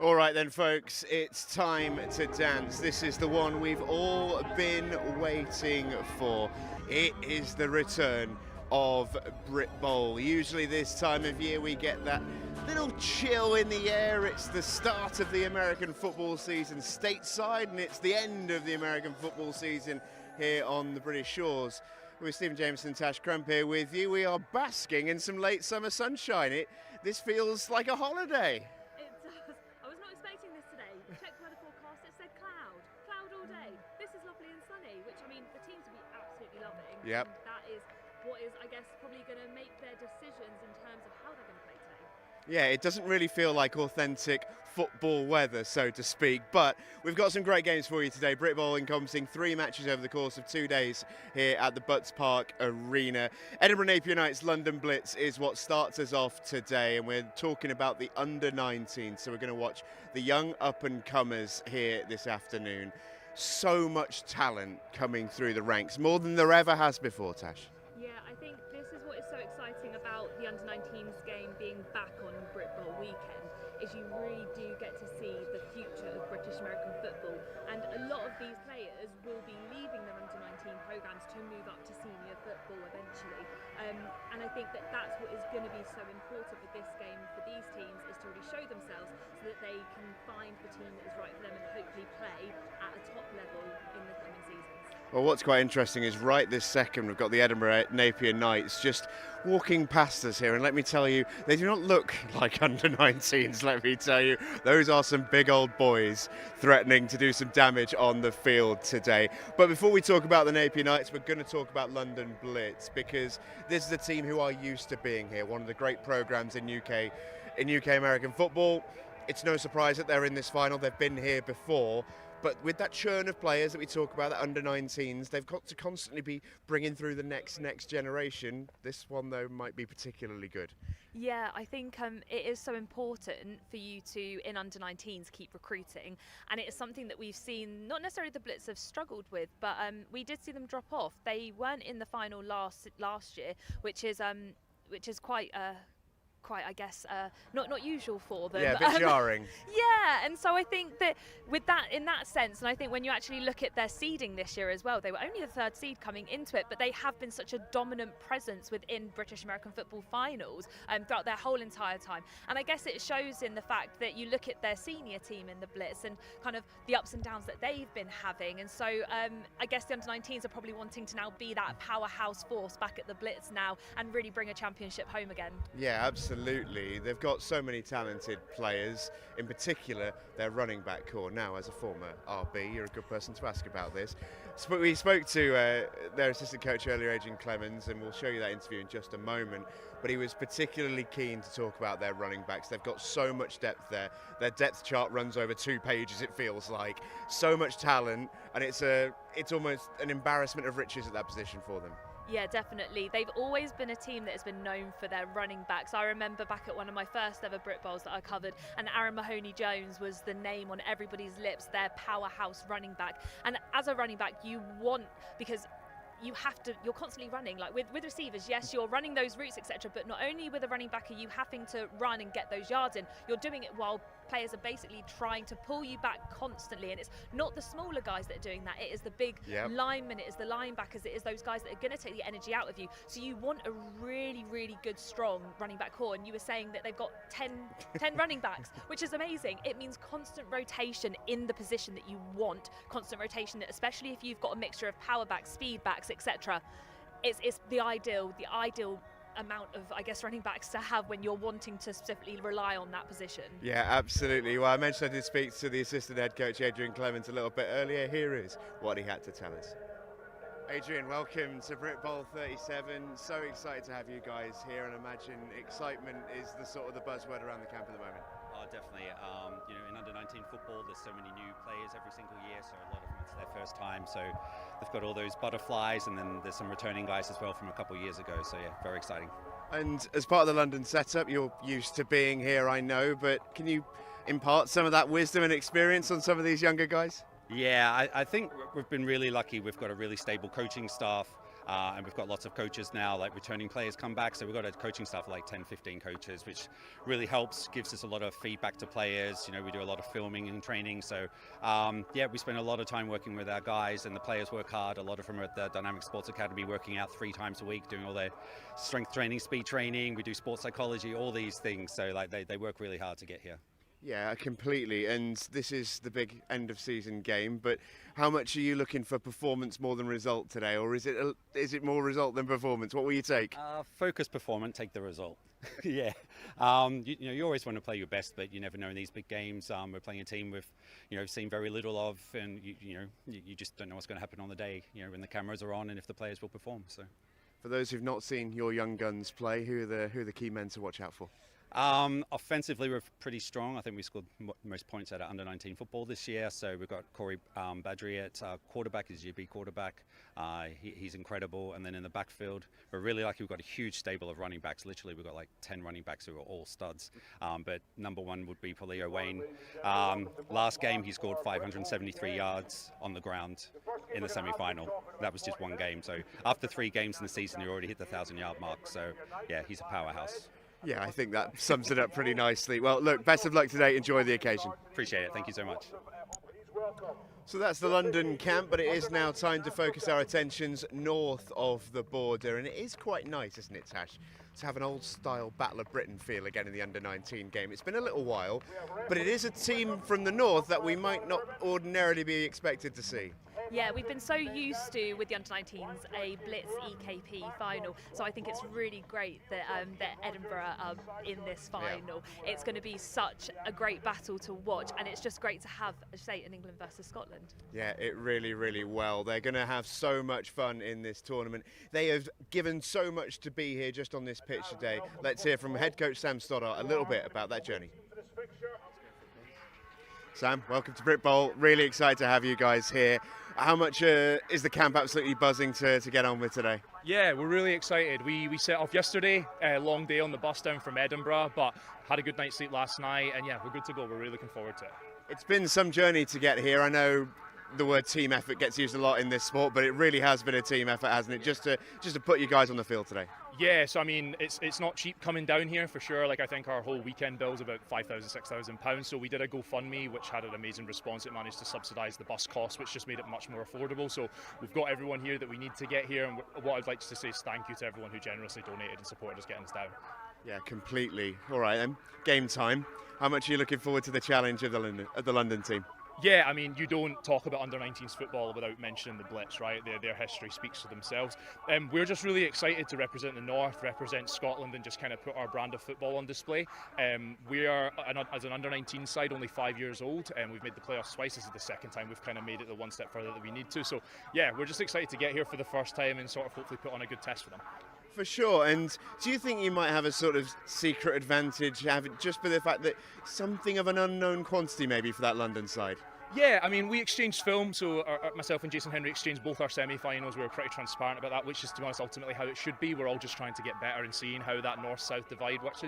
All right then, folks, it's time to dance. This is the one we've all been waiting for. It is the return of Britbowl. Usually this time of year we get that little chill in the air. It's the start of the American football season stateside, and it's the end of the American football season here on the British shores. With Stephen Jameson, Tash Crump here with you. We are basking in some late summer sunshine. This feels like a holiday. Checked weather forecast, it said cloud all day. This is lovely and sunny, which I mean the teams will be absolutely loving. Yep. And that is what is, I guess, probably going to make their decisions in terms of how they're going to play today. Yeah, it doesn't really feel like authentic football weather, so to speak, but we've got some great games for you today. Britbowl encompassing 3 matches over the course of 2 days here at the Butts Park Arena. Edinburgh Napier Knights London Blitz is what starts us off today, and we're talking about the under-19, so we're going to watch the young up-and-comers here this afternoon. So much talent coming through the ranks, more than there ever has before, Tash. Yeah, I think this is what is so exciting about the under-19s game being back on Britbowl weekend, is you really do get to see the future of British American football, and a lot of these players will be leaving their under-19 programmes to move up to senior football eventually, and I think that that's what is going to be so important with this game for these teams, is to really show themselves so that they can find the team that is right for them and hopefully play at a top level in the coming seasons. Well, what's quite interesting is right this second we've got the Edinburgh Napier Knights just walking past us here, and let me tell you, they do not look like under-19s, let me tell you. Those are some big old boys threatening to do some damage on the field today. But before we talk about the Napier Knights, we're going to talk about London Blitz, because this is a team who are used to being here, one of the great programmes in UK American football. It's no surprise that they're in this final. They've been here before. But with that churn of players that we talk about, the under-19s, they've got to constantly be bringing through the next generation. This one, though, might be particularly good. Yeah, I think it is so important for you to, in under-19s, keep recruiting. And it is something that we've seen, not necessarily the Blitz have struggled with, but we did see them drop off. They weren't in the final last year, which is quite I guess not usual for them. Yeah, a bit jarring. Yeah, and so I think that with that, in that sense, and I think when you actually look at their seeding this year as well, they were only the 3rd seed coming into it, but they have been such a dominant presence within British American football finals throughout their whole entire time. And I guess it shows in the fact that you look at their senior team in the Blitz and kind of the ups and downs that they've been having. And so I guess the under-19s are probably wanting to now be that powerhouse force back at the Blitz now and really bring a championship home again. Yeah, absolutely. They've got so many talented players, in particular their running back core. Now, as a former RB, you're a good person to ask about this. We spoke to their assistant coach earlier, Adrian Clemens, and we'll show you that interview in just a moment. But he was particularly keen to talk about their running backs. They've got so much depth there. Their depth chart runs over 2 pages, it feels like. So much talent, and it's almost an embarrassment of riches at that position for them. Yeah, definitely. They've always been a team that has been known for their running backs. I remember back at one of my first ever Britbowls that I covered, and Aaron Mahoney-Jones was the name on everybody's lips, their powerhouse running back. And as a running back, you want, because you're constantly running, like with receivers, yes, you're running those routes, etc., but not only with a running back are you having to run and get those yards in, you're doing it while players are basically trying to pull you back constantly. And it's not the smaller guys that are doing that, it is the big linemen, it is the linebackers, it is those guys that are going to take the energy out of you. So you want a really, really good, strong running back core, and you were saying that they've got 10 running backs, which is amazing. It means constant rotation in the position that you want, constant rotation, that especially if you've got a mixture of power backs, speed backs, etc. It's the ideal amount of, I guess, running backs to have when you're wanting to specifically rely on that position. Yeah, absolutely. Well, I mentioned I did speak to the assistant head coach, Adrian Clemens, a little bit earlier. Here is what he had to tell us. Adrian, welcome to Britbowl 37. So excited to have you guys here, and imagine excitement is the sort of the buzzword around the camp at the moment. Oh, definitely. In under-19 football, there's so many new players every single year, so a lot of them it's their first time. So they've got all those butterflies, and then there's some returning guys as well from a couple of years ago. So yeah, very exciting. And as part of the London setup, you're used to being here, I know, but can you impart some of that wisdom and experience on some of these younger guys? Yeah, I think we've been really lucky. We've got a really stable coaching staff. And we've got lots of coaches now, like returning players come back. So we've got a coaching staff of like 10, 15 coaches, which really helps, gives us a lot of feedback to players. You know, we do a lot of filming and training. So yeah, we spend a lot of time working with our guys, and the players work hard. A lot of them are at the Dynamic Sports Academy working out 3 times a week, doing all their strength training, speed training. We do sports psychology, all these things. So like they work really hard to get here. Yeah, completely. And this is the big end of season game, but how much are you looking for performance more than result today, or is it more result than performance? What will you take? Focus performance, take the result. Yeah. You always want to play your best, but you never know in these big games. We're playing a team we've seen very little of, and you just don't know what's going to happen on the day, when the cameras are on and if the players will perform. So, for those who've not seen your young guns play, who are the key men to watch out for? Offensively, we're pretty strong. I think we scored most points out of under-19 football this year. So we've got Corey Badri at quarterback, he's GB quarterback. He's incredible. And then in the backfield, we're really lucky. We've got a huge stable of running backs. Literally, we've got like 10 running backs who are all studs. But number one would be Polio Wayne. Last game, he scored 573 yards on the ground in the semi-final. That was just one game. So after 3 games in the season, he already hit the 1,000-yard mark. So yeah, he's a powerhouse. Yeah, I think that sums it up pretty nicely. Well, look, best of luck today. Enjoy the occasion. Appreciate it. Thank you so much. So that's the London camp, but it is now time to focus our attentions north of the border. And it is quite nice, isn't it, Tash, to have an old-style Battle of Britain feel again in the under-19 game. It's been a little while, but it is a team from the north that we might not ordinarily be expected to see. Yeah, we've been so used to, with the under-19s, a Blitz EKP final. So I think it's really great that Edinburgh are in this final. Yeah. It's going to be such a great battle to watch, and it's just great to have, say, an England versus Scotland. Yeah, it really, really well. They're going to have so much fun in this tournament. They have given so much to be here just on this pitch today. Let's hear from head coach Sam Stoddart a little bit about that journey. Sam, welcome to Britbowl. Really excited to have you guys here. How much is the camp absolutely buzzing to get on with today? Yeah, we're really excited. We set off yesterday, a long day on the bus down from Edinburgh, but had a good night's sleep last night, and yeah, we're good to go. We're really looking forward to it. It's been some journey to get here. I know the word team effort gets used a lot in this sport, but it really has been a team effort, hasn't it? Just to put you guys on the field today. Yeah, so I mean, it's not cheap coming down here for sure. Like, I think our whole weekend bill's about £5,000, £6,000. So we did a GoFundMe, which had an amazing response. It managed to subsidise the bus cost, which just made it much more affordable. So we've got everyone here that we need to get here. And what I'd like to say is thank you to everyone who generously donated and supported us getting us down. Yeah, completely. All right, then. Game time. How much are you looking forward to the challenge of the London team? Yeah, I mean, you don't talk about under-19s football without mentioning the Blitz, right? Their history speaks for themselves. We're just really excited to represent the North, represent Scotland, and just kind of put our brand of football on display. We are, as an under-19 side, only 5 years old, and we've made the playoffs twice. This is the second time we've kind of made it the one step further that we need to. So, yeah, we're just excited to get here for the first time and sort of hopefully put on a good test for them. For sure. And do you think you might have a sort of secret advantage, just for the fact that something of an unknown quantity maybe for that London side? Yeah, I mean, we exchanged film, so myself and Jason Henry exchanged both our semi-finals. We were pretty transparent about that, which is, to be honest, ultimately how it should be. We're all just trying to get better and seeing how that north-south divide works.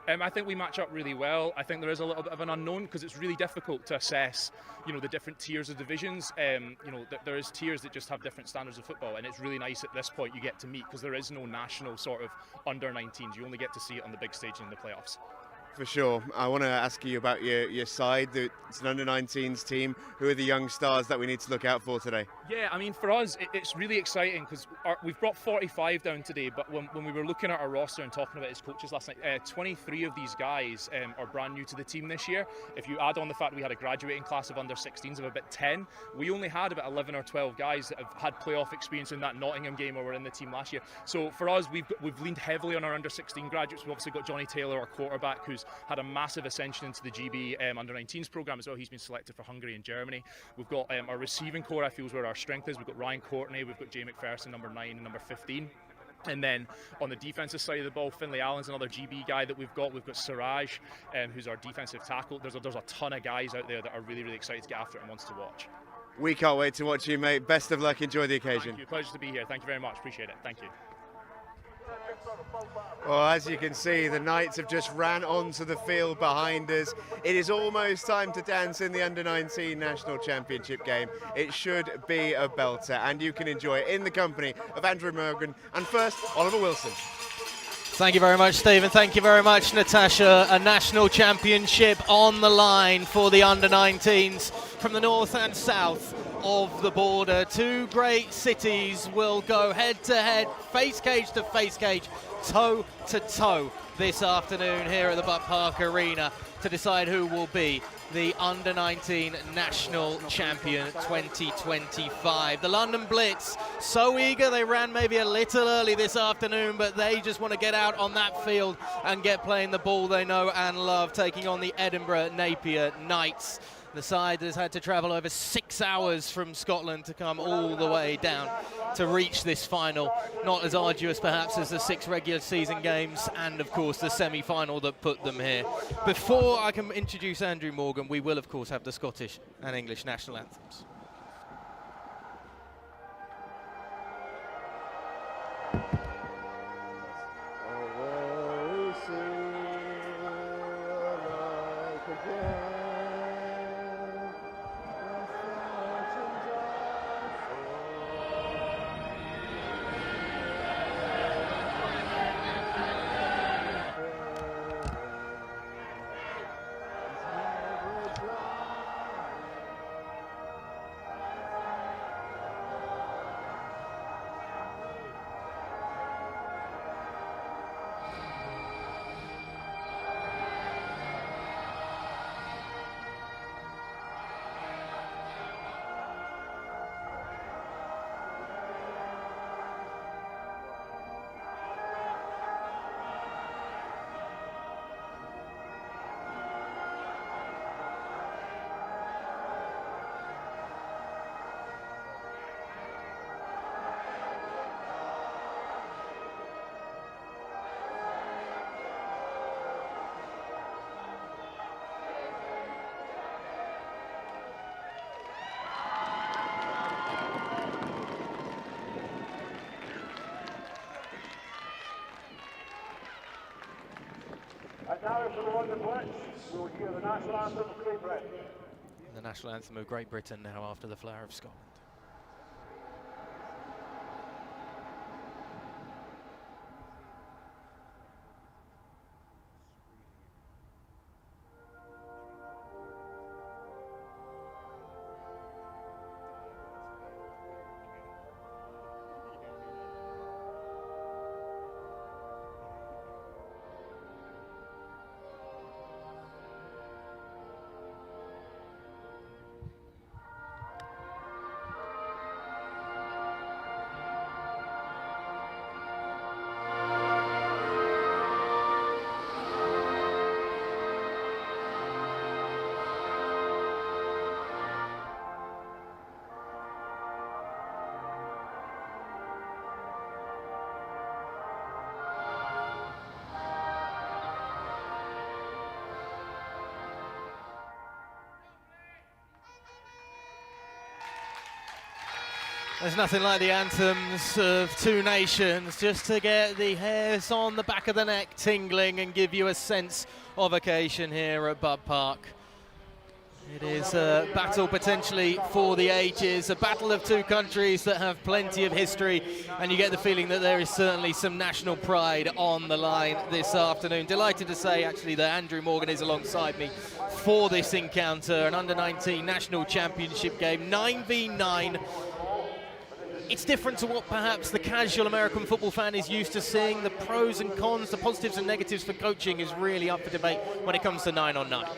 I think we match up really well. I think there is a little bit of an unknown because it's really difficult to assess, the different tiers of divisions. There is tiers that just have different standards of football, and it's really nice at this point you get to meet because there is no national sort of under-19s. You only get to see it on the big stage in the playoffs. For sure. I want to ask you about your side. It's an under-19s team. Who are the young stars that we need to look out for today? Yeah, I mean, for us, it's really exciting because we've brought 45 down today, but when we were looking at our roster and talking about his coaches last night, 23 of these guys are brand new to the team this year. If you add on the fact we had a graduating class of under-16s of about 10, we only had about 11 or 12 guys that have had playoff experience in that Nottingham game or were in the team last year. So for us, we've leaned heavily on our under-16 graduates. We've obviously got Johnny Taylor, our quarterback, who's had a massive ascension into the GB under-19s programme as well. He's been selected for Hungary and Germany. We've got our receiving core, I feel, is where our strength is. We've got Ryan Courtney, we've got Jay McPherson, number 9 and number 15. And then on the defensive side of the ball, Finlay Allen's another GB guy that we've got. We've got Siraj, who's our defensive tackle. There's a ton of guys out there that are really, really excited to get after it and wants to watch. We can't wait to watch you, mate. Best of luck. Enjoy the occasion. Thank you. Pleasure to be here. Thank you very much. Appreciate it. Thank you. Well, as you can see, the Knights have just ran onto the field behind us. It is almost time to dance in the Under-19 National Championship game. It should be a belter, and you can enjoy it in the company of Andrew Morgan and first, Oliver Wilson. Thank you very much, Stephen. Thank you very much, Natasha. A national championship on the line for the Under-19s from the north and south of the border. Two great cities will go head-to-head, face cage to face cage, toe-to-toe this afternoon here at the Butt Park Arena to decide who will be the Under-19 National Champion 2025. The London Blitz, so eager, they ran maybe a little early this afternoon, but they just want to get out on that field and get playing the ball they know and love, taking on the Edinburgh Napier Knights. The side has had to travel over 6 hours from Scotland to come all the way down to reach this final. Not as arduous perhaps as the 6 regular season games and of course the semi-final that put them here. Before I can introduce Andrew Morgan, we will of course have the Scottish and English national anthems. And now for the London Blitz, we'll hear the national anthem of Great Britain. The national anthem of Great Britain now after the Flower of Scotland. There's nothing like the anthems of two nations just to get the hairs on the back of the neck tingling and give you a sense of occasion here at Butt Park. It is a battle potentially for the ages, a battle of two countries that have plenty of history, and you get the feeling that there is certainly some national pride on the line this afternoon. Delighted to say actually that Andrew Morgan is alongside me for this encounter, an Under-19 National Championship game, 9v9. It's different to what perhaps the casual American football fan is used to seeing. The pros and cons, the positives and negatives for coaching is really up for debate when it comes to 9-on-9.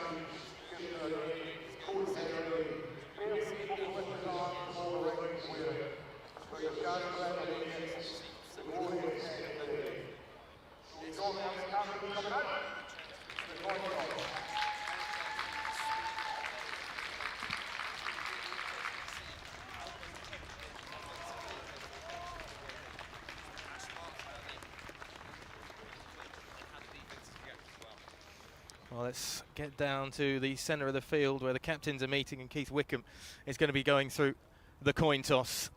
Well, let's get down to the centre of the field where the captains are meeting and Keith Wickham is going to be going through the coin toss.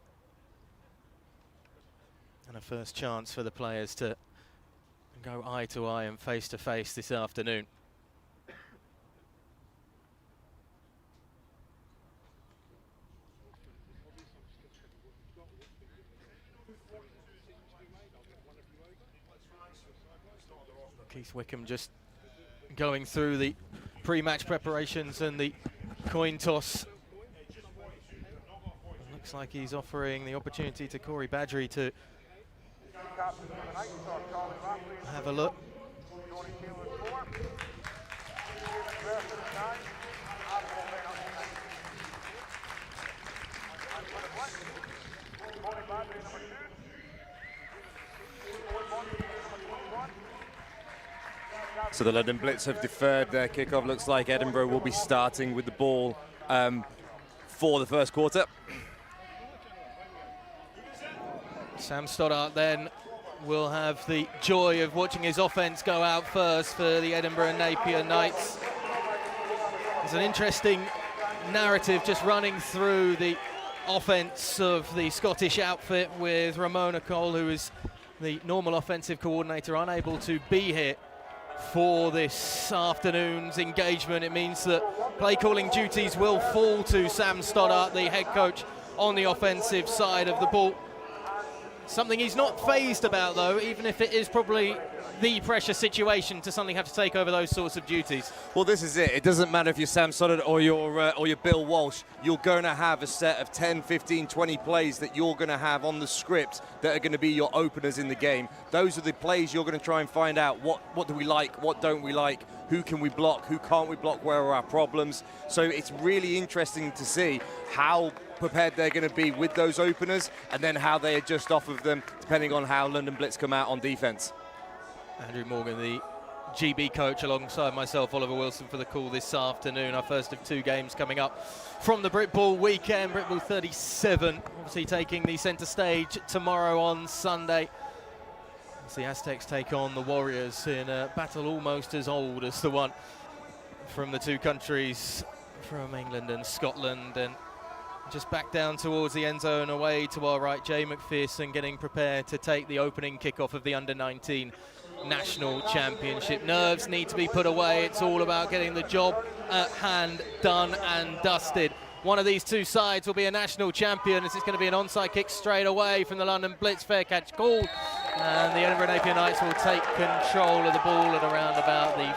And a first chance for the players to go eye to eye and face to face this afternoon. Keith Wickham just going through the pre-match preparations and the coin toss. Looks like he's offering the opportunity to Corey Badgery to have a look. So the London Blitz have deferred their kickoff. Looks like Edinburgh will be starting with the ball for the first quarter. Sam Stoddart then will have the joy of watching his offence go out first for the Edinburgh Napier Knights. There's an interesting narrative just running through the offence of the Scottish outfit, with Ramona Cole, who is the normal offensive coordinator, unable to be here for this afternoon's engagement. It means that play calling duties will fall to Sam Stoddart, the head coach on the offensive side of the ball. Something he's not phased about, though, even if it is probably the pressure situation to suddenly have to take over those sorts of duties. Well, this is it. It doesn't matter if you're Sam Stoddart or you're Bill Walsh. You're going to have a set of 10, 15, 20 plays that you're going to have on the script that are going to be your openers in the game. Those are the plays you're going to try and find out what do we like, what don't we like, who can we block, who can't we block, where are our problems. So it's really interesting to see how prepared they're going to be with those openers, and then how they adjust off of them depending on how London Blitz come out on defence. Andrew Morgan, the GB coach, alongside myself, Oliver Wilson, for the call this afternoon. Our first of two games coming up from the Britbowl weekend. Britbowl 37, obviously taking the centre stage tomorrow on Sunday, as the Aztecs take on the Warriors in a battle almost as old as the one from the two countries from England and Scotland. And just back down towards the end zone, away to our right, Jay McPherson getting prepared to take the opening kickoff of the Under-19 National Championship. Nerves need to be put away. It's all about getting the job at hand done and dusted. One of these two sides will be a national champion, as it's going to be an onside kick straight away from the London Blitz. Fair catch called, and the Edinburgh Napier Knights will take control of the ball at around about the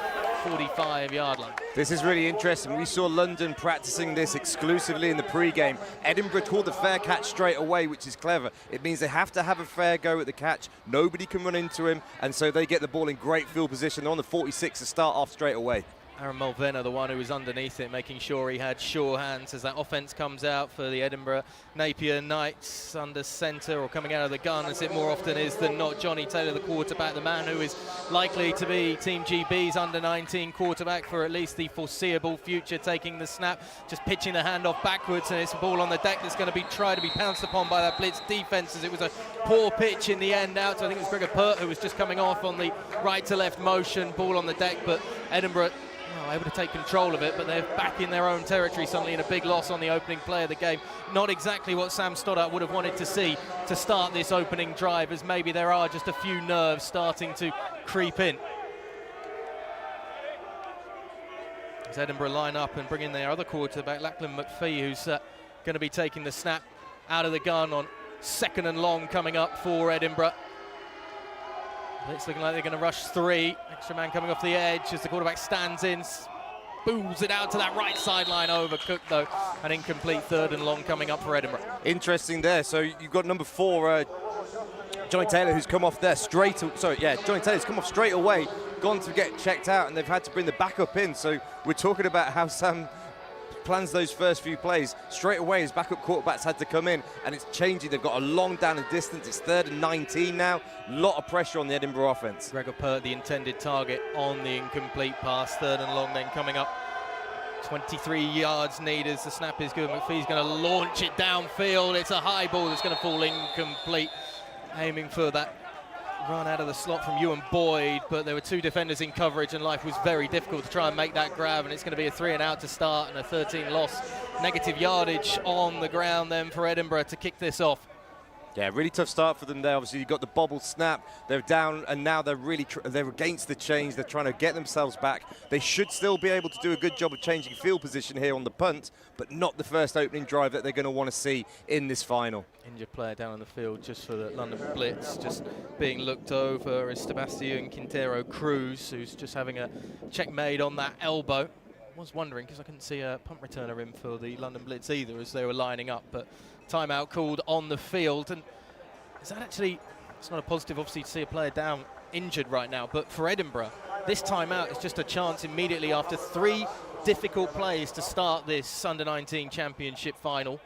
45-yard line. This is really interesting. We saw London practicing this exclusively in the pre-game. Edinburgh called the fair catch straight away, which is clever. It means they have to have a fair go at the catch. Nobody can run into him, and so they get the ball in great field position. They're on the 46 to start off straight away. Aaron Mulvenna, the one who was underneath it, making sure he had sure hands as that offense comes out for the Edinburgh Napier Knights under centre, or coming out of the gun, as it more often is than not. Johnny Taylor, the quarterback, the man who is likely to be Team GB's under-19 quarterback for at least the foreseeable future, taking the snap, just pitching the handoff backwards, and it's a ball on the deck that's going to be tried to be pounced upon by that Blitz defence, as it was a poor pitch in the end out to, I think it was Gregor Pert, who was just coming off on the right to left motion, ball on the deck, but Edinburgh able to take control of it, but they're back in their own territory suddenly in a big loss on the opening play of the game. Not exactly what Sam Stoddart would have wanted to see to start this opening drive, as maybe there are just a few nerves starting to creep in. As Edinburgh line up and bring in their other quarterback, Lachlan McPhee, who's going to be taking the snap out of the gun on second and long coming up for Edinburgh. It's looking like they're going to rush three. Extra man coming off the edge as the quarterback stands in, spools it out to that right sideline, overcooked though. An incomplete third and long coming up for Edinburgh. Interesting there. So you've got number 4, Johnny Taylor, who's come off there Johnny Taylor's come off straight away, gone to get checked out, and they've had to bring the backup in. So we're talking about how Sam plans those first few plays. Straight away his backup quarterbacks had to come in, and it's changing. They've got a long down and distance. It's 3rd and 19 now. A lot of pressure on the Edinburgh offense. Gregor Pert, the intended target on the incomplete pass. 3rd and long then coming up. 23 yards needed as the snap is good. McPhee's going to launch it downfield. It's a high ball that's going to fall incomplete. Aiming for that run out of the slot from Ewan Boyd, but there were two defenders in coverage and life was very difficult to try and make that grab, and it's going to be a 3 and out to start and a 13 loss. Negative yardage on the ground then for Edinburgh to kick this off. Yeah, really tough start for them there. Obviously, you've got the bobble snap. They're down, and now they're really they're against the change. They're trying to get themselves back. They should still be able to do a good job of changing field position here on the punt, but not the first opening drive that they're going to want to see in this final. Injured player down on the field just for the London Blitz, just being looked over is Sebastian Quintero Cruz, who's just having a check made on that elbow. I was wondering, because I couldn't see a punt returner in for the London Blitz either as they were lining up, but timeout called on the field. And is that actually, it's not a positive obviously to see a player down injured right now, but for Edinburgh, this timeout is just a chance immediately after 3 difficult plays to start this Under-19 Championship final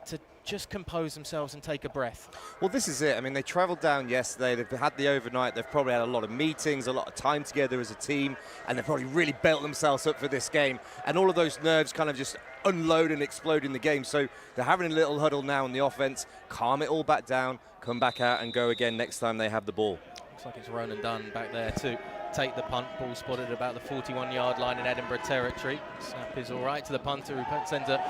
to just compose themselves and take a breath. Well, this is it. I mean, they travelled down yesterday. They've had the overnight. They've probably had a lot of meetings, a lot of time together as a team, and they've probably really built themselves up for this game. And all of those nerves kind of just unload and explode in the game. So they're having a little huddle now on the offense, calm it all back down, come back out and go again next time they have the ball. Looks like it's Ronan Dunn back there to take the punt. Ball spotted at about the 41-yard line in Edinburgh territory. Snap is all right to the punter, who sends a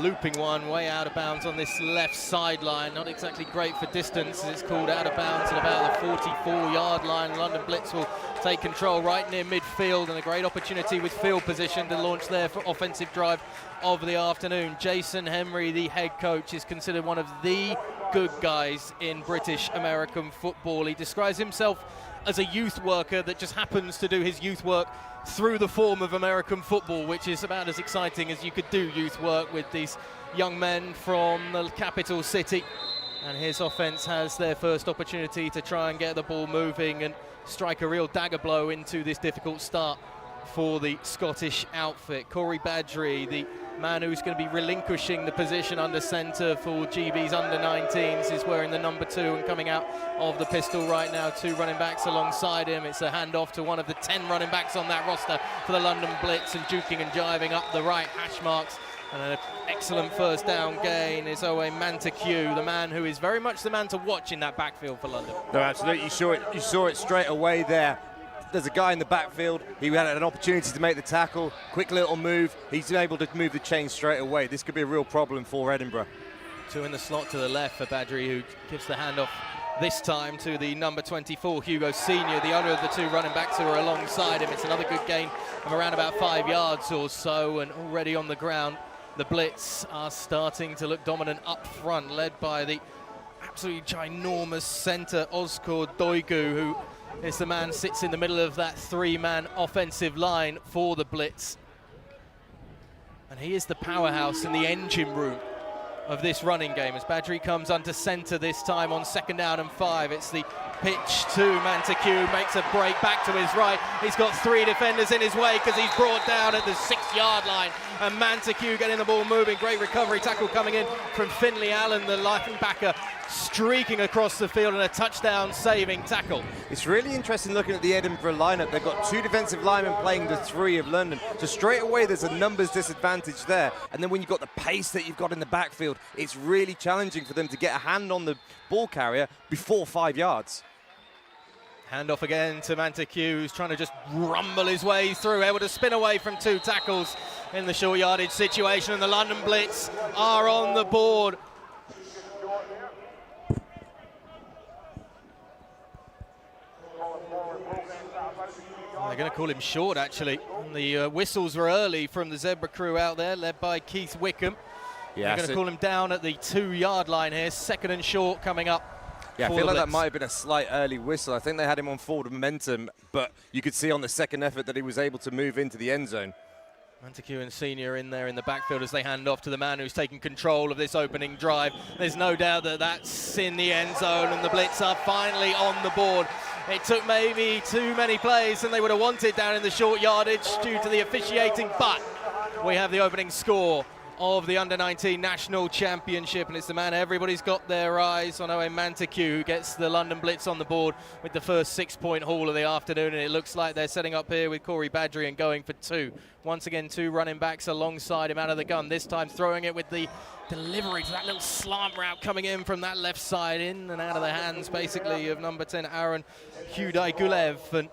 looping one way out of bounds on this left sideline. Not exactly great for distance. It's called out of bounds at about the 44-yard line. London Blitz will take control right near midfield, and a great opportunity with field position to launch their offensive drive of the afternoon. Jason Henry, the head coach, is considered one of the good guys in British American football. He describes himself as a youth worker that just happens to do his youth work through the form of American football, which is about as exciting as you could do youth work with these young men from the capital city. And his offense has their first opportunity to try and get the ball moving and strike a real dagger blow into this difficult start for the Scottish outfit. Corey Badgery, the man who's going to be relinquishing the position under centre for GB's under-19s, is wearing the number 2 and coming out of the pistol right now. 2 running backs alongside him. It's a handoff to one of the 10 running backs on that roster for the London Blitz, and juking and jiving up the right hash marks. And an excellent first down gain is Owen Manteque, the man who is very much the man to watch in that backfield for London. No, absolutely. You saw it straight away there. There's a guy in the backfield. He had an opportunity to make the tackle. Quick little move. He's able to move the chain straight away. This could be a real problem for Edinburgh. 2 in the slot to the left for Badgery, who gives the handoff this time to the number 24, Hugo Senior, the other of the 2 running backs who are alongside him. It's another good gain of around about 5 yards or so, and already on the ground, the Blitz are starting to look dominant up front, led by the absolutely ginormous centre, Oskar Doigu, who is the man sits in the middle of that 3-man offensive line for the Blitz. And he is the powerhouse in the engine room of this running game as Badgery comes under centre this time on 2nd down and 5. It's the pitch to Manteque, makes a break back to his right. He's got 3 defenders in his way because he's brought down at the 6-yard line, and Manteque getting the ball moving. Great recovery tackle coming in from Finley Allen, the linebacker, streaking across the field, and a touchdown saving tackle. It's really interesting looking at the Edinburgh lineup. They've got 2 defensive linemen playing the 3 of London. So straight away there's a numbers disadvantage there. And then when you've got the pace that you've got in the backfield, it's really challenging for them to get a hand on the ball carrier before 5 yards. Handoff again to Manteque, who's trying to just rumble his way through, able to spin away from 2 tackles in the short yardage situation, and the London Blitz are on the board. They're going to call him short, actually. And the whistles were early from the Zebra crew out there, led by Keith Wickham. Yeah, they're going to call him down at the 2-yard line here, 2nd and short coming up. Yeah, I feel like that might have been a slight early whistle. I think they had him on forward momentum, but you could see on the second effort that he was able to move into the end zone. Manteque and Senior in there in the backfield as they hand off to the man who's taking control of this opening drive. There's no doubt that that's in the end zone, and the Blitz are finally on the board. It took maybe too many plays than they would have wanted down in the short yardage due to the officiating, but we have the opening score of the Under-19 National Championship, and it's the man everybody's got their eyes on, Owen Manteque, who gets the London Blitz on the board with the first 6-point haul of the afternoon, and it looks like they're setting up here with Corey Badgery and going for 2. Once again, 2 running backs alongside him out of the gun, this time throwing it with the delivery to that little slant route coming in from that left side, in and out of the hands basically of number 10 Aaron Huday Gulev, and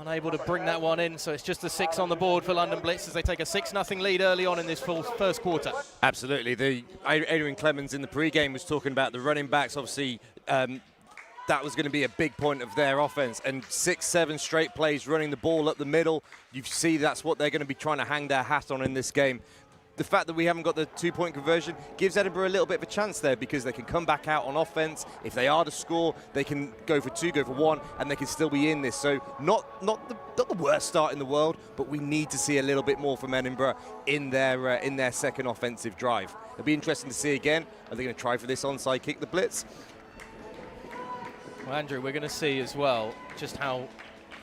unable to bring that one in, so it's just a 6 on the board for London Blitz as they take a 6-0 lead early on in this first quarter. Absolutely. Adrian Clemens in the pre-game was talking about the running backs. Obviously, that was going to be a big point of their offense, and 6-7 straight plays running the ball up the middle. You see that's what they're going to be trying to hang their hat on in this game. The fact that we haven't got the 2-point conversion gives Edinburgh a little bit of a chance there, because they can come back out on offense. If they are to score, they can go for 2, go for 1, and they can still be in this. So not the worst start in the world, but we need to see a little bit more from Edinburgh in their second offensive drive. It'll be interesting to see again. Are they going to try for this onside kick, the blitz? Well, Andrew, we're going to see as well just how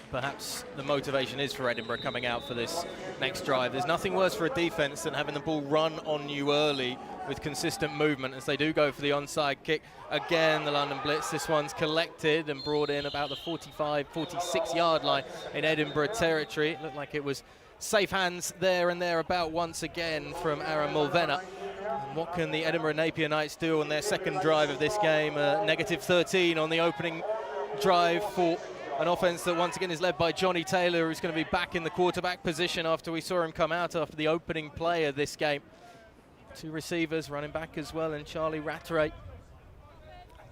perhaps the motivation is for Edinburgh coming out for this next drive. There's nothing worse for a defence than having the ball run on you early with consistent movement, as they do go for the onside kick. Again, the London Blitz, this one's collected and brought in about the 45, 46 yard line in Edinburgh territory. It looked like it was safe hands there and thereabout once again from Aaron Mulvena. And what can the Edinburgh Napier Knights do on their second drive of this game? -13 on the opening drive for an offense that once again is led by Johnny Taylor, who's going to be back in the quarterback position after we saw him come out after the opening play of this game. 2 receivers, running back as well, and Charlie Rattray.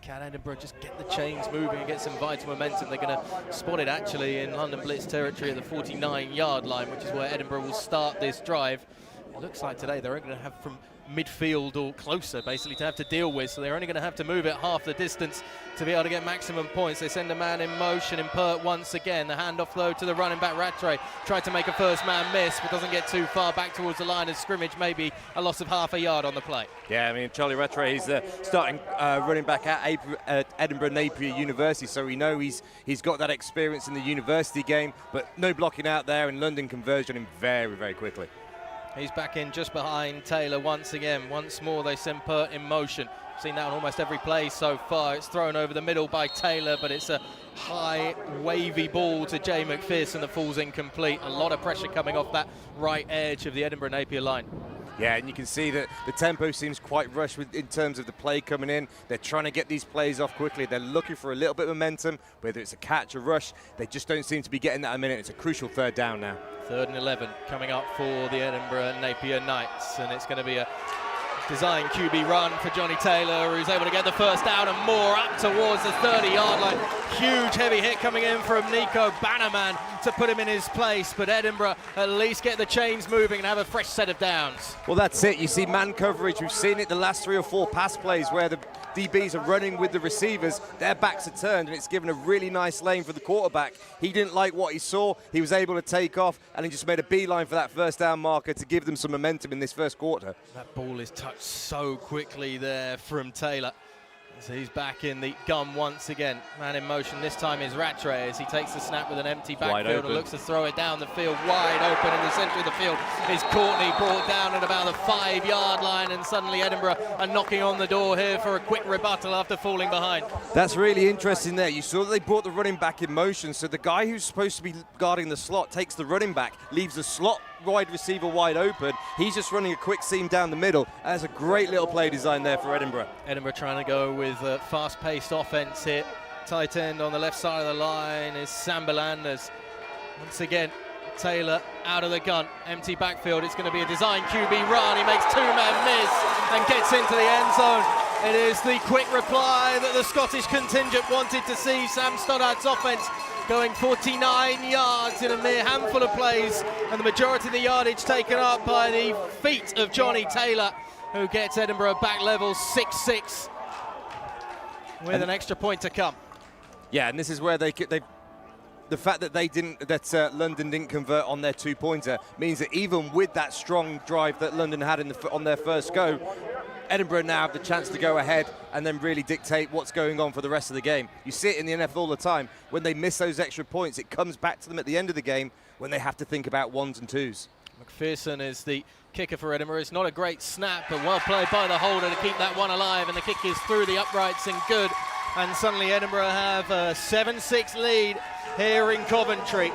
Can Edinburgh just get the chains moving and get some vital momentum? They're going to spot it actually in London Blitz territory at the 49 yard line, which is where Edinburgh will start this drive. It looks like today they're going to have from midfield or closer basically to have to deal with, so they're only going to have to move it half the distance to be able to get maximum points. They send a man in motion in Pert once again. The handoff though to the running back Rattray, tried to make a first man miss but doesn't get too far back towards the line of scrimmage, maybe a loss of half a yard on the play. Yeah, I mean, Charlie Rattray, he's the starting running back at Edinburgh Napier University, so we know he's got that experience in the university game, but no blocking out there, and London conversion him very, very quickly. He's back in just behind Taylor once again. Once more they send Pert in motion. Seen that on almost every play so far. It's thrown over the middle by Taylor, but it's a high wavy ball to Jay McPherson that falls incomplete. A lot of pressure coming off that right edge of the Edinburgh Napier line. Yeah, and you can see that the tempo seems quite rushed in terms of the play coming in. They're trying to get these plays off quickly. They're looking for a little bit of momentum, whether it's a catch or rush. They just don't seem to be getting that a minute. It's a crucial third down now. 3rd and 11 coming up for the Edinburgh Napier Knights, and it's going to be a design QB run for Johnny Taylor, who's able to get the first down and more up towards the 30-yard line. Huge heavy hit coming in from Nico Bannerman to put him in his place, but Edinburgh at least get the chains moving and have a fresh set of downs. Well, that's it. You see man coverage. We've seen it the last 3 or 4 pass plays where the DBs are running with the receivers. Their backs are turned, and it's given a really nice lane for the quarterback. He didn't like what he saw. He was able to take off, and he just made a beeline for that first down marker to give them some momentum in this first quarter. That ball is touched so quickly there from Taylor. So he's back in the gun once again. Man in motion this time is Rattray as he takes the snap with an empty backfield and looks to throw it down the field. Wide open in the centre of the field is Courtney, brought down at about the 5-yard line, and suddenly Edinburgh are knocking on the door here for a quick rebuttal after falling behind. That's really interesting there. You saw that they brought the running back in motion, so the guy who's supposed to be guarding the slot takes the running back, leaves the slot wide receiver wide open. He's just running a quick seam down the middle. That's a great little play design there for Edinburgh. Edinburgh trying to go with a fast-paced offense here. Tight end on the left side of the line is Sambalanders. Once again, Taylor out of the gun, empty backfield. It's going to be a design QB run. He makes 2-man miss and gets into the end zone. It is the quick reply that the Scottish contingent wanted to see. Sam Stoddard's offense going 49 yards in a mere handful of plays, and the majority of the yardage taken up by the feet of Johnny Taylor, who gets Edinburgh back level 6-6 with an extra point to come. Yeah, and this is where the fact that London didn't convert on their 2-pointer means that even with that strong drive that London had on their first go, Edinburgh now have the chance to go ahead and then really dictate what's going on for the rest of the game. You see it in the NFL all the time. When they miss those extra points, it comes back to them at the end of the game when they have to think about 1s and 2s. McPherson is the kicker for Edinburgh. It's not a great snap, but well played by the holder to keep that one alive, and the kick is through the uprights and good. And suddenly Edinburgh have a 7-6 lead here in Coventry.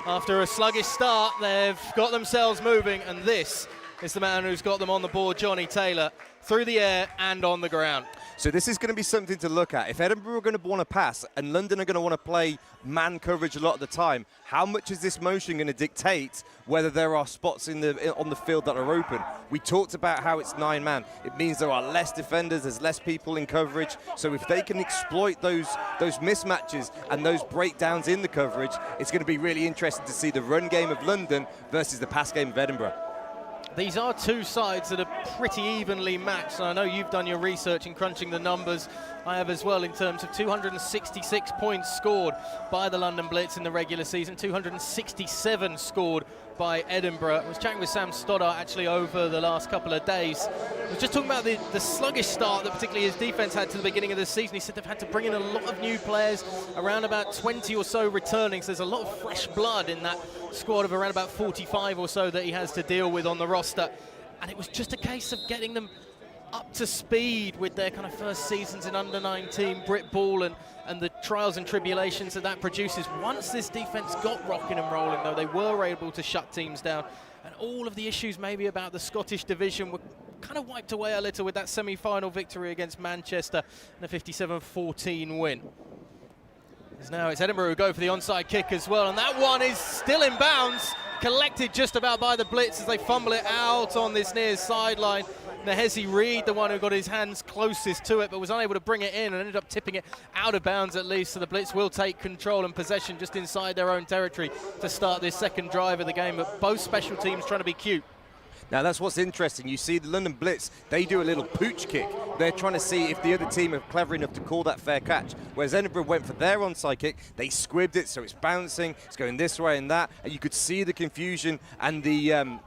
After a sluggish start, they've got themselves moving, and this is the man who's got them on the board, Johnny Taylor, through the air and on the ground. So this is going to be something to look at. If Edinburgh are going to want to pass and London are going to want to play man coverage a lot of the time, how much is this motion going to dictate whether there are spots on the field that are open? We talked about how it's 9-man. It means there are less defenders, there's less people in coverage. So if they can exploit those mismatches and those breakdowns in the coverage, it's going to be really interesting to see the run game of London versus the pass game of Edinburgh. These are two sides that are pretty evenly matched, and I know you've done your research in crunching the numbers. I have as well, in terms of 266 points scored by the London Blitz in the regular season, 267 scored by Edinburgh. I was chatting with Sam Stoddart actually over the last couple of days. I was just talking about the sluggish start that particularly his defence had to the beginning of the season. He said they've had to bring in a lot of new players, around about 20 or so returning, so there's a lot of fresh blood in that squad of around about 45 or so that he has to deal with on the roster. And it was just a case of getting them up to speed with their kind of first seasons in under-19 Britbowl and the trials and tribulations that produces. Once this defence got rocking and rolling, though, they were able to shut teams down, and all of the issues maybe about the Scottish division were kind of wiped away a little with that semi-final victory against Manchester and a 57-14 win. Now it's Edinburgh who go for the onside kick as well, and that one is still in bounds, collected just about by the Blitz as they fumble it out on this near sideline. Nahesi Reid, the one who got his hands closest to it, but was unable to bring it in and ended up tipping it out of bounds at least. So the Blitz will take control and possession just inside their own territory to start this second drive of the game. But both special teams trying to be cute. Now that's what's interesting. You see the London Blitz, they do a little pooch kick. They're trying to see if the other team are clever enough to call that fair catch. Whereas Edinburgh went for their onside kick, they squibbed it, so it's bouncing, it's going this way and that, and you could see the confusion and the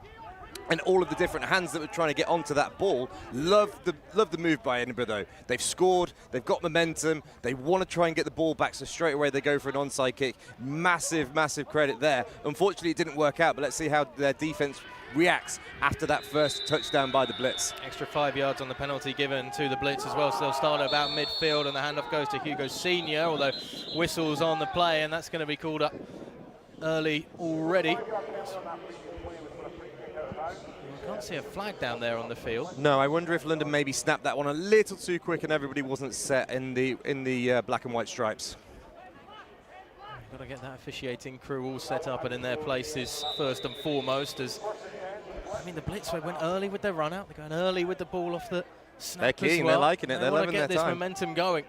and all of the different hands that were trying to get onto that ball. Love the move by Edinburgh though. They've scored, they've got momentum, they want to try and get the ball back, so straight away they go for an onside kick. Massive, massive credit there. Unfortunately it didn't work out, but let's see how their defense reacts after that first touchdown by the Blitz. Extra 5 yards on the penalty given to the Blitz as well, so they'll start at about midfield and the handoff goes to Hugo Senior, although whistles on the play, and that's going to be called up early already. I can't see a flag down there on the field. No, I wonder if London maybe snapped that one a little too quick and everybody wasn't set in the black and white stripes. Got to get that officiating crew all set up and in their places first and foremost. As I mean, the Blitz went early with their run out. They're going early with the ball off the snap. They're keen, as well. They're liking it. They're loving their time. They want to get this momentum going.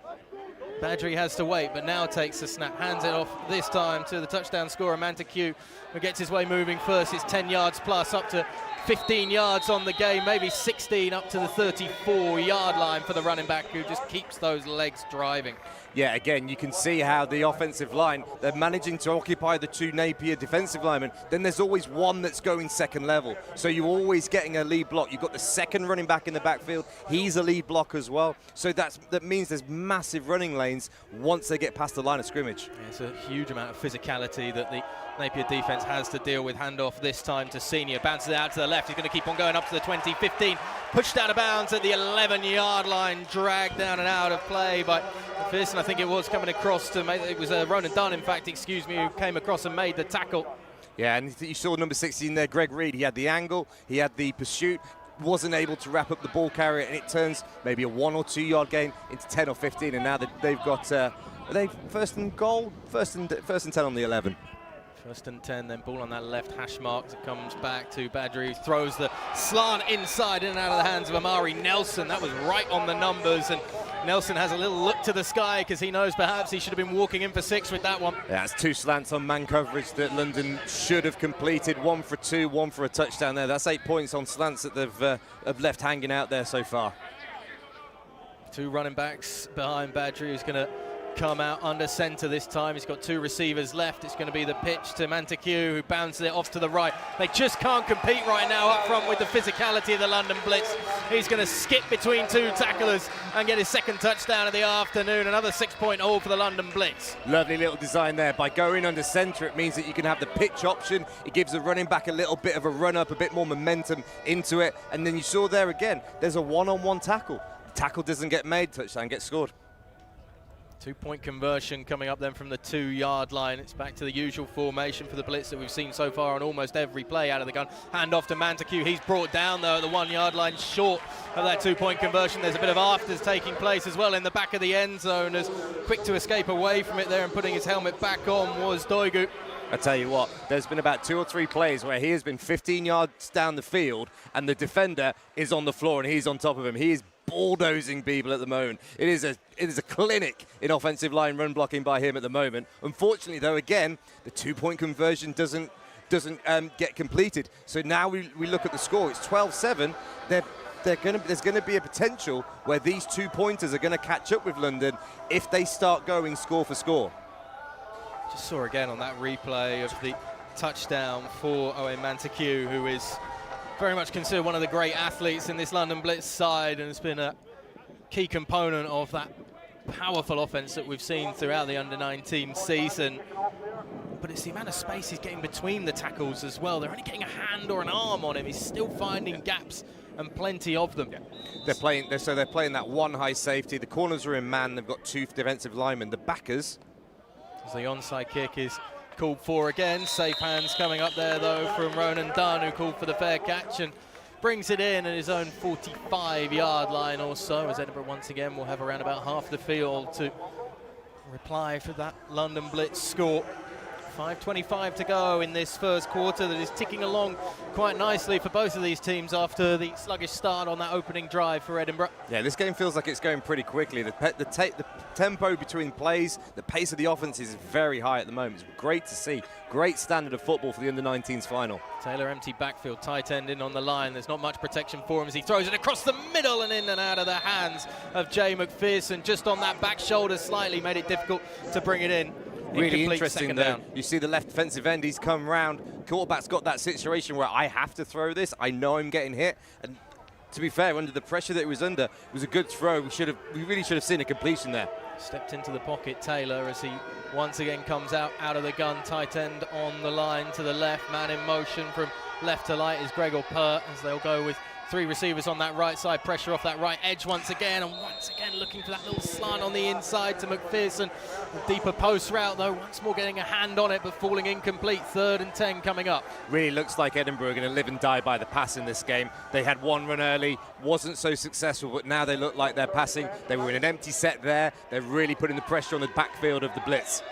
Badgery has to wait, but now takes the snap, hands it off this time to the touchdown scorer, Manteque, who gets his way moving first. It's 10 yards plus, up to 15 yards on the game, maybe 16 up to the 34-yard line for the running back, who just keeps those legs driving. Yeah, again, you can see how the offensive line, they're managing to occupy the two Napier defensive linemen. Then there's always one that's going second level. So you're always getting a lead block. You've got the second running back in the backfield. He's a lead block as well. So that means there's massive running lanes once they get past the line of scrimmage. Yeah, it's a huge amount of physicality that the Napier defense has to deal with. Handoff this time to Senior. Bounces it out to the left. He's going to keep on going up to the 20, 15. Pushed out of bounds at the 11-yard line. Dragged down and out of play by Pearson, I think it was, coming across to make, it was Ronan Dunn, in fact, excuse me, who came across and made the tackle. Yeah, and you saw number 16 there, Greg Reid. He had the angle, he had the pursuit, wasn't able to wrap up the ball carrier, and it turns maybe a 1 or 2 yard gain into 10 or 15, and now they've got, are they first and goal? First and 10 on the 11. First and 10, then ball on that left hash mark. It comes back to Badgery, throws the slant inside, in and out of the hands of Amari Nelson. That was right on the numbers, and Nelson has a little look to the sky because he knows perhaps he should have been walking in for 6 with that one. Yeah, it's 2 slants on man coverage that London should have completed. 1 for 2, 1 for a touchdown there. That's 8 points on slants that they've have left hanging out there so far. 2 running backs behind Badgery, who's going to come out under centre this time. He's got 2 receivers left. It's going to be the pitch to Manteque, who bounces it off to the right. They just can't compete right now up front with the physicality of the London Blitz. He's going to skip between 2 tacklers and get his second touchdown of the afternoon. Another 6-point haul for the London Blitz. Lovely little design there. By going under centre, it means that you can have the pitch option. It gives the running back a little bit of a run up, a bit more momentum into it. And then you saw there again, there's a one-on-one tackle. The tackle doesn't get made, touchdown gets scored. 2-point conversion coming up then from the 2-yard line. It's back to the usual formation for the Blitz that we've seen so far on almost every play out of the gun. Hand off to Montague. He's brought down though at the 1-yard line, short of that 2-point conversion. There's a bit of afters taking place as well in the back of the end zone, as quick to escape away from it there and putting his helmet back on was Doigu. I tell you what, there's been about 2 or 3 plays where he has been 15 yards down the field and the defender is on the floor and he's on top of him. He is bulldozing people at the moment. It is a clinic in offensive line run blocking by him at the moment. Unfortunately, though, again, the 2-point conversion doesn't get completed. So now we look at the score. It's 12-7. There's going to be a potential where these 2-pointers are going to catch up with London if they start going score for score. Just saw again on that replay of the touchdown for Owen Montague, who is very much considered one of the great athletes in this London Blitz side and has been a key component of that powerful offense that we've seen throughout the under-19 season. But it's the amount of space he's getting between the tackles as well. They're only getting a hand or an arm on him. He's still finding gaps, and plenty of them. Yeah. They're playing that one high safety. The corners are in man. They've got 2 defensive linemen. The backers. As the onside kick is called for again. Safe hands coming up there though from Ronan Dunn, who called for the fair catch and brings it in at his own 45-yard line or so, as Edinburgh once again will have around about half the field to reply for that London Blitz score. 5:25 to go in this first quarter that is ticking along quite nicely for both of these teams after the sluggish start on that opening drive for Edinburgh. Yeah, this game feels like it's going pretty quickly. The tempo between plays, the pace of the offense is very high at the moment. It's great to see. Great standard of football for the under-19s final. Taylor empty backfield, tight end in on the line. There's not much protection for him as he throws it across the middle and in and out of the hands of Jay McPherson. Just on that back shoulder slightly made it difficult to bring it in. Really interesting though. You see the left defensive end, he's come round. Quarterback's got that situation where I have to throw this. I know I'm getting hit. And to be fair, under the pressure that it was under, it was a good throw. We really should have seen a completion there. Stepped into the pocket, Taylor, as he once again comes out of the gun. Tight end on the line to the left. Man in motion from left to right is Gregor Pert, as they'll go with 3 receivers on that right side. Pressure off that right edge once again, and once again looking for that little slant on the inside to McPherson. The deeper post route though, once more getting a hand on it but falling incomplete. 3rd and 10 coming up. Really looks like Edinburgh are going to live and die by the pass in this game. They had one run early, wasn't so successful, but now they look like they're passing. They were in an empty set there. They're really putting the pressure on the backfield of the Blitz.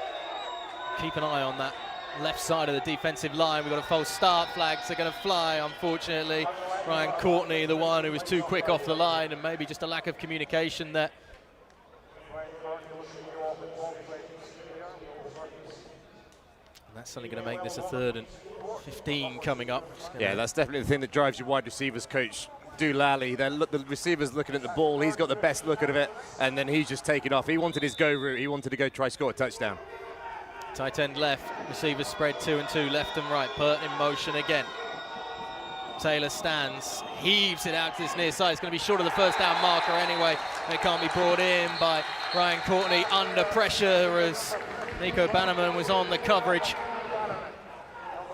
Keep an eye on that left side of the defensive line. We've got a false start. Flags are going to fly, unfortunately. Ryan Courtney, the one who was too quick off the line, and maybe just a lack of communication there. And that's only going to make this a 3rd and 15 coming up. Yeah, that's definitely the thing that drives your wide receivers coach. Doolally, the receiver's looking at the ball. He's got the best look at it, and then he's just taking off. He wanted his go route. He wanted to go try score a touchdown. Tight end left, receivers spread 2 and 2, left and right. Pert in motion again. Taylor stands, heaves it out to this near side. It's going to be short of the first down marker anyway. It can't be brought in by Ryan Courtney under pressure as Nico Bannerman was on the coverage.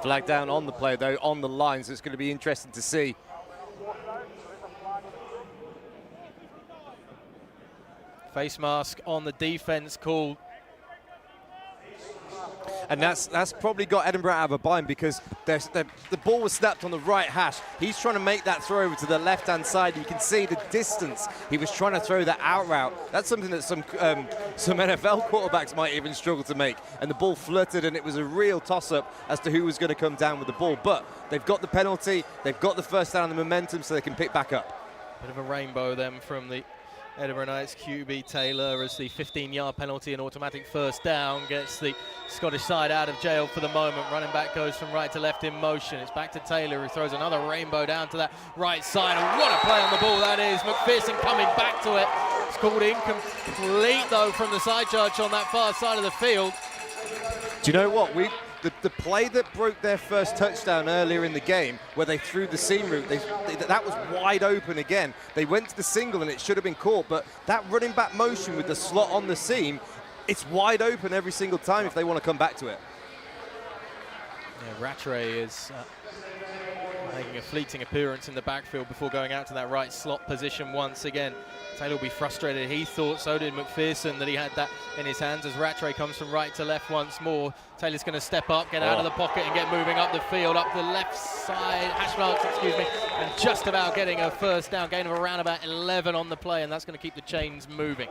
Flag down on the play though, on the line, so it's going to be interesting to see. Face mask on the defense call. And that's probably got Edinburgh out of a bind because the ball was snapped on the right hash. He's trying to make that throw over to the left-hand side. You can see the distance. He was trying to throw that out route. That's something that some NFL quarterbacks might even struggle to make. And the ball flirted, and it was a real toss-up as to who was going to come down with the ball. But they've got the penalty. They've got the first down, the momentum, so they can pick back up. Bit of a rainbow then from the Edinburgh Knights QB Taylor as the 15-yard penalty and automatic first down gets the Scottish side out of jail for the moment. Running back goes from right to left in motion. It's back to Taylor, who throws another rainbow down to that right side. And what a play on the ball that is. McPherson coming back to it. It's called incomplete though from the side charge on that far side of the field. Do you know what? The play that broke their first touchdown earlier in the game, where they threw the seam route, that was wide open again. They went to the single and it should have been caught, but that running back motion with the slot on the seam, it's wide open every single time if they want to come back to it. Yeah, Rattray is making a fleeting appearance in the backfield before going out to that right slot position once again. Taylor will be frustrated. He thought, so did McPherson, that he had that in his hands as Rattray comes from right to left once more. Taylor's going to step up, get out of the pocket and get moving up the field, up the left side, hash marks, excuse me, and just about getting a first down, gain of around about 11 on the play, and that's going to keep the chains moving.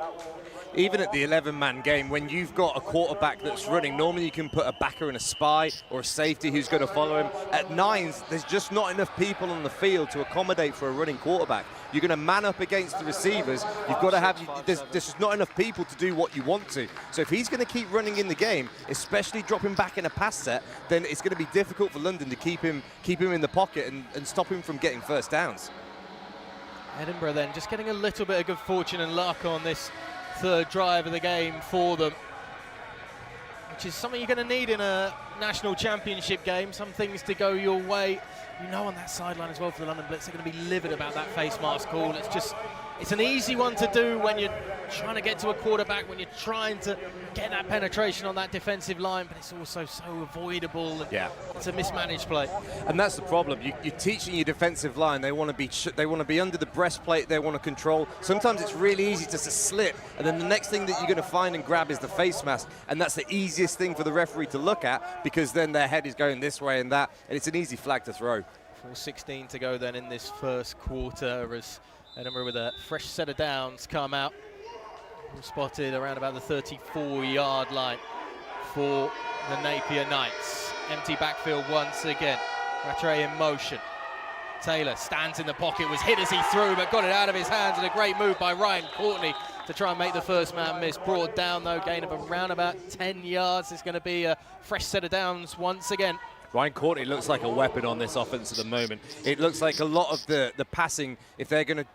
Even at the 11-man game, when you've got a quarterback that's running, normally you can put a backer and a spy or a safety who's going to follow him. At nines, there's just not enough people on the field to accommodate for a running quarterback. You're going to man up against the receivers. You've got to have, there's just not enough people to do what you want to. So if he's going to keep running in the game, especially dropping back in a pass set, then it's going to be difficult for London to keep him in the pocket and stop him from getting first downs. Edinburgh then just getting a little bit of good fortune and luck on this third drive of the game for them, which is something you're going to need in a national championship game. Some things to go your way. You know, on that sideline as well for the London Blitz, they're going to be livid about that face mask call. It's an easy one to do when you're trying to get to a quarterback, when you're trying to get that penetration on that defensive line, but it's also so avoidable. Yeah, it's a mismanaged play, and that's the problem. You're teaching your defensive line. They want to be under the breastplate. They want to control. Sometimes it's really easy just to slip, and then the next thing that you're going to find and grab is the face mask, and that's the easiest thing for the referee to look at, because then their head is going this way and that, and it's an easy flag to throw. 4:16 to go then in this first quarter as Edinburgh with a fresh set of downs come out. Spotted around about the 34-yard line for the Napier Knights. Empty backfield once again. Rattray in motion. Taylor stands in the pocket, was hit as he threw, but got it out of his hands, and a great move by Ryan Courtney to try and make the first man miss. Brought down though, gain of around about 10 yards. It's going to be a fresh set of downs once again. Ryan Courtney looks like a weapon on this offense at the moment. It looks like a lot of the passing, if they're going to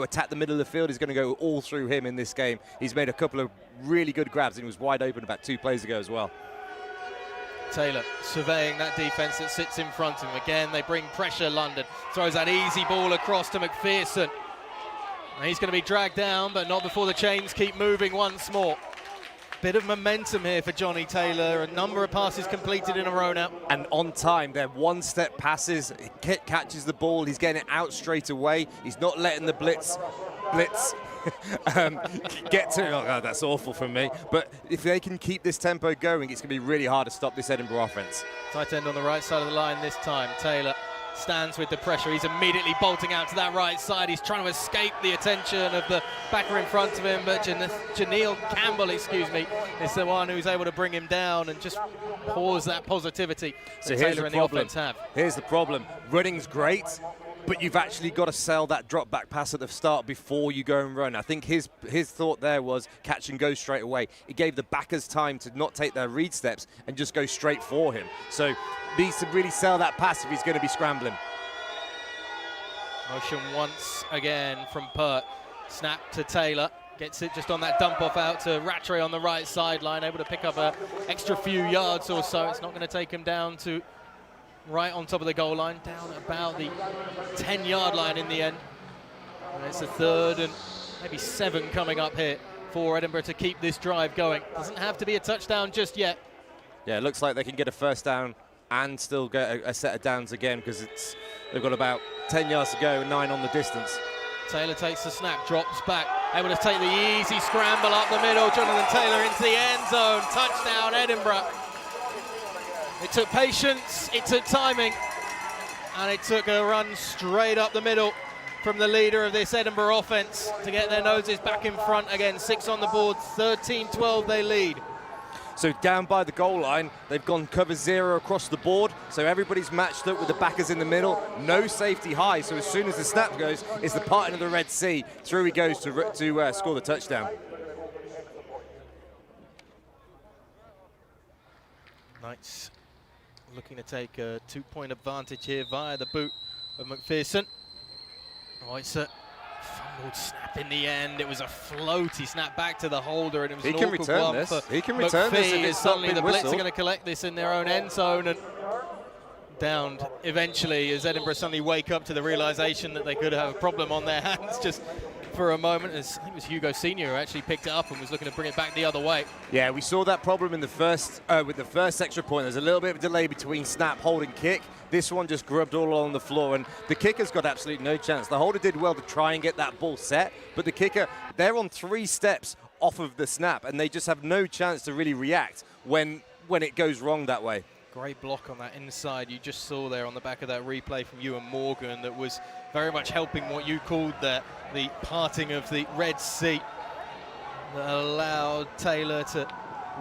attack the middle of the field, is going to go all through him in this game. He's made a couple of really good grabs, and he was wide open about 2 plays ago as well. Taylor surveying that defense that sits in front of him. Again, they bring pressure, London. Throws that easy ball across to McPherson. And he's going to be dragged down, but not before the chains keep moving once more. Bit of momentum here for Johnny Taylor. A number of passes completed in a row now. And on time, they're one-step passes. He catches the ball. He's getting it out straight away. He's not letting the blitz get to. Oh God, that's awful from me. But if they can keep this tempo going, it's going to be really hard to stop this Edinburgh offense. Tight end on the right side of the line this time. Taylor stands with the pressure. He's immediately bolting out to that right side. He's trying to escape the attention of the backer in front of him, but Janelle Campbell, is the one who's able to bring him down and just pause that positivity that Taylor and the offense have. Here's the problem. Running's great, but you've actually got to sell that drop back pass at the start before you go and run. I think his thought there was catch and go straight away. It gave the backers time to not take their read steps and just go straight for him. So needs to really sell that pass if he's going to be scrambling. Motion once again from Pert. Snap to Taylor. Gets it just on that dump off out to Rattray on the right sideline. Able to pick up an extra few yards or so. It's not going to take him down to right on top of the goal line. Down about the 10-yard line in the end. And it's a 3rd and maybe 7 coming up here for Edinburgh to keep this drive going. Doesn't have to be a touchdown just yet. Yeah, it looks like they can get a first down and still get a set of downs again, because they've got about 10 yards to go and 9 on the distance. Taylor takes the snap, drops back, able to take the easy scramble up the middle. Jonathan Taylor into the end zone. Touchdown, Edinburgh. It took patience, it took timing, and it took a run straight up the middle from the leader of this Edinburgh offense to get their noses back in front again. 6 on the board, 13-12 they lead. So down by the goal line, they've gone cover 0 across the board. So everybody's matched up with the backers in the middle. No safety high. So as soon as the snap goes, it's the parting of the Red Sea. Through he goes to score the touchdown. Knights looking to take a 2-point advantage here via the boot of McPherson. Oh, it's a fumbled snap in the end. It was a floaty snap back to the holder, and it was an awkward one for He can return this if it's suddenly the Blitz whistled. are going to collect this in their own end zone and downed eventually as Edinburgh suddenly wake up to the realization that they could have a problem on their hands. Just for a moment, as I think it was Hugo Senior who actually picked it up and was looking to bring it back the other way. Yeah, we saw that problem in the first with the first extra point. There's a little bit of a delay between snap, hold, and kick. This one just grubbed all along the floor, and the kicker's got absolutely no chance. The holder did well to try and get that ball set, but the kicker, they're on 3 steps off of the snap, and they just have no chance to really react when it goes wrong that way. Great block on that inside. You just saw there on the back of that replay from Ewan Morgan that was very much helping what you called the parting of the Red Sea that allowed Taylor to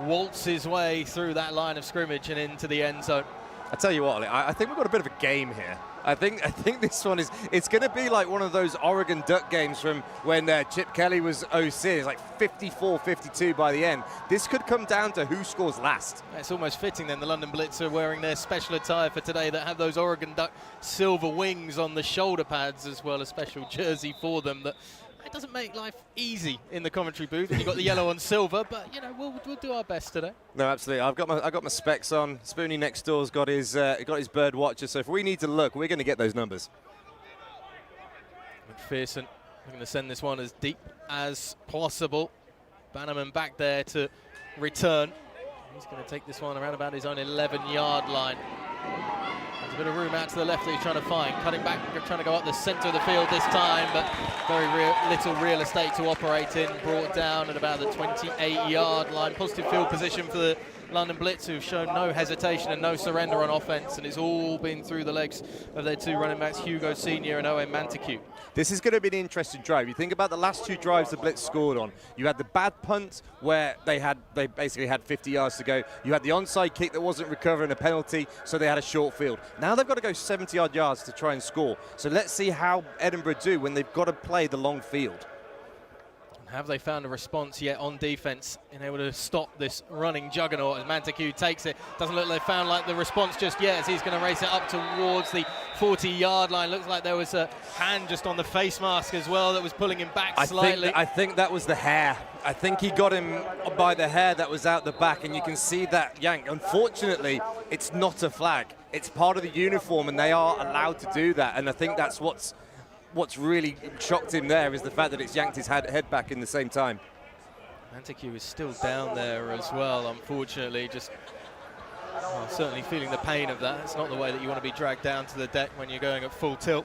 waltz his way through that line of scrimmage and into the end zone. I tell you what, I think we've got a bit of a game here. I think this one it's going to be like one of those Oregon Duck games from when Chip Kelly was OC. It's like 54-52 by the end. This could come down to who scores last. It's almost fitting then the London Blitz are wearing their special attire for today that have those Oregon Duck silver wings on the shoulder pads, as well as special jersey for them. That it doesn't make life easy in the commentary booth when you've got the yellow on silver, but you know we'll do our best today. No, absolutely. I've got my specs on. Spoonie next door's got his bird watcher. So if we need to look, we're going to get those numbers. McPherson going to send this one as deep as possible. Bannerman back there to return. He's going to take this one around about his own 11-yard line. There's a bit of room out to the left that he's trying to find. Cutting back, trying to go up the centre of the field this time, but very little real estate to operate in. Brought down at about the 28-yard line. Positive field position for the London Blitz, who've shown no hesitation and no surrender on offence, and it's all been through the legs of their 2 running backs, Hugo Senior and Owen Mantiquet. This is going to be an interesting drive. You think about the last 2 drives the Blitz scored on. You had the bad punt where they basically had 50 yards to go. You had the onside kick that wasn't recovering a penalty, so they had a short field. Now they've got to go 70-yard yards to try and score. So let's see how Edinburgh do when they've got to play the long field. Have they found a response yet on defence in able to stop this running juggernaut as Mantiquet takes it? Doesn't look like they found the response just yet, as he's going to race it up towards the 40-yard line. Looks like there was a hand just on the face mask as well that was pulling him back slightly. I think that was the hair. I think he got him by the hair that was out the back, and you can see that yank. Unfortunately, it's not a flag. It's part of the uniform, and they are allowed to do that, and I think that's what's really shocked him there is the fact that it's yanked his head back in the same time. Mantiquet is still down there as well, unfortunately, just certainly feeling the pain of that. It's not the way that you want to be dragged down to the deck when you're going at full tilt.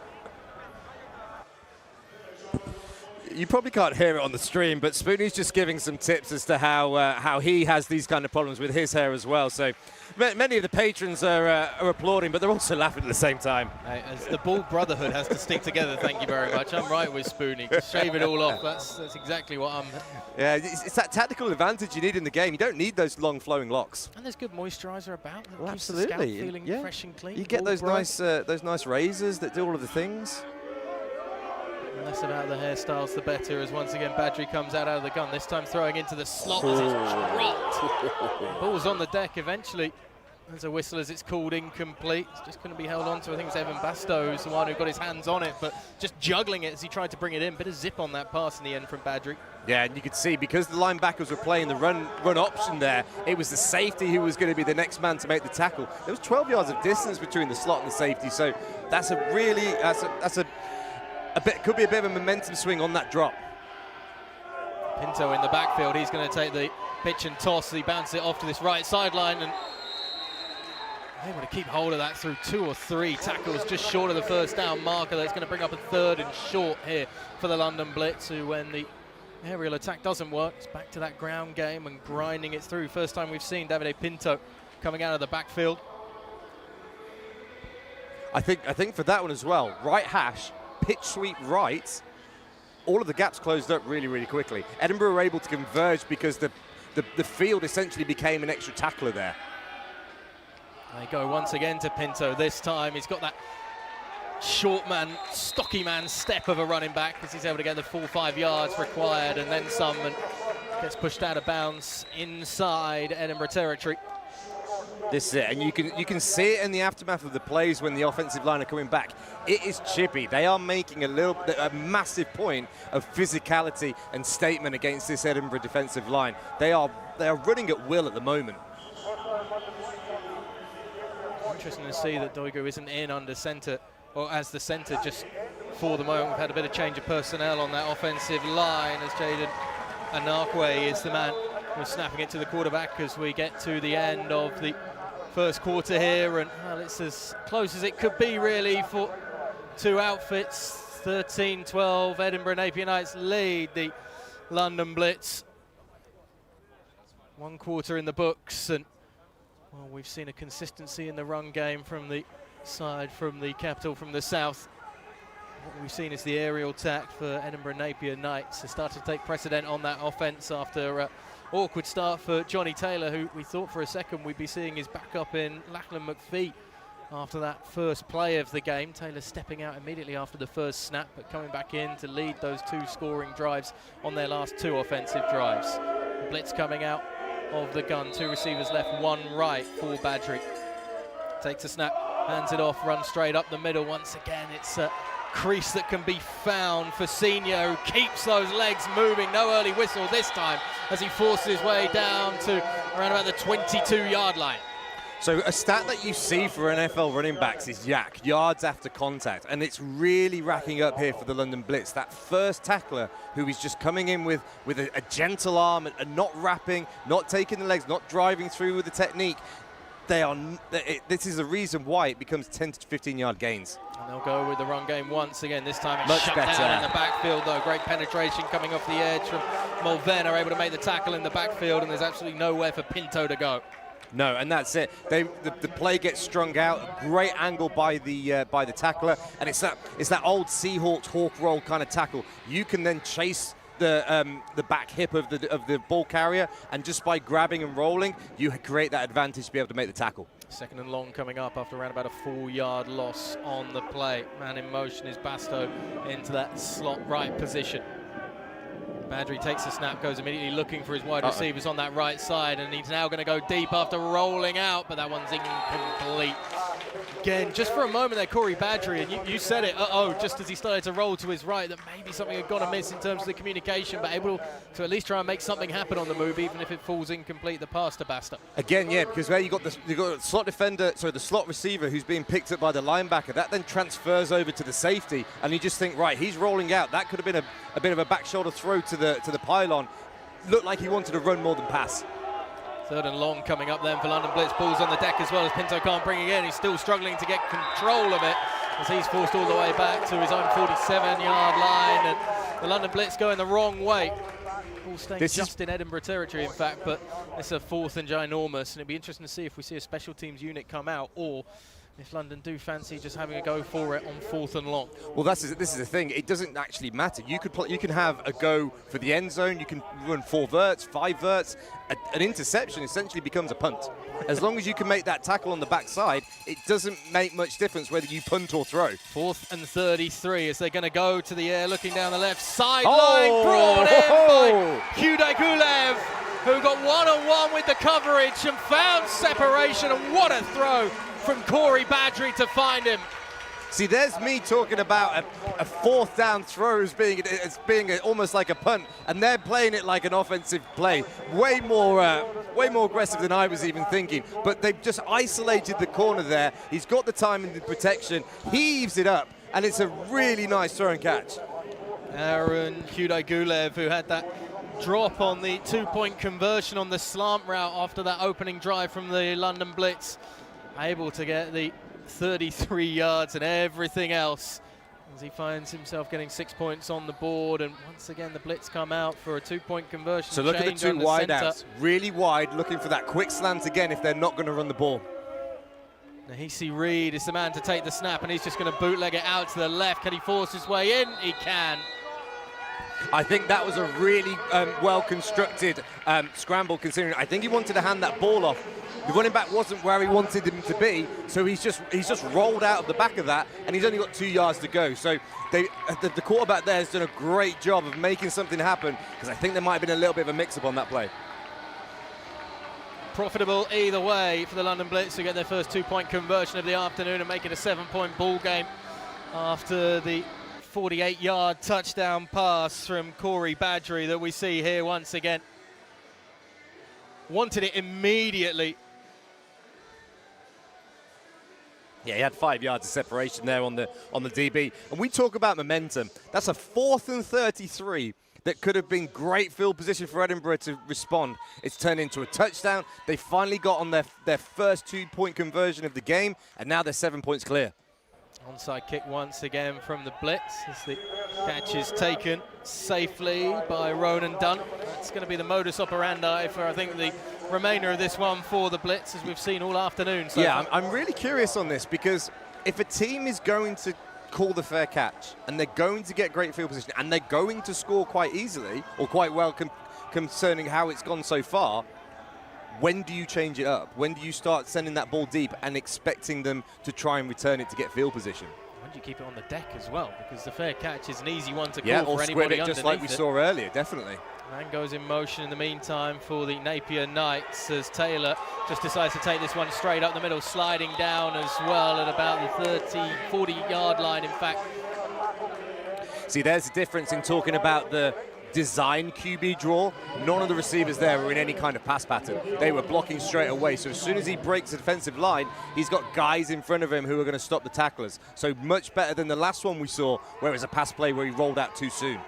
You probably can't hear it on the stream, but Spoonie's just giving some tips as to how he has these kind of problems with his hair as well. So many of the patrons are applauding, but they're also laughing at the same time. Hey, as the Ball Brotherhood has to stick together, thank you very much. I'm right with Spoonie. Just shave it all off. That's exactly what I'm... Yeah, it's that tactical advantage you need in the game. You don't need those long flowing locks. And there's good moisturiser about. Well, keeps absolutely. The scalp feeling fresh and clean. You get those nice razors that do all of the things. Less about the hairstyles, the better, as once again Badri comes out of the gun, this time throwing into the slot as it's dropped. Ball's on the deck eventually. There's a whistle as it's called incomplete. It's just going to be held on to. I think it's Evan Bastow who's the one who got his hands on it, but just juggling it as he tried to bring it in. Bit of zip on that pass in the end from Badri. Yeah, and you could see because the linebackers were playing the run option there, it was the safety who was going to be the next man to make the tackle. There was 12 yards of distance between the slot and the safety, so that's could be a bit of a momentum swing on that drop. Pinto in the backfield, he's going to take the pitch and toss. He bounces it off to this right sideline and able to keep hold of that through 2 or 3 tackles just short of the first down marker. That's going to bring up a 3rd and short here for the London Blitz, who when the aerial attack doesn't work, it's back to that ground game and grinding it through. First time we've seen Davide Pinto coming out of the backfield. I think for that one as well, right hash, pitch sweep right, all of the gaps closed up really, really quickly. Edinburgh were able to converge because the field essentially became an extra tackler there. They go once again to Pinto. This time he's got that short man, stocky man step of a running back because he's able to get the full 5 yards required and then some, and gets pushed out of bounds inside Edinburgh territory. This is it, and you can see it in the aftermath of the plays when the offensive line are coming back. It is chippy. They are making a massive point of physicality and statement against this Edinburgh defensive line. They are running at will at the moment. Interesting to see that Doigo isn't in under centre, or as the centre, just for the moment. We've had a bit of change of personnel on that offensive line as Jaden Anakwe is the man who's snapping it to the quarterback as we get to the end of the first quarter here, and well, it's as close as it could be really for two outfits. 13-12, Edinburgh Napier Knights lead the London Blitz. 1 quarter in the books, and well, we've seen a consistency in the run game from the side from the capital, from the south. What we've seen is the aerial attack for Edinburgh Napier Knights has started to take precedent on that offence after awkward start for Johnny Taylor, who we thought for a second we'd be seeing his backup in Lachlan McPhee after that first play of the game. Taylor stepping out immediately after the first snap, but coming back in to lead those 2 scoring drives on their last 2 offensive drives. Blitz coming out of the gun, 2 receivers left, 1 right for Badgery. Takes a snap, hands it off, runs straight up the middle. Once again, it's a crease that can be found for Senior, who keeps those legs moving. No early whistle this time as he forces his way down to around about the 22-yard line. So a stat that you see for NFL running backs is YAC, yards after contact, and it's really racking up here for the London Blitz. That first tackler who is just coming in with a gentle arm and not wrapping, not taking the legs, not driving through with the technique. This is the reason why it becomes 10 to 15-yard gains. And they'll go with the run game once again. This time it's Much shut better down in the backfield, though. Great penetration coming off the edge from Mulvena, able to make the tackle in the backfield, and there's absolutely nowhere for Pinto to go. No, and that's it. The play gets strung out. A great angle by the tackler, and it's that old Seahawks hawk roll kind of tackle. You can then chase the back hip of the ball carrier, and just by grabbing and rolling, you create that advantage to be able to make the tackle. 2nd and long coming up after around about a 4-yard loss on the play. Man in motion is Basto into that slot right position. Badgery takes the snap, goes immediately looking for his wide receivers on that right side, and he's now going to go deep after rolling out, but that one's incomplete. Again, just for a moment there, Corey Badgery, and you said it, just as he started to roll to his right, that maybe something had gone amiss in terms of the communication, but able to at least try and make something happen on the move, even if it falls incomplete, the pass to Basta. Again, yeah, because where you got the slot defender, sorry, the slot receiver who's being picked up by the linebacker, that then transfers over to the safety, and you just think, right, he's rolling out. That could have been a bit of a back shoulder throw to the pylon. Looked like he wanted to run more than pass. 3rd and long coming up then for London Blitz. Ball's on the deck as well as Pinto can't bring it in. He's still struggling to get control of it as he's forced all the way back to his own 47-yard line, and the London Blitz going the wrong way. Ball staying just in Edinburgh territory, in fact, but it's a 4th and ginormous, and it'd be interesting to see if we see a special teams unit come out, or if London do fancy just having a go for it on 4th and long. Well, this is the thing. It doesn't actually matter. You can have a go for the end zone. You can run 4 verts, 5 verts. An interception essentially becomes a punt. As long as you can make that tackle on the backside, it doesn't make much difference whether you punt or throw. 4th and 33 as they're going to go to the air, looking down the left sideline, brought in by Huday Gulev, who got one-on-one with the coverage and found separation, and what a throw from Corey Badgery to find him. See, there's me talking about a 4th down throw as being almost like a punt, and they're playing it like an offensive play. Way more aggressive than I was even thinking. But they've just isolated the corner there. He's got the time and the protection. He heaves it up, and it's a really nice throw and catch. Aaron Huday Gulev, who had that drop on the 2-point conversion on the slant route after that opening drive from the London Blitz, able to get the 33 yards and everything else as he finds himself getting 6 points on the board. And once again the Blitz come out for a 2-point conversion. So look at the 2 wide outs, really wide, looking for that quick slant again if they're not going to run the ball. Nahisi Reid is the man to take the snap, and he's just going to bootleg it out to the left. Can he force his way in? He can. I think that was a really well-constructed scramble, considering I think he wanted to hand that ball off. The running back wasn't where he wanted him to be, so he's just rolled out of the back of that, and he's only got 2 yards to go. So the quarterback there has done a great job of making something happen, because I think there might have been a little bit of a mix-up on that play. Profitable either way for the London Blitz to get their first 2-point conversion of the afternoon and make it a 7-point ball game after the 48-yard touchdown pass from Corey Badgery that we see here once again. Wanted it immediately. Yeah, he had 5 yards of separation there on the DB. And we talk about momentum. That's a 4th and 33 that could have been great field position for Edinburgh to respond. It's turned into a touchdown. They finally got on their first 2-point conversion of the game, and now they're 7 points clear. Onside kick once again from the Blitz as the catch is taken safely by Ronan Dunn. That's going to be the modus operandi for, I think, the remainder of this one for the Blitz, as we've seen all afternoon. So yeah, I'm really curious on this, because if a team is going to call the fair catch and they're going to get great field position and they're going to score quite easily or quite well concerning how it's gone so far, when do you change it up? When do you start sending that ball deep and expecting them to try and return it to get field position? When do you keep it on the deck as well? Because the fair catch is an easy one to call yeah, for or anybody squib it just like we saw earlier, definitely. Man goes in motion in the meantime for the Napier Knights as Taylor just decides to take this one straight up the middle, sliding down as well at about the 40-yard line, in fact. See, there's a difference in talking about the design QB draw. None of the receivers there were in any kind of pass pattern. They were blocking straight away. So as soon as he breaks the defensive line, he's got guys in front of him who are going to stop the tacklers. So much better than the last one we saw, where it was a pass play where he rolled out too soon.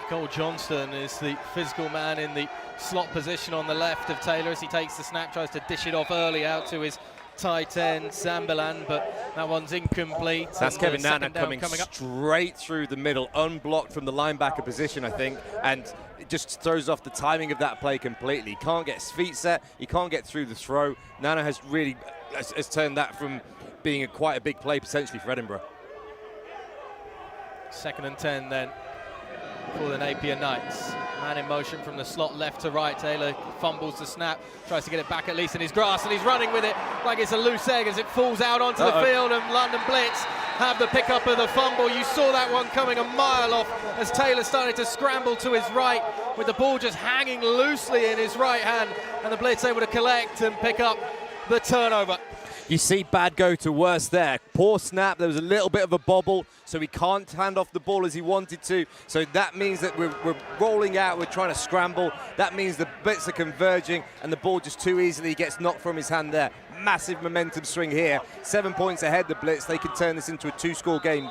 Cole Johnston is the physical man in the slot position on the left of Taylor as he takes the snap, tries to dish it off early out to his tight end Zambalan, but that one's incomplete. That's Kevin Nana coming straight through the middle, unblocked from the linebacker position, I think, and it just throws off the timing of that play completely. He can't get his feet set, he can't get through the throw. Nana has really has turned that from being quite a big play potentially for Edinburgh. 2nd and 10 then for the Napier Knights. Man in motion from the slot left to right. Taylor fumbles the snap, tries to get it back at least in his grasp, and he's running with it like it's a loose egg as it falls out onto the field, and London Blitz have the pickup of the fumble. You saw that one coming a mile off as Taylor started to scramble to his right with the ball just hanging loosely in his right hand, and the Blitz able to collect and pick up the turnover. You see bad go to worse there. Poor snap, there was a little bit of a bobble, so he can't hand off the ball as he wanted to. So that means that we're rolling out, we're trying to scramble. That means the Blitz are converging, and the ball just too easily gets knocked from his hand there. Massive momentum swing here. 7 points ahead, the Blitz. They can turn this into a 2-score game.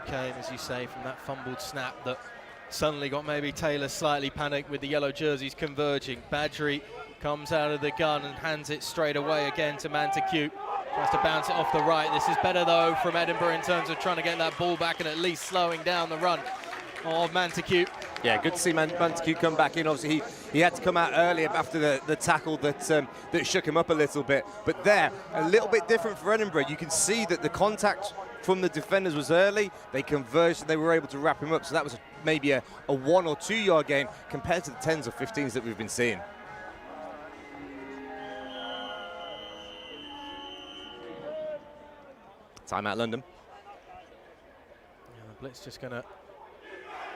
Okay, as you say, from that fumbled snap that suddenly got maybe Taylor slightly panicked with the yellow jerseys converging. Badgery comes out of the gun and hands it straight away again to Mantecu. Tries to bounce it off the right. This is better though from Edinburgh in terms of trying to get that ball back and at least slowing down the run of Mantecu. Yeah, good to see Mantecu come back in. Obviously, he had to come out earlier after the tackle that shook him up a little bit. But there, a little bit different for Edinburgh. You can see that the contact from the defenders was early. They converged and they were able to wrap him up. So that was maybe a 1 or 2 yard gain compared to the 10s or 15s that we've been seeing. Timeout, London. Yeah, the Blitz just going to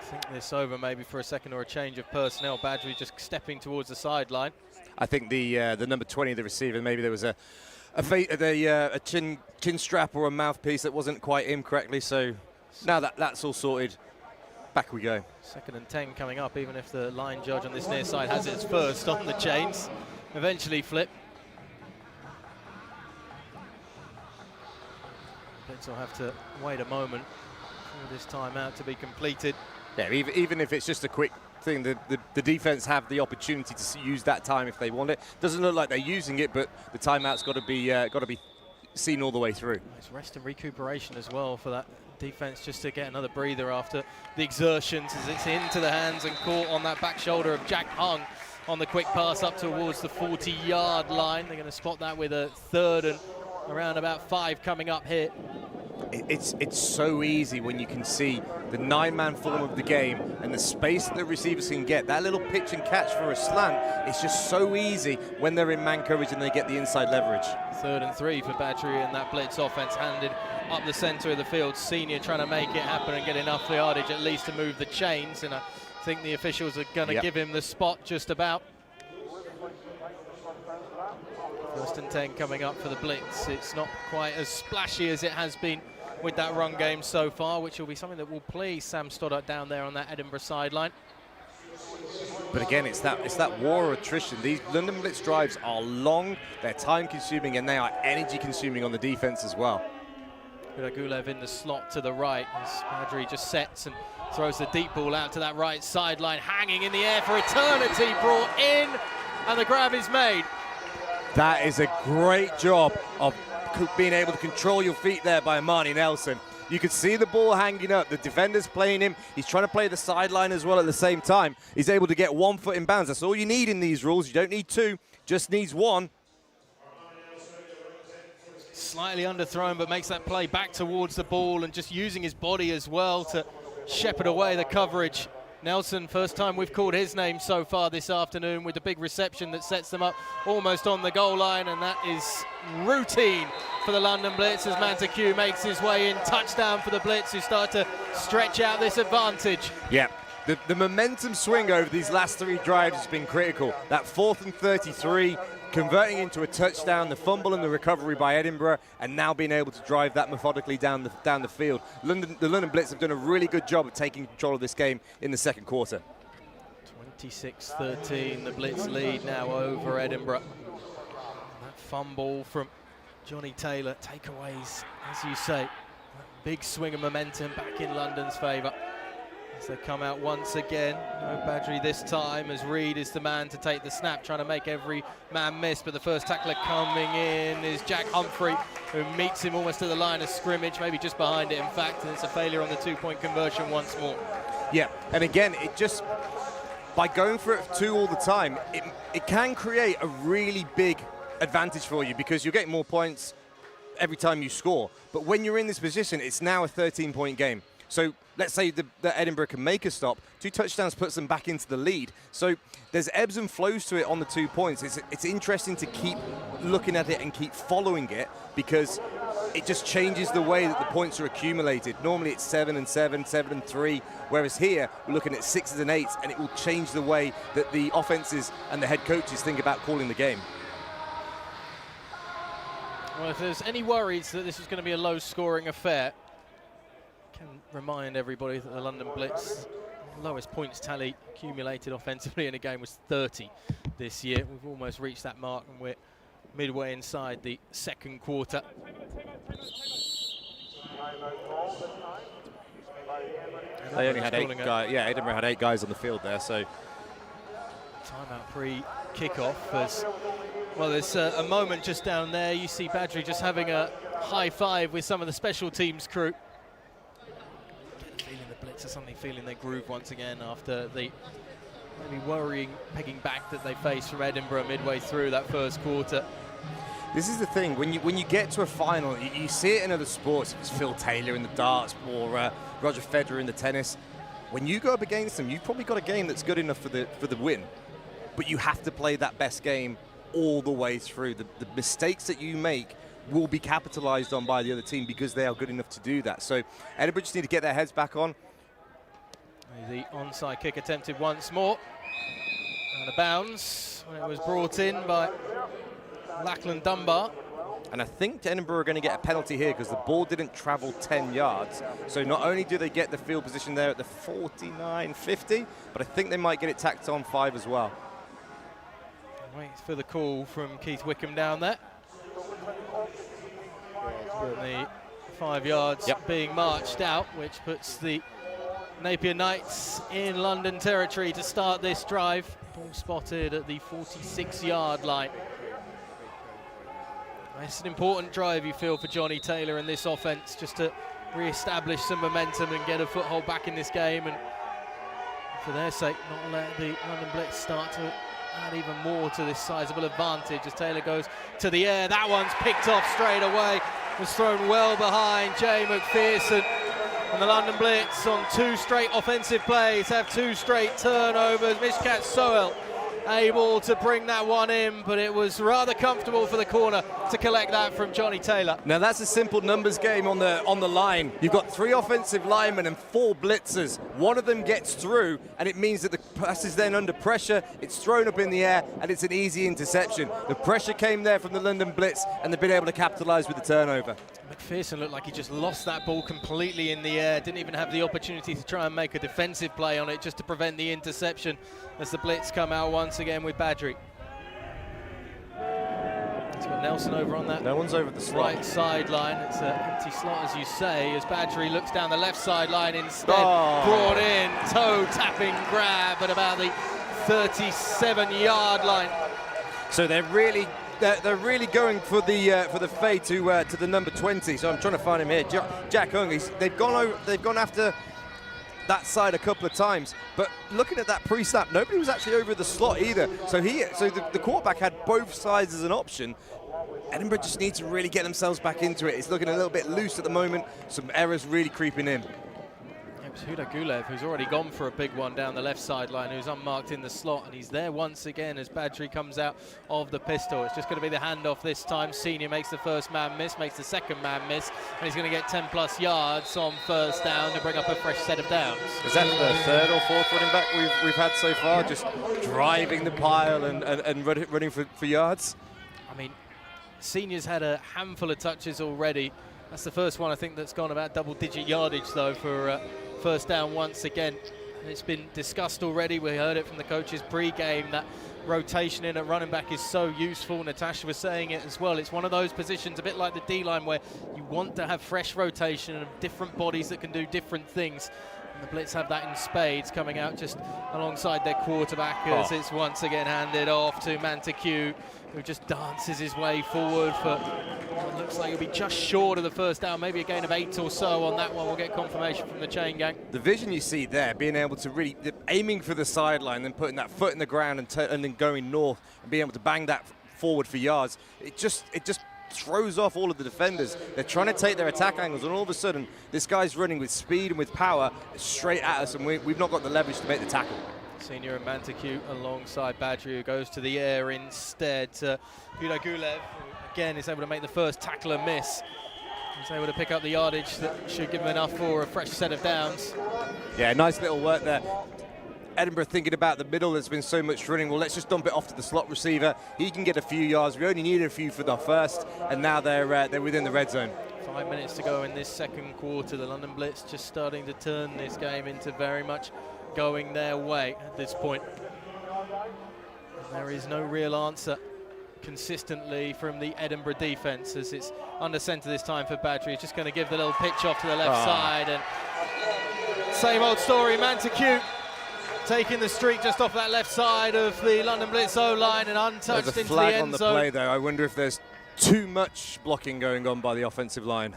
think this over maybe for a second, or a change of personnel. Badgery just stepping towards the sideline. I think the number 20, the receiver, maybe there was a chin strap or a mouthpiece that wasn't quite in correctly. So now that's all sorted, back we go. 2nd and 10 coming up, even if the line judge on this near side has its first on the chains. Eventually flip. Blitz will have to wait a moment for this timeout to be completed. Yeah, even if it's just a quick thing, the defense have the opportunity to use that time if they want it. Doesn't look like they're using it, but the timeout's got to be seen all the way through. It's rest and recuperation as well for that defense, just to get another breather after the exertions, as it's into the hands and caught on that back shoulder of Jack Hung on the quick pass up towards the 40-yard line. They're going to spot that with a 3rd and around about 5 coming up here. It's so easy when you can see the 9-man form of the game and the space that the receivers can get. That little pitch and catch for a slant, it's just so easy when they're in man coverage and they get the inside leverage. 3rd and 3 for Badgery, and that Blitz offense handed up the centre of the field. Senior trying to make it happen and get enough yardage at least to move the chains, and I think the officials are going to give him the spot just about. 1st and 10 coming up for the Blitz. It's not quite as splashy as it has been with that run game so far, which will be something that will please Sam Stoddart down there on that Edinburgh sideline. But again, it's that war of attrition. These London Blitz drives are long, they're time-consuming, and they are energy-consuming on the defense as well. Gulev in the slot to the right as Badri just sets and throws the deep ball out to that right sideline, hanging in the air for eternity, brought in, and the grab is made. That is a great job of being able to control your feet there by Marnie Nelson. You could see the ball hanging up. The defender's playing him. He's trying to play the sideline as well at the same time. He's able to get 1 foot in bounds. That's all you need in these rules. You don't need two, just needs one. Slightly underthrown, but makes that play back towards the ball and just using his body as well to shepherd away the coverage. Nelson, first time we've called his name so far this afternoon, with the big reception that sets them up almost on the goal line, and that is routine for the London Blitz as Manteque makes his way in. Touchdown for the Blitz, who start to stretch out this advantage. Yeah, the momentum swing over these last 3 drives has been critical. That 4th and 33, converting into a touchdown, the fumble and the recovery by Edinburgh, and now being able to drive that methodically down the field. The London Blitz have done a really good job of taking control of this game in the second quarter. 26-13, the Blitz lead now over Edinburgh. That fumble from Johnny Taylor, takeaways, as you say. That big swing of momentum back in London's favour. As they come out once again, no Badri this time, as Reed is the man to take the snap, trying to make every man miss, but the first tackler coming in is Jack Humphrey, who meets him almost to the line of scrimmage, maybe just behind it in fact, and it's a failure on the 2-point conversion once more. Yeah, and again, it just, by going for it 2 all the time, it can create a really big advantage for you because you're getting more points every time you score. But when you're in this position, it's now a 13-point game. So let's say that Edinburgh can make a stop. 2 touchdowns puts them back into the lead. So there's ebbs and flows to it on the 2 points. It's interesting to keep looking at it and keep following it because it just changes the way that the points are accumulated. Normally it's 7 and 7, 7 and 3, whereas here we're looking at 6s and 8s, and it will change the way that the offenses and the head coaches think about calling the game. Well, if there's any worries that this is going to be a low-scoring affair, can remind everybody that the London Blitz lowest points tally accumulated offensively in a game was 30 this year. We've almost reached that mark, and we're midway inside the second quarter. They only had 8 guys. Yeah, Edinburgh had 8 guys on the field there, so timeout pre-kickoff. As well, there's a moment just down there. You see Badri just having a high five with some of the special teams crew. Feeling the Blitz are suddenly feeling their groove once again after the maybe worrying pegging back that they faced from Edinburgh midway through that first quarter. this is the thing, when you get to a final, you see it in other sports. It's Phil Taylor in the darts or Roger Federer in the tennis. When you go up against them, you've probably got a game that's good enough for the win, but you have to play that best game all the way through. The mistakes that you make will be capitalized on by the other team because they are good enough to do that. So Edinburgh just need to get their heads back on. The onside kick attempted once more. And a bounce when it was brought in by Lachlan Dunbar. And I think Edinburgh are going to get a penalty here because the ball didn't travel 10 yards. So not only do they get the field position there at the 49-50, but I think they might get it tacked on 5 as well. Wait for the call from Keith Wickham down there. The 5 yards being marched out, which puts the Napier Knights in London territory to start this drive. Ball spotted at the 46-yard line. It's an important drive, you feel, for Johnny Taylor and this offense, just to re-establish some momentum and get a foothold back in this game, and for their sake, not let the London Blitz start to add even more to this sizable advantage as Taylor goes to the air. That one's picked off straight away, was thrown well behind Jay McPherson. And the London Blitz on 2 straight offensive plays have 2 straight turnovers. Mishkat Soel able to bring that one in, but it was rather comfortable for the corner to collect that from Johnny Taylor. Now that's a simple numbers game on the line. You've got 3 offensive linemen and 4 blitzers. One of them gets through, and it means that the pass is then under pressure. It's thrown up in the air, and it's an easy interception. The pressure came there from the London Blitz, and they've been able to capitalize with the turnover. McPherson looked like he just lost that ball completely in the air, didn't even have the opportunity to try and make a defensive play on it just to prevent the interception as the Blitz come out once again with Badri. He's got Nelson over on that. No one's over the slot. Right sideline. It's an empty slot, as you say, as Badri looks down the left sideline instead. Oh. Brought in, toe tapping grab at about the 37-yard line. So they're really going for the fade to the number 20. So I'm trying to find him here. Jack Hung. They've gone after that side a couple of times, but looking at that pre-snap, nobody was actually over the slot either. So the quarterback had both sides as an option. Edinburgh just need to really get themselves back into it. It's looking a little bit loose at the moment. Some errors really creeping in. It was Huda Gulev, who's already gone for a big one down the left sideline, who's unmarked in the slot, and he's there once again as Badri comes out of the pistol. It's just going to be the handoff this time. Senior makes the first man miss, makes the second man miss, and he's going to get 10+ yards on first down to bring up a fresh set of downs. Is that the third or fourth running back we've had so far? Just driving the pile and running for yards? I mean, Senior's had a handful of touches already. That's the first one, I think, that's gone about double-digit yardage, though, for first down once again. And it's been discussed already. We heard it from the coaches pre-game that rotation in at running back is so useful. Natasha was saying it as well. It's one of those positions, a bit like the D-line, where you want to have fresh rotation of different bodies that can do different things. And the Blitz have that in spades, coming out just alongside their quarterback as it's once again handed off to Manteque, who just dances his way forward for what looks like he'll be just short of the first down, maybe a gain of 8 or so on that one. We'll get confirmation from the chain gang. The vision you see there, being able to really aiming for the sideline, then putting that foot in the ground and then going north and being able to bang that forward for yards, it just throws off all of the defenders. They're trying to take their attack angles, and all of a sudden this guy's running with speed and with power straight at us, and we've not got the leverage to make the tackle. Senior and Manteque alongside Badri, who goes to the air instead. Huda Gulev, who again is able to make the first tackle and miss. He's able to pick up the yardage that should give him enough for a fresh set of downs. Yeah, nice little work there. Edinburgh thinking about the middle. There's been so much running. Well, let's just dump it off to the slot receiver. He can get a few yards. We only needed a few for the first, and now they're within the red zone. 5 minutes to go in this second quarter. The London Blitz just starting to turn this game into very much going their way at this point. And there is no real answer consistently from the Edinburgh defence, as it's under centre this time for Badri. He's just going to give the little pitch off to the left side, and same old story. Manteque taking the streak just off that left side of the London Blitz O-line and untouched into the end zone. There's a flag on the play, though. I wonder if there's too much blocking going on by the offensive line.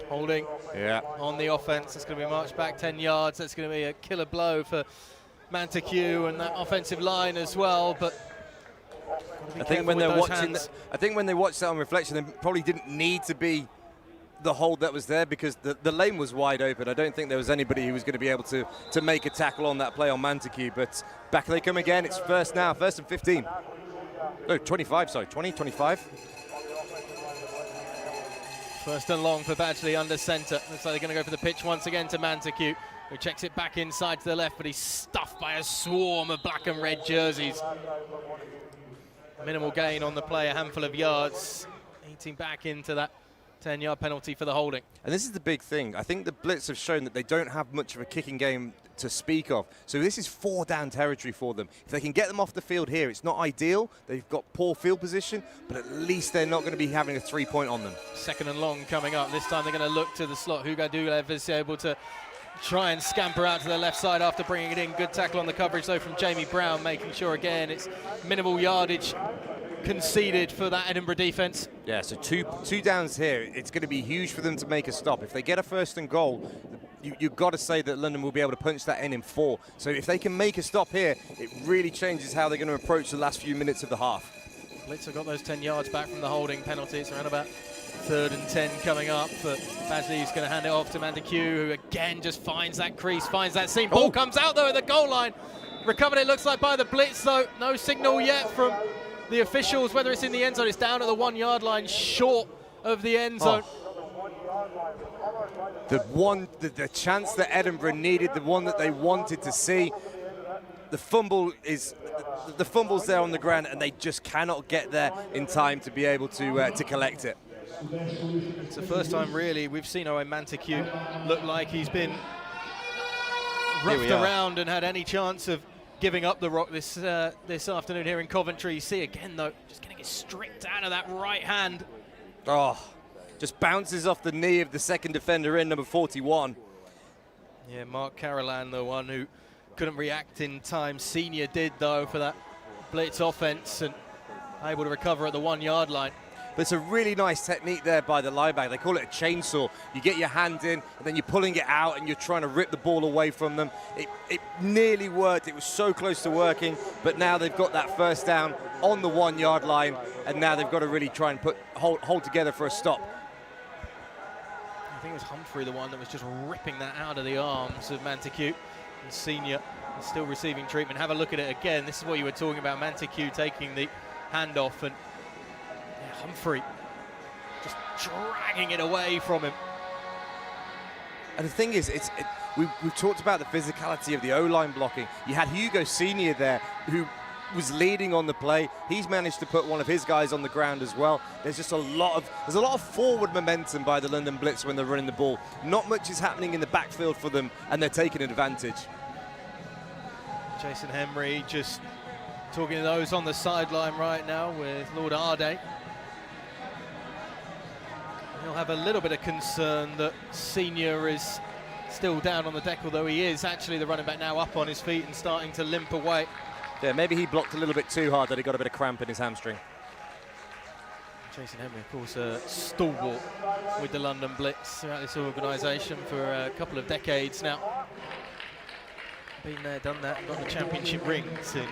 Holding on the offense. It's going to be marched back 10 yards. That's going to be a killer blow for Manteque and that offensive line as well. But I think when they're watching, when they watched that on reflection, they probably didn't need to be the hold that was there, because the lane was wide open. I don't think there was anybody who was going to be able to make a tackle on that play on Manteque. But back they come again. It's first now, first and 15. No, 25. Sorry, 25. First and long for Badgley under centre. Looks like they're going to go for the pitch once again to Manteque, who checks it back inside to the left, but he's stuffed by a swarm of black and red jerseys. Minimal gain on the play, a handful of yards, eating back into that 10-yard penalty for the holding. And this is the big thing. I think the Blitz have shown that they don't have much of a kicking game to speak of. So this is 4 down territory for them. If they can get them off the field here, it's not ideal. They've got poor field position, but at least they're not going to be having a 3-point on them. Second and long coming up. This time they're going to look to the slot. Huda Gulev is able to try and scamper out to the left side after bringing it in. Good tackle on the coverage, though, from Jamie Brown, making sure, again, it's minimal yardage conceded for that Edinburgh defence. Yeah, so two downs here. It's going to be huge for them to make a stop. If they get a first and goal, you've got to say that London will be able to punch that in 4. So if they can make a stop here, it really changes how they're going to approach the last few minutes of the half. Blitz have got those 10 yards back from the holding penalty. It's around about 3rd and 10 coming up, but Badgley's going to hand it off to Manteque, who again just finds that crease, finds that seam. Ball comes out, though, at the goal line. Recovered, it looks like, by the Blitz, though. No signal yet from the officials whether it's in the end zone. It's down at the 1-yard line, short of the end zone. The chance that Edinburgh needed, the one that they wanted to see. the fumble's there on the ground, and they just cannot get there in time to be able to collect it. It's the first time really we've seen Owen Manteque look like he's been roughed around and had any chance of giving up the rock this afternoon here in Coventry. You see again though, just getting it stripped out of that right hand. Oh, just bounces off the knee of the second defender in, number 41. Yeah, Mark Carolan, the one who couldn't react in time. Senior did though for that blitz offense and able to recover at the 1 yard line. But it's a really nice technique there by the linebacker. They call it a chainsaw. You get your hand in, and then you're pulling it out, and you're trying to rip the ball away from them. It nearly worked. It was so close to working, but now they've got that first down on the 1 yard line, and now they've got to really try and hold together for a stop. I think it was Humphrey, the one that was just ripping that out of the arms of Manteque. And Senior is still receiving treatment. Have a look at it again. This is what you were talking about, Manteque taking the handoff, and Humphrey just dragging it away from him. And the thing is, we've talked about the physicality of the O-line blocking. You had Hugo Senior there, who was leading on the play. He's managed to put one of his guys on the ground as well. There's just a lot of forward momentum by the London Blitz when they're running the ball. Not much is happening in the backfield for them, and they're taking advantage. Jason Henry just talking to those on the sideline right now with Lord Arde. He'll have a little bit of concern that Senior is still down on the deck, although he is actually the running back now up on his feet and starting to limp away. Yeah, maybe he blocked a little bit too hard that he got a bit of cramp in his hamstring. Jason Henry, of course, a stalwart with the London Blitz throughout this organisation for a couple of decades now. Been there, done that, got the championship rings in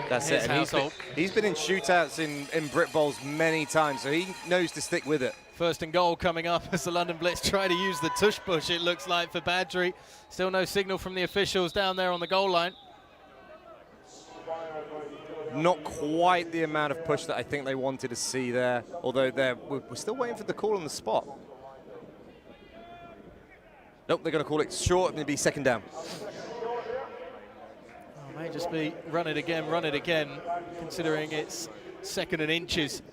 his household. He's been in shootouts in Britbowls many times, so he knows to stick with it. First and goal coming up as the London Blitz try to use the tush push, it looks like, for Badgery. Still no signal from the officials down there on the goal line. Not quite the amount of push that I think they wanted to see there, although we're still waiting for the call on the spot. Nope, they're going to call it short and it'll be second down. May just be run it again, considering it's second and inches.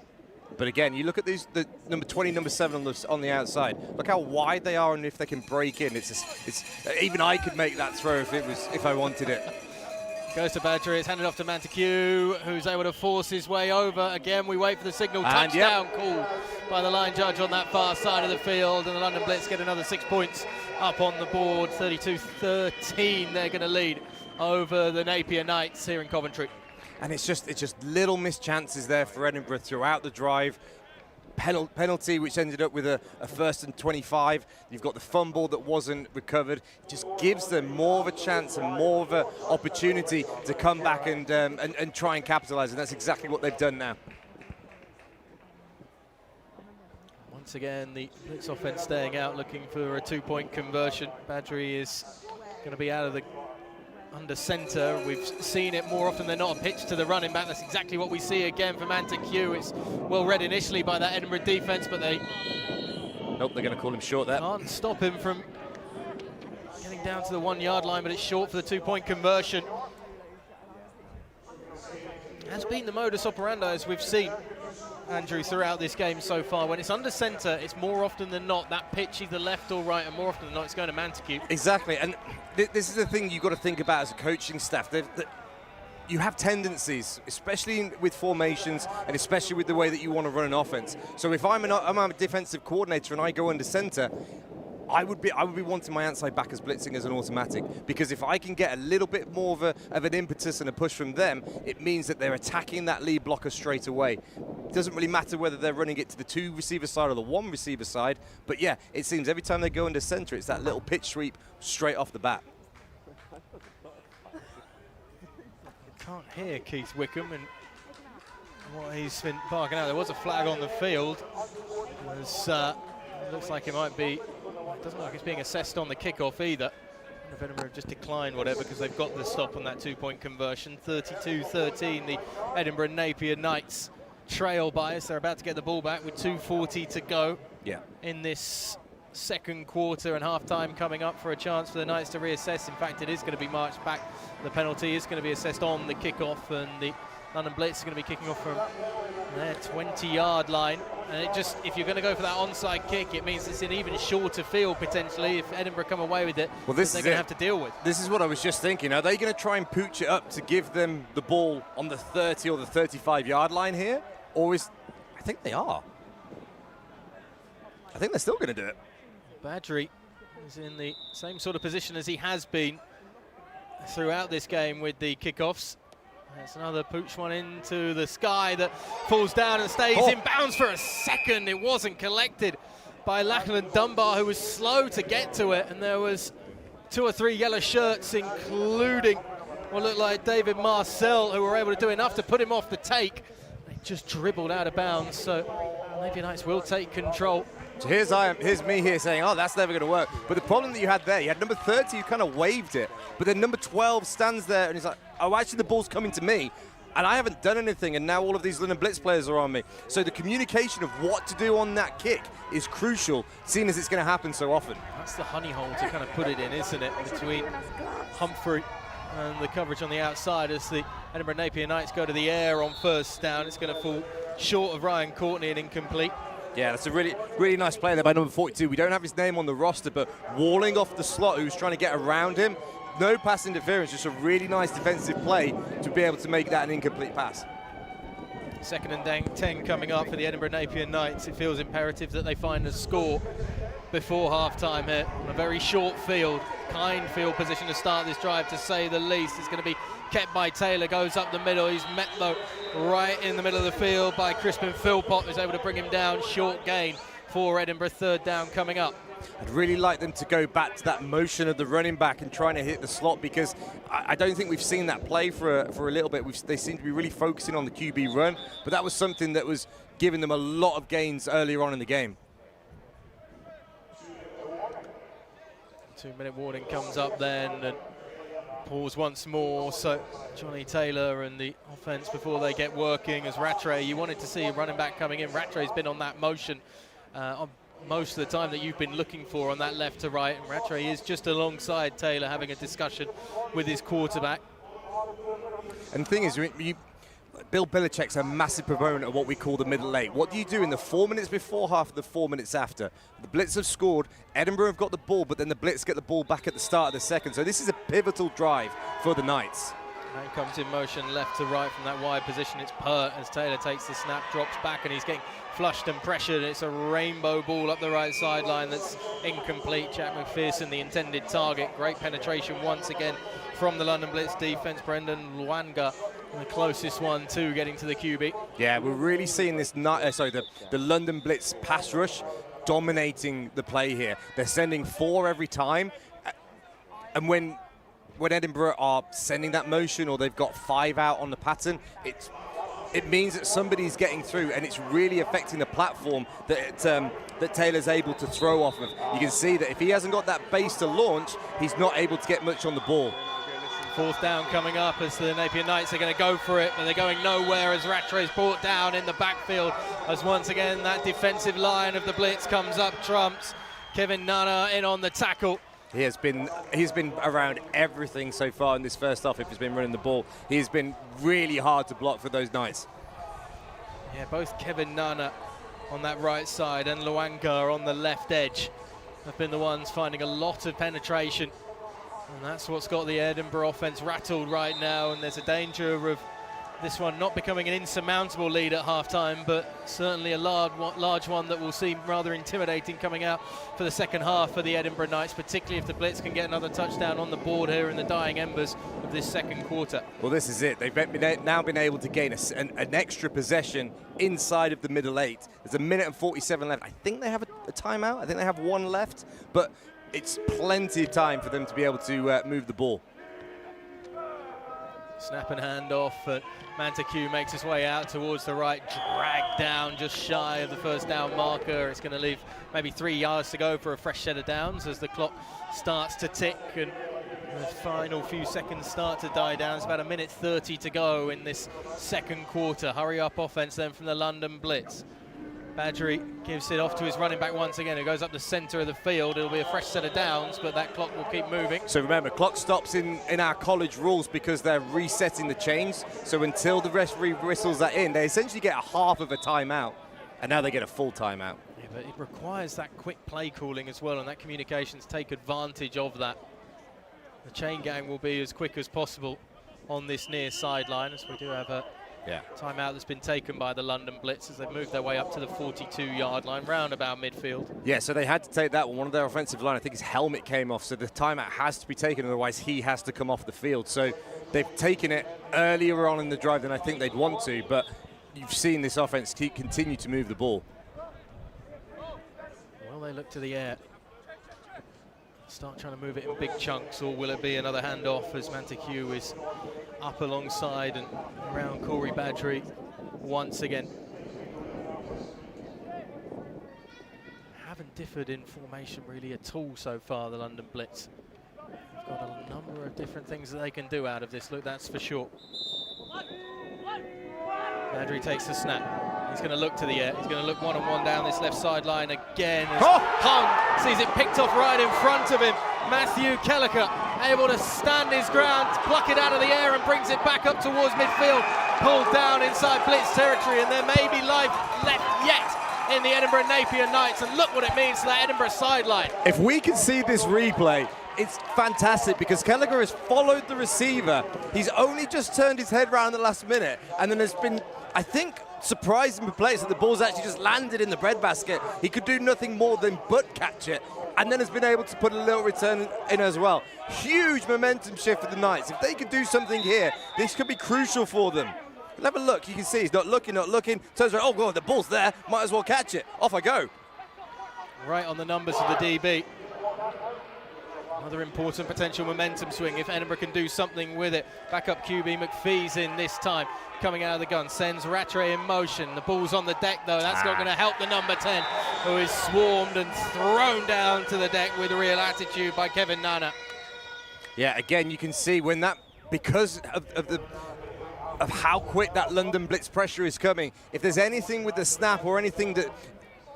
But again, you look at these, the number 20, number 7 on the outside. Look how wide they are, and if they can break in, it's even I could make that throw if I wanted it. Goes to Badger, it's handed off to Manteque, who's able to force his way over. Again, we wait for the signal, touchdown call by the line judge on that far side of the field, and the London Blitz get another 6 points up on the board. 32-13, they're going to lead over the Napier Knights here in Coventry. And it's just little missed chances there for Edinburgh throughout the drive. Penalty, which ended up with a first and 25. You've got the fumble that wasn't recovered. It just gives them more of a chance and more of an opportunity to come back and try and capitalise, and that's exactly what they've done now. Once again, the Blitz offense staying out, looking for a 2-point conversion. Badgery is going to be out of the under centre. We've seen it more often than not, a pitch to the running back. That's exactly what we see again from Manteque. It's well read initially by that Edinburgh defence, but they nope, they're going to call him short there. Can't stop him from getting down to the 1 yard line, but it's short for the 2-point conversion. Has been the modus operandi, as we've seen, Andrew, throughout this game so far. When it's under centre, it's more often than not that pitch either left or right, and more often than not it's going to Manteque. Exactly, and this is the thing you've got to think about as a coaching staff. You have tendencies, especially with formations and especially with the way that you want to run an offense. So if I'm a defensive coordinator and I go under center, I would be wanting my outside backers blitzing as an automatic, because if I can get a little bit more of an impetus and a push from them, it means that they're attacking that lead blocker straight away. It doesn't really matter whether they're running it to the 2 receiver side or the 1 receiver side, but yeah, it seems every time they go under center, it's that little pitch sweep straight off the bat. Can't hear Keith Wickham and what he's been barking out. There was a flag on the field. It looks like it might be. It doesn't look like it's being assessed on the kickoff either. If Edinburgh just declined whatever because they've got the stop on that 2-point conversion. 32-13, the Edinburgh Napier Knights trail by us. They're about to get the ball back with 2:40 to go in this second quarter and half-time coming up for a chance for the Knights to reassess. In fact, it is going to be marched back. The penalty is going to be assessed on the kickoff, and the London Blitz is going to be kicking off from their 20-yard line. And it just, if you're going to go for that onside kick, it means it's an even shorter field potentially if Edinburgh come away with it. Well, this they're going to have to deal with. This is what I was just thinking. Are they going to try and pooch it up to give them the ball on the 30 or the 35-yard line here? Or is... I think they are. I think they're still going to do it. Badgery is in the same sort of position as he has been throughout this game with the kickoffs. There's another pooch one into the sky that falls down and stays in bounds for a second. It wasn't collected by Lachlan Dunbar, who was slow to get to it, and there was 2 or 3 yellow shirts, including what looked like David Marcel, who were able to do enough to put him off the take. They just dribbled out of bounds, so Napier Knights will take control. So here's me here saying, oh, that's never going to work. But the problem that you had there, you had number 30 who kind of waved it, but then number 12 stands there and he's like, oh, actually the ball's coming to me, and I haven't done anything, and now all of these London Blitz players are on me. So the communication of what to do on that kick is crucial, seeing as it's going to happen so often. That's the honey hole to kind of put it in, isn't it, between Humphrey and the coverage on the outside as the Edinburgh Napier Knights go to the air on first down. It's going to fall short of Ryan Courtney and incomplete. Yeah, that's a really, really nice play there by number 42. We don't have his name on the roster, but walling off the slot, who's trying to get around him. No pass interference, just a really nice defensive play to be able to make that an incomplete pass. 2nd and 10 coming up for the Edinburgh Napier Knights. It feels imperative that they find a score before half-time here. On a very short field, kind field position to start this drive, to say the least. It's going to be kept by Taylor, goes up the middle. He's met, though, right in the middle of the field by Crispin Philpott, who's able to bring him down. Short gain for Edinburgh, 3rd down coming up. I'd really like them to go back to that motion of the running back and trying to hit the slot, because I don't think we've seen that play for a little bit. They seem to be really focusing on the QB run, but that was something that was giving them a lot of gains earlier on in the game. 2-minute warning comes up then, and pause once more. So Johnny Taylor and the offense before they get working, as Rattray, you wanted to see a running back coming in. Rattray's been on that motion most of the time that you've been looking for, on that left to right, and Rattray is just alongside Taylor having a discussion with his quarterback. And the thing is, Bill Belichick's a massive proponent of what we call the middle eight. What do you do in the 4 minutes before half, the 4 minutes after? The Blitz have scored, Edinburgh have got the ball, but then the Blitz get the ball back at the start of the second. So this is a pivotal drive for the Knights. And comes in motion left to right from that wide position. It's Pert as Taylor takes the snap, drops back, and he's getting flushed and pressured. It's a rainbow ball up the right sideline that's incomplete. Jack McPherson, the intended target. Great penetration once again from the London Blitz defense. Brendan Luanga, the closest one to getting to the QB. Yeah, we're really seeing this, the London Blitz pass rush dominating the play here. They're sending 4 every time, and when Edinburgh are sending that motion, or they've got 5 out on the pattern, it means that somebody's getting through, and it's really affecting the platform that Taylor's able to throw off of. You can see that if he hasn't got that base to launch, he's not able to get much on the ball. 4th down coming up as the Napier Knights are going to go for it, but they're going nowhere as Rattray's brought down in the backfield, as once again that defensive line of the Blitz comes up, trumps. Kevin Nana in on the tackle. He's been around everything so far in this first half. If he's been running the ball, he's been really hard to block for those Knights. Yeah, both Kevin Nana on that right side and Luanga on the left edge have been the ones finding a lot of penetration, and that's what's got the Edinburgh offense rattled right now. And there's a danger of this one not becoming an insurmountable lead at half-time, but certainly a large one that will seem rather intimidating coming out for the second half for the Edinburgh Knights, particularly if the Blitz can get another touchdown on the board here in the dying embers of this second quarter. Well, this is it. They've now been able to gain an extra possession inside of the middle 8. There's 1 minute and 47 left. I think they have a timeout. I think they have 1 left, but it's plenty of time for them to be able to move the ball. Snap and hand off, and Manteque makes his way out towards the right, dragged down just shy of the first down marker. It's going to leave maybe 3 yards to go for a fresh set of downs as the clock starts to tick and the final few seconds start to die down. It's about 1 minute 30 to go in this second quarter. Hurry up offense then from the London Blitz. Badgery gives it off to his running back once again. It goes up the centre of the field. It'll be a fresh set of downs, but that clock will keep moving. So remember, clock stops in our college rules because they're resetting the chains. So until the referee whistles that in, they essentially get a half of a timeout, and now they get a full timeout. Yeah, but it requires that quick play calling as well, and that communications take advantage of that. The chain gang will be as quick as possible on this near sideline, as we do have a timeout that's been taken by the London Blitz as they've moved their way up to the 42-yard line, round about midfield. Yeah, so they had to take that one. One of their offensive line, I think his helmet came off, so the timeout has to be taken, otherwise he has to come off the field. So they've taken it earlier on in the drive than I think they'd want to, but you've seen this offense continue to move the ball. Well, they look to the air. Start trying to move it in big chunks, or will it be another handoff as Montague is up alongside and around Corey Badgery once again. Haven't differed in formation really at all so far, the London Blitz. They've got a number of different things that they can do out of this look, that's for sure. Badgery takes the snap. He's going to look to the air. He's going to look one-on-one down this left sideline again. Hung sees it picked off right in front of him. Matthew Kelleher able to stand his ground, pluck it out of the air and brings it back up towards midfield. Pulled down inside Blitz territory, and there may be life left yet in the Edinburgh Napier Knights. And look what it means to that Edinburgh sideline. If we can see this replay, it's fantastic because Kelleher has followed the receiver. He's only just turned his head round the last minute, and then there's been, I think, surprising plays that the ball's actually just landed in the breadbasket. He could do nothing more than but catch it, and then has been able to put a little return in as well. Huge momentum shift for the Knights. If they could do something here, this could be crucial for them. Have a look. You can see he's not looking. Turns around. Oh, God, the ball's there. Might as well catch it. Off I go. Right on the numbers of the DB. Another important potential momentum swing if Edinburgh can do something with it. Back up QB McPhee's in this time. Coming out of the gun, sends Rattray in motion. The ball's on the deck though. That's not going to help the number 10, who is swarmed and thrown down to the deck with real attitude by Kevin Nana. Yeah, again, you can see when that, because of how quick that London Blitz pressure is coming, if there's anything with the snap or anything that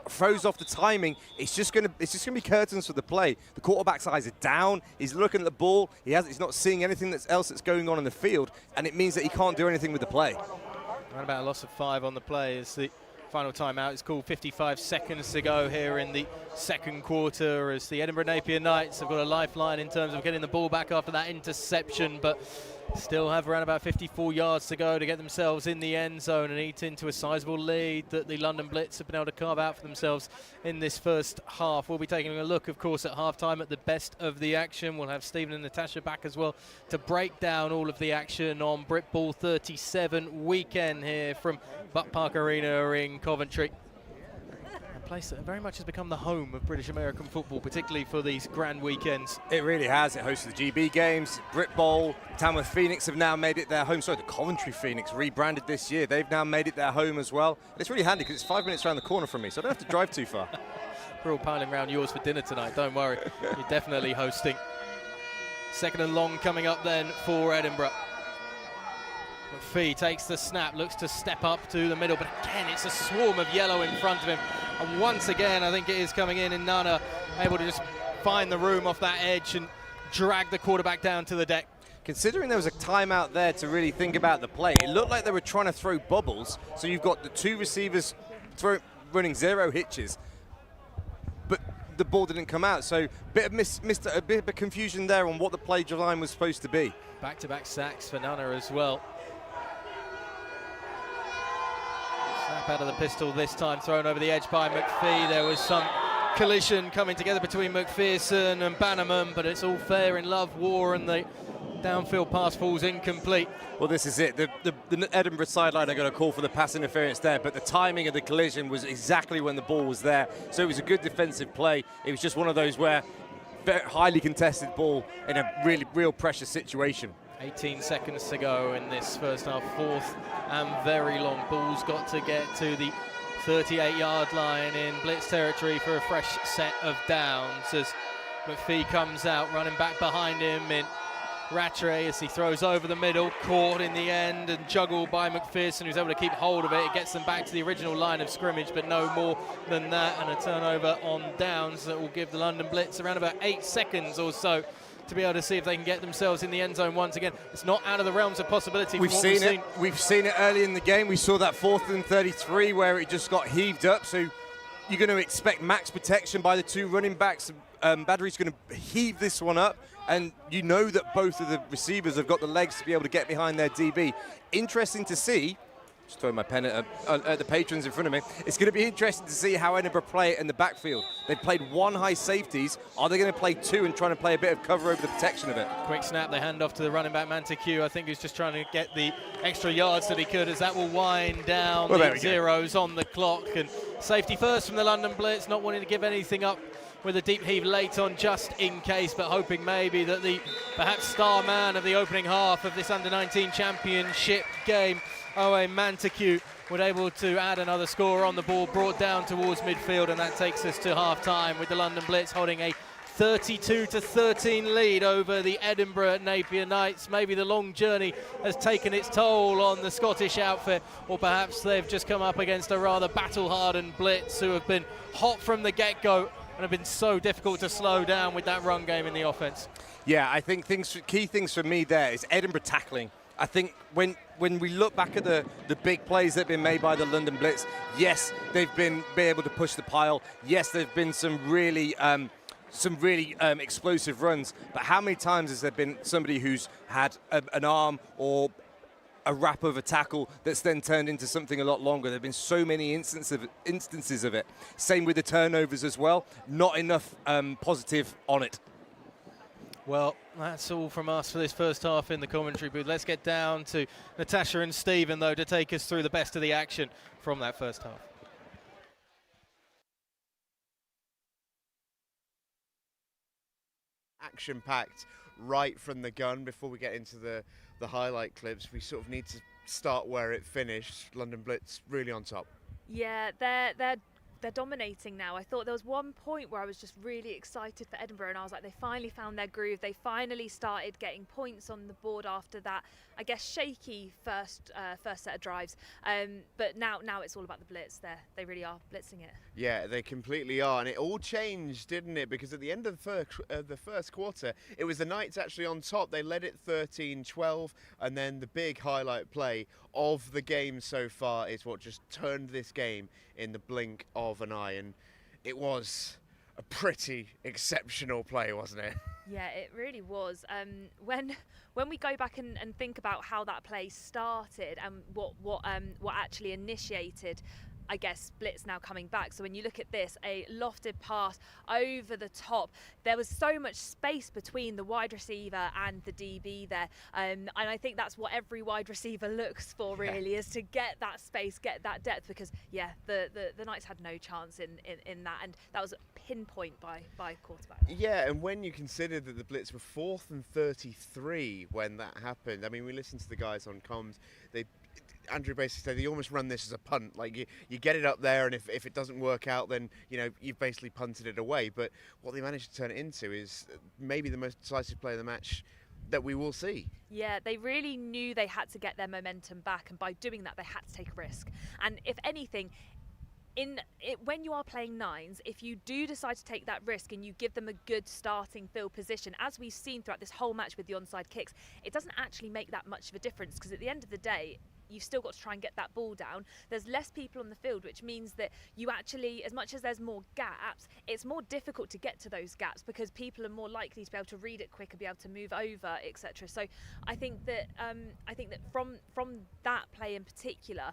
throws off the timing, it's just gonna be curtains for the play. The quarterback's eyes are down. He's looking at the ball. He's not seeing anything else that's going on in the field, and it means that he can't do anything with the play. Around about a loss of 5 on the play as the final timeout is called. 55 seconds to go here in the second quarter as the Edinburgh Napier Knights have got a lifeline in terms of getting the ball back after that interception, but still have around about 54 yards to go to get themselves in the end zone and eat into a sizable lead that the London Blitz have been able to carve out for themselves in this first half. We'll be taking a look, of course, at half-time at the best of the action. We'll have Stephen and Natasha back as well to break down all of the action on Britbowl 37 weekend here from Butt Park Arena in Coventry. A place that very much has become the home of British American football, particularly for these grand weekends. It really has. It hosts the GB games, Britbowl. Tamworth Phoenix have now made it their home. Sorry, the Coventry Phoenix, rebranded this year. They've now made it their home as well. And it's really handy because it's 5 minutes around the corner from me, so I don't have to drive too far. We're all piling around yours for dinner tonight, don't worry. You're definitely hosting. Second and long coming up then for Edinburgh. McPhee takes the snap, looks to step up to the middle, but again, it's a swarm of yellow in front of him. And once again, I think it is coming in, and Nana able to just find the room off that edge and drag the quarterback down to the deck. Considering there was a timeout there to really think about the play, it looked like they were trying to throw bubbles. So you've got the two receivers running 0 hitches, but the ball didn't come out. So a bit of confusion there on what the play line was supposed to be. Back-to-back sacks for Nana as well. Snap out of the pistol this time, thrown over the edge by McPhee. There was some collision coming together between McPherson and Bannerman, but it's all fair in love, war, and the downfield pass falls incomplete. Well, this is it. The Edinburgh sideline are going to call for the pass interference there, but the timing of the collision was exactly when the ball was there. So it was a good defensive play. It was just one of those where very highly contested ball in a real pressure situation. 18 seconds to go in this first half, fourth and very long. Ball's got to get to the 38-yard line in blitz territory for a fresh set of downs as McPhee comes out, running back behind him in Rattray as he throws over the middle, caught in the end and juggled by McPherson, who's able to keep hold of it. It gets them back to the original line of scrimmage, but no more than that, and a turnover on downs that will give the London Blitz around about 8 seconds or so to be able to see if they can get themselves in the end zone once again. It's not out of the realms of possibility. We've seen it early in the game. We saw that 4th and 33 where it just got heaved up, so you're going to expect max protection by the 2 running backs. Baddery's going to heave this one up, and you know that both of the receivers have got the legs to be able to get behind their DB. Interesting to see. Just throwing my pen at the patrons in front of me. It's going to be interesting to see how Edinburgh play it in the backfield. They've played 1 high safeties. Are they going to play 2 and trying to play a bit of cover over the protection of it? Quick snap, they hand off to the running back Montague. I think he's just trying to get the extra yards that he could, as that will wind down the zeros on the clock. And safety first from the London Blitz, not wanting to give anything up with a deep heave late on just in case, but hoping maybe that the perhaps star man of the opening half of this Under-19 Championship game, Owen Montague, would able to add another score on the ball, brought down towards midfield, and that takes us to half-time with the London Blitz holding a 32-13 lead over the Edinburgh Napier Knights. Maybe the long journey has taken its toll on the Scottish outfit, or perhaps they've just come up against a rather battle-hardened Blitz who have been hot from the get-go and have been so difficult to slow down with that run game in the offense. Yeah, I think key things for me there is Edinburgh tackling. I think when we look back at the big plays that have been made by the London Blitz, yes, they've been able to push the pile. Yes, there have been some really explosive runs. But how many times has there been somebody who's had an arm or a wrap of a tackle that's then turned into something a lot longer? There have been so many instances of it. Same with the turnovers as well. Not enough positive on it. Well, that's all from us for this first half in the commentary booth. Let's get down to Natasha and Stephen, though, to take us through the best of the action from that first half. Action-packed right from the gun. Before we get into the highlight clips, we sort of need to start where it finished. London Blitz really on top. Yeah, they're dominating now. I thought there was one point where I was just really excited for Edinburgh, and I was like, they finally found their groove. They finally started getting points on the board after that, I guess, shaky first set of drives. But now it's all about the blitz. They really are blitzing it. Yeah, they completely are, and it all changed, didn't it? Because at the end of the first quarter, it was the Knights actually on top. They led it 13-12, and then the big highlight play of the game so far is what just turned this game in the blink of an eye, and it was a pretty exceptional play, wasn't it? Yeah, it really was. When we go back and think about how that play started and what actually initiated, I guess, Blitz now coming back. So when you look at this, a lofted pass over the top, there was so much space between the wide receiver and the DB there, and I think that's what every wide receiver looks for, really, is to get that space, get that depth, because the Knights had no chance in that, and that was pinpoint by quarterback. Yeah, and when you consider that the Blitz were 4th and 33 when that happened, I mean, we listened to the guys on comms, Andrew basically said they almost run this as a punt. Like you get it up there, and if it doesn't work out, then you've basically punted it away. But what they managed to turn it into is maybe the most decisive play of the match that we will see. Yeah, they really knew they had to get their momentum back, and by doing that, they had to take a risk. And if anything, when you are playing nines, if you do decide to take that risk and you give them a good starting field position, as we've seen throughout this whole match with the onside kicks, it doesn't actually make that much of a difference, because at the end of the day, you've still got to try and get that ball down. There's less people on the field, which means that you actually, as much as there's more gaps, it's more difficult to get to those gaps because people are more likely to be able to read it quicker, be able to move over, etc. So I think that from that play in particular,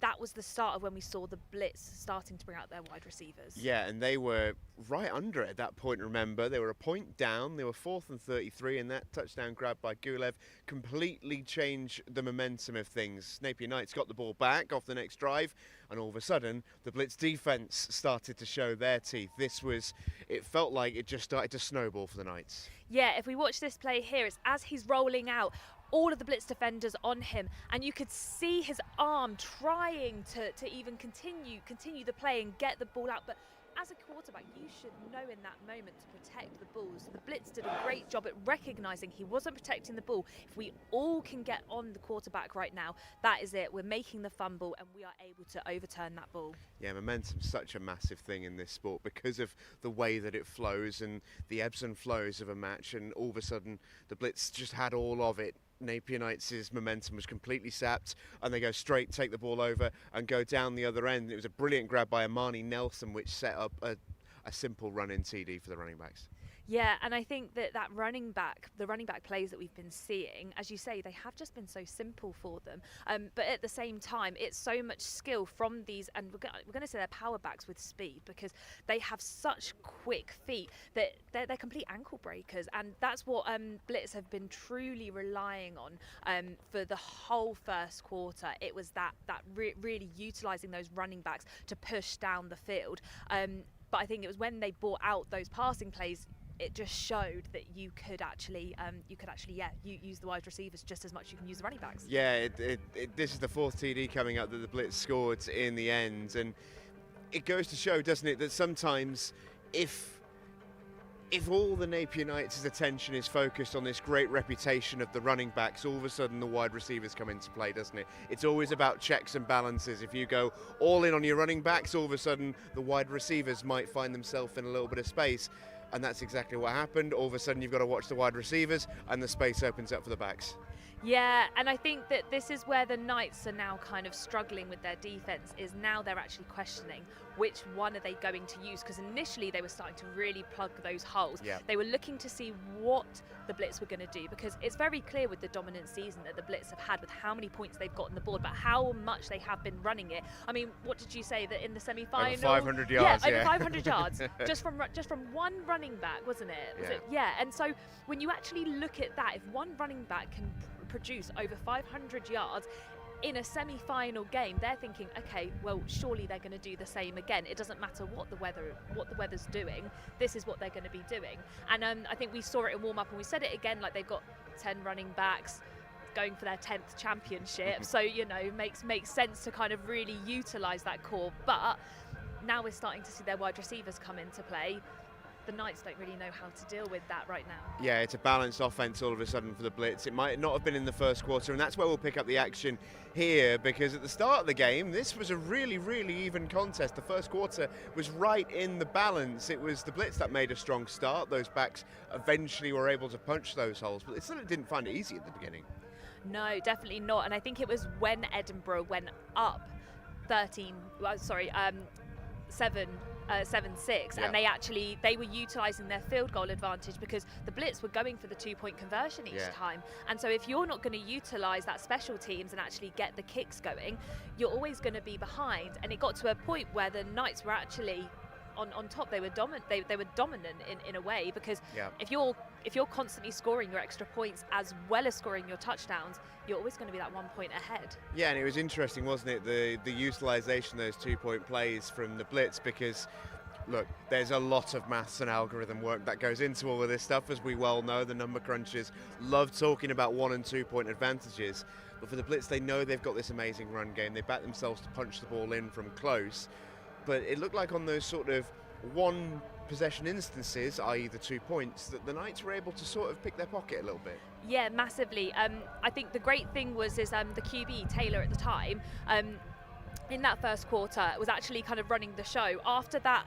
that was the start of when we saw the Blitz starting to bring out their wide receivers. Yeah, and they were right under it at that point, remember. They were a point down. They were 4th and 33, and that touchdown grab by Gulev completely changed the momentum of things. Napier Knights got the ball back off the next drive, and all of a sudden, the Blitz defence started to show their teeth. It felt like it just started to snowball for the Knights. Yeah, if we watch this play here, it's as he's rolling out, all of the Blitz defenders on him, and you could see his arm trying to even continue the play and get the ball out, but as a quarterback, you should know in that moment to protect the ball. So the Blitz did a great job at recognising he wasn't protecting the ball. If we all can get on the quarterback right now, that is it. We're making the fumble and we are able to overturn that ball. Yeah, momentum's such a massive thing in this sport because of the way that it flows and the ebbs and flows of a match, and all of a sudden the Blitz just had all of it. Napier Knights' momentum was completely sapped, and they go straight, take the ball over and go down the other end. It was a brilliant grab by Amani Nelson, which set up a simple run-in TD for the running backs. Yeah, and I think that the running back plays that we've been seeing, as you say, they have just been so simple for them. But at the same time, it's so much skill from these, and we're going to say they're power backs with speed, because they have such quick feet that they're complete ankle breakers, and that's what Blitz have been truly relying on for the whole first quarter. It was that really utilising those running backs to push down the field. But I think it was when they brought out those passing plays, it just showed that you could actually use the wide receivers just as much as you can use the running backs. Yeah, this is the fourth TD coming up that the Blitz scored in the end, and it goes to show, doesn't it, that sometimes if all the Napier Knights' attention is focused on this great reputation of the running backs, all of a sudden the wide receivers come into play, doesn't it? It's always about checks and balances. If you go all in on your running backs, all of a sudden the wide receivers might find themselves in a little bit of space. And that's exactly what happened. All of a sudden you've got to watch the wide receivers and the space opens up for the backs. Yeah, and I think that this is where the Knights are now kind of struggling with their defence, is now they're actually questioning which one are they going to use, because initially they were starting to really plug those holes. Yeah. They were looking to see what the Blitz were going to do, because it's very clear with the dominant season that the Blitz have had with how many points they've got on the board, but how much they have been running it. I mean, what did you say, that in the semi-final? Over 500 yards, yeah. Over 500 yards, just from one running back, wasn't it? Yeah. And so when you actually look at that, if one running back can produce over 500 yards in a semi-final game, they're thinking, okay, well, surely they're going to do the same again. It doesn't matter what the weather's doing. This is what they're going to be doing. And I think we saw it in warm-up, and we said it again, like they've got 10 running backs going for their 10th championship. So, makes sense to kind of really utilise that core. But now we're starting to see their wide receivers come into play. The Knights don't really know how to deal with that right now. Yeah, it's a balanced offense all of a sudden for the Blitz. It might not have been in the first quarter, and that's where we'll pick up the action here, because at the start of the game, this was a really, really even contest. The first quarter was right in the balance. It was the Blitz that made a strong start. Those backs eventually were able to punch those holes, but they still didn't find it easy at the beginning. No, definitely not. And I think it was when Edinburgh went up 7-6, Yeah. and they were utilising their field goal advantage, because the Blitz were going for the 2-point conversion each time. And so if you're not going to utilise that special teams and actually get the kicks going, you're always going to be behind. And it got to a point where the Knights were actually on top. They were dominant. They were dominant in a way, because if you're constantly scoring your extra points as well as scoring your touchdowns, you're always going to be that 1 point ahead. Yeah, and it was interesting, wasn't it, the utilisation of those 2-point plays from the Blitz, because look, there's a lot of maths and algorithm work that goes into all of this stuff, as we well know. The number crunchers love talking about 1 and 2 point advantages, but for the Blitz, they know they've got this amazing run game. They back themselves to punch the ball in from close, but it looked like on those sort of one possession instances, i.e. the 2 points, that the Knights were able to sort of pick their pocket a little bit. Yeah, massively. I think the great thing was the QB, Taylor, at the time, in that first quarter, was actually kind of running the show. After that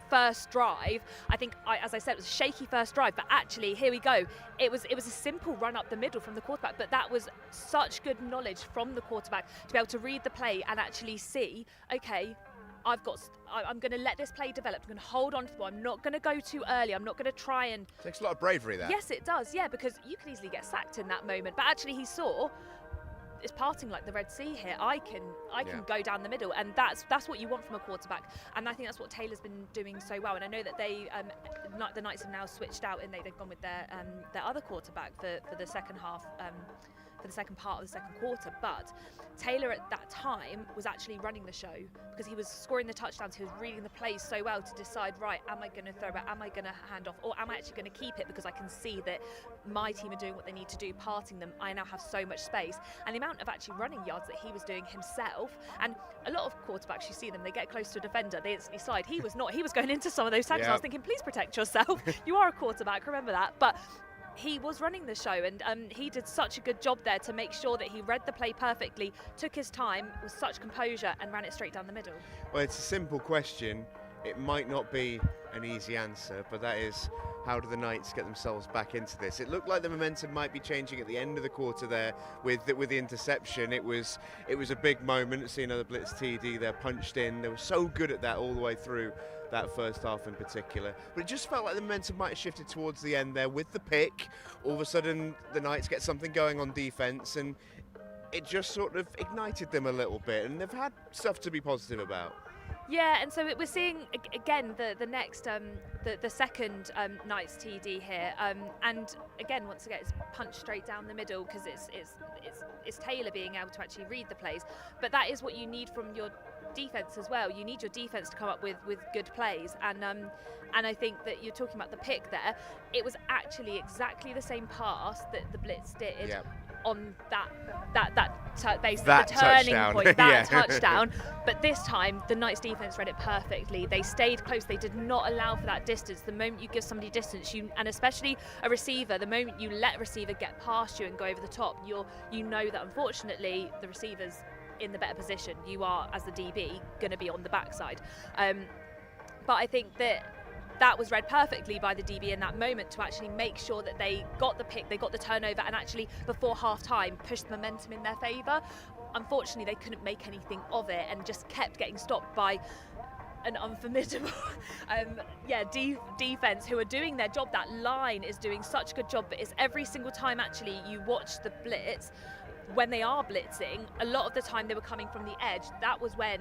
first drive, I think, as I said, it was a shaky first drive, but actually, here we go. It was a simple run up the middle from the quarterback, but that was such good knowledge from the quarterback to be able to read the play and actually see, okay, I'm going to let this play develop. I'm going to hold on to the ball. I'm not going to go too early. I'm not going to try and... It takes a lot of bravery, that. Yes, it does, yeah, because you can easily get sacked in that moment. But actually he saw, it's parting like the Red Sea here. I can go down the middle, and that's what you want from a quarterback. And I think that's what Taylor's been doing so well. And I know that the Knights have now switched out, and they've gone with their other quarterback for the second half for the second part of the second quarter. But Taylor at that time was actually running the show because he was scoring the touchdowns. He was reading the plays so well to decide, right, am I going to throw it? Am I going to hand off? Or am I actually going to keep it because I can see that my team are doing what they need to do, parting them. I now have so much space. And the amount of actually running yards that he was doing himself, and a lot of quarterbacks, you see them, they get close to a defender, they instantly slide. He was not. He was going into some of those tackles. I was thinking, please protect yourself. You are a quarterback, remember that. But he was running the show, and he did such a good job there to make sure that he read the play perfectly, took his time with such composure, and ran it straight down the middle. Well, it's a simple question. It might not be an easy answer, but that is, how do the Knights get themselves back into this? It looked like the momentum might be changing at the end of the quarter there with the interception. It was a big moment. See another Blitz TD there punched in. They were so good at that all the way through that first half in particular. But it just felt like the momentum might have shifted towards the end there with the pick. All of a sudden, the Knights get something going on defence, and it just sort of ignited them a little bit. And they've had stuff to be positive about. Yeah, and so we're seeing again the next the second Knights TD here, and again once again it's punched straight down the middle because it's Taylor being able to actually read the plays, but that is what you need from your defense as well. You need your defense to come up with good plays, and I think that you're talking about the pick there. It was actually exactly the same pass that the Blitz did. Yep. On basically that the turning touchdown. point, that Yeah. touchdown. But this time, the Knights defense read it perfectly. They stayed close. They did not allow for that distance. The moment you give somebody distance, and especially a receiver, the moment you let a receiver get past you and go over the top, you know that unfortunately the receiver's in the better position. You are, as the DB, going to be on the backside. But I think that was read perfectly by the DB in that moment to actually make sure that they got the pick, they got the turnover, and actually before half time pushed the momentum in their favour. Unfortunately, they couldn't make anything of it and just kept getting stopped by an unformidable defence who are doing their job. That line is doing such a good job, but it's every single time actually you watch the Blitz, when they are blitzing, a lot of the time they were coming from the edge. That was when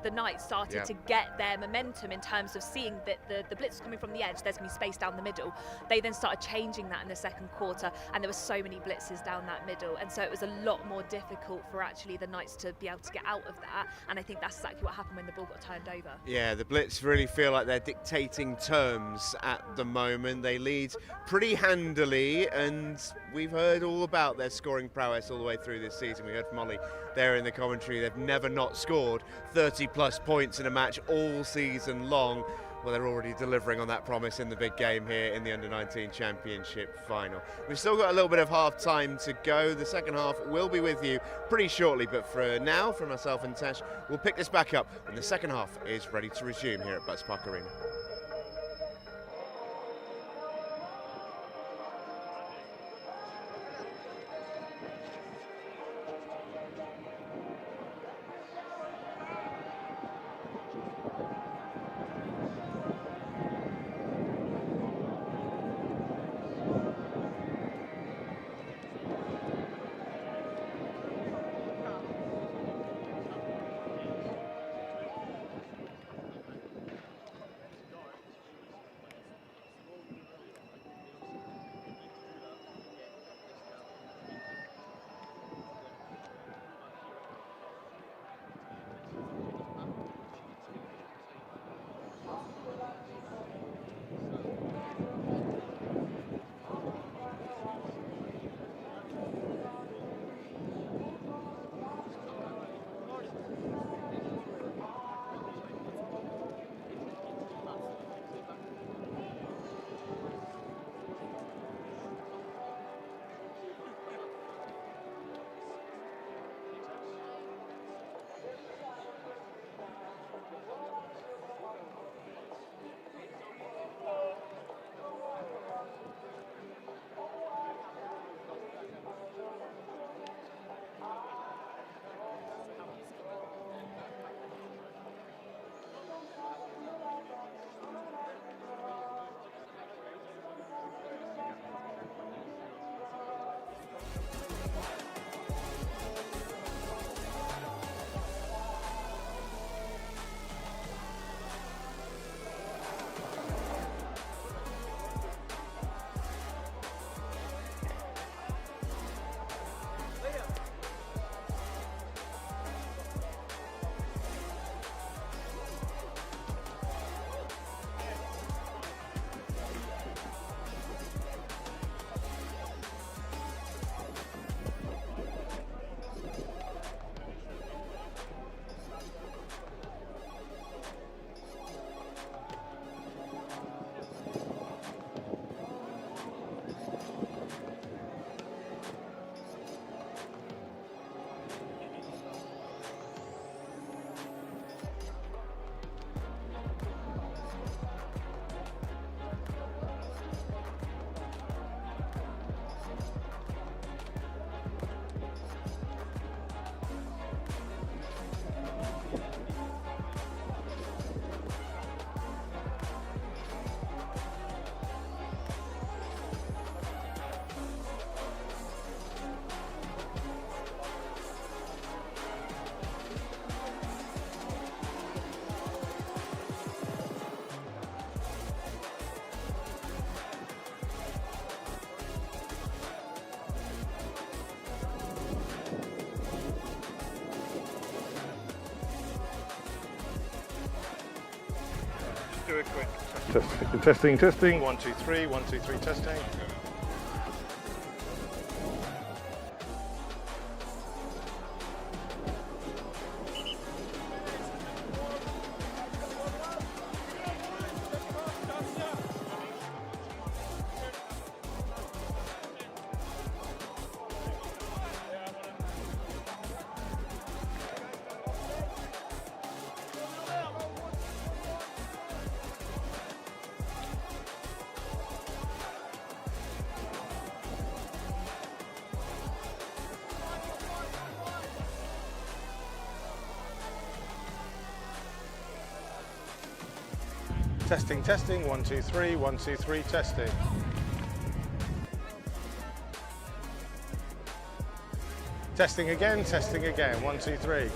the Knights started to get their momentum in terms of seeing that the Blitz was coming from the edge, there's going to be space down the middle. They then started changing that in the second quarter, and there were so many blitzes down that middle, and so it was a lot more difficult for actually the Knights to be able to get out of that, and I think that's exactly what happened when the ball got turned over. Yeah, the Blitz really feel like they're dictating terms at the moment. They lead pretty handily, and we've heard all about their scoring prowess all the way through this season. We heard from Ollie there in the commentary. They've never not scored 30 plus points in a match all season long. Well, they're already delivering on that promise in the big game here in the Under-19 Championship final. We've still got a little bit of half time to go. The second half will be with you pretty shortly, but for now, from myself and Tash, we'll pick this back up when the second half is ready to resume here at Butts Park Arena. do a quick testing. Testing. 1, 2, 3. 1, 2, 3. Testing. Testing. 1, 2, 3. 1, 2, 3. Testing. Testing again. 1, 2, 3.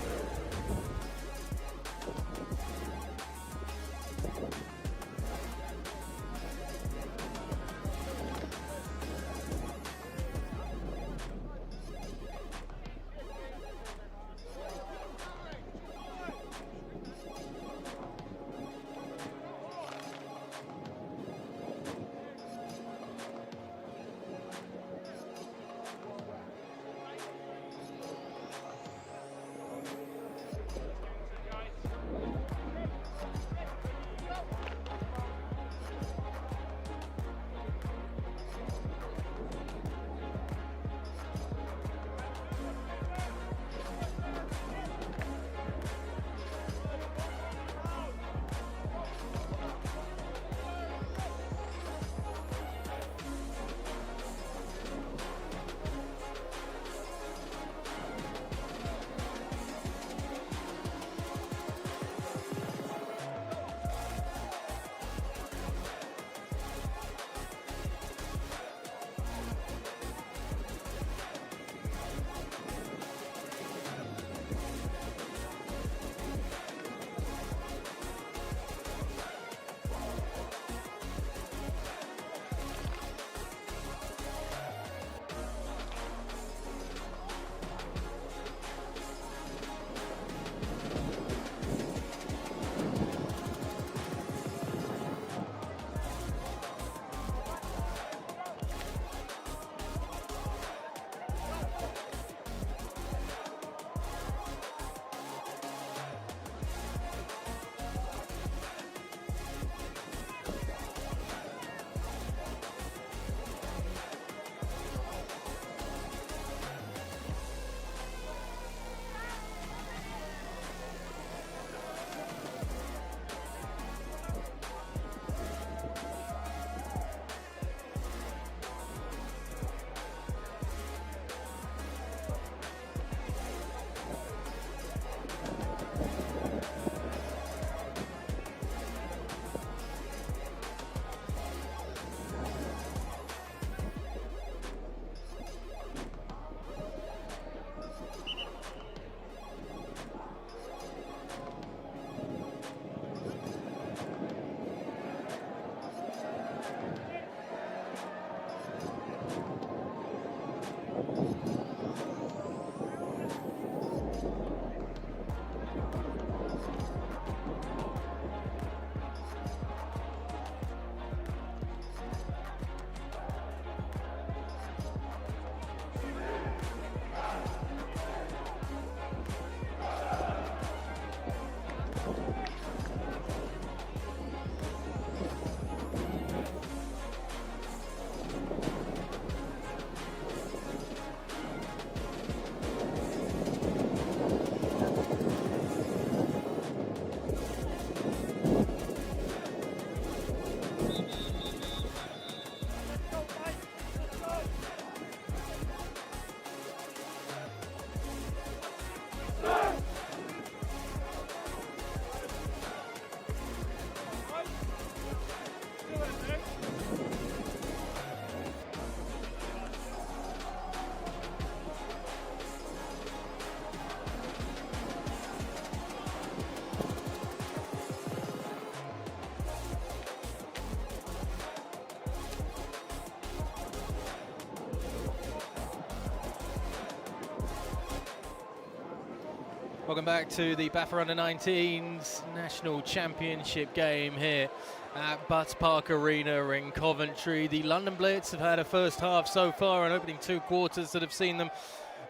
Welcome back to the BAFA Under-19s National Championship game here at Butts Park Arena in Coventry. The London Blitz have had a first half so far and opening 2 quarters that have seen them,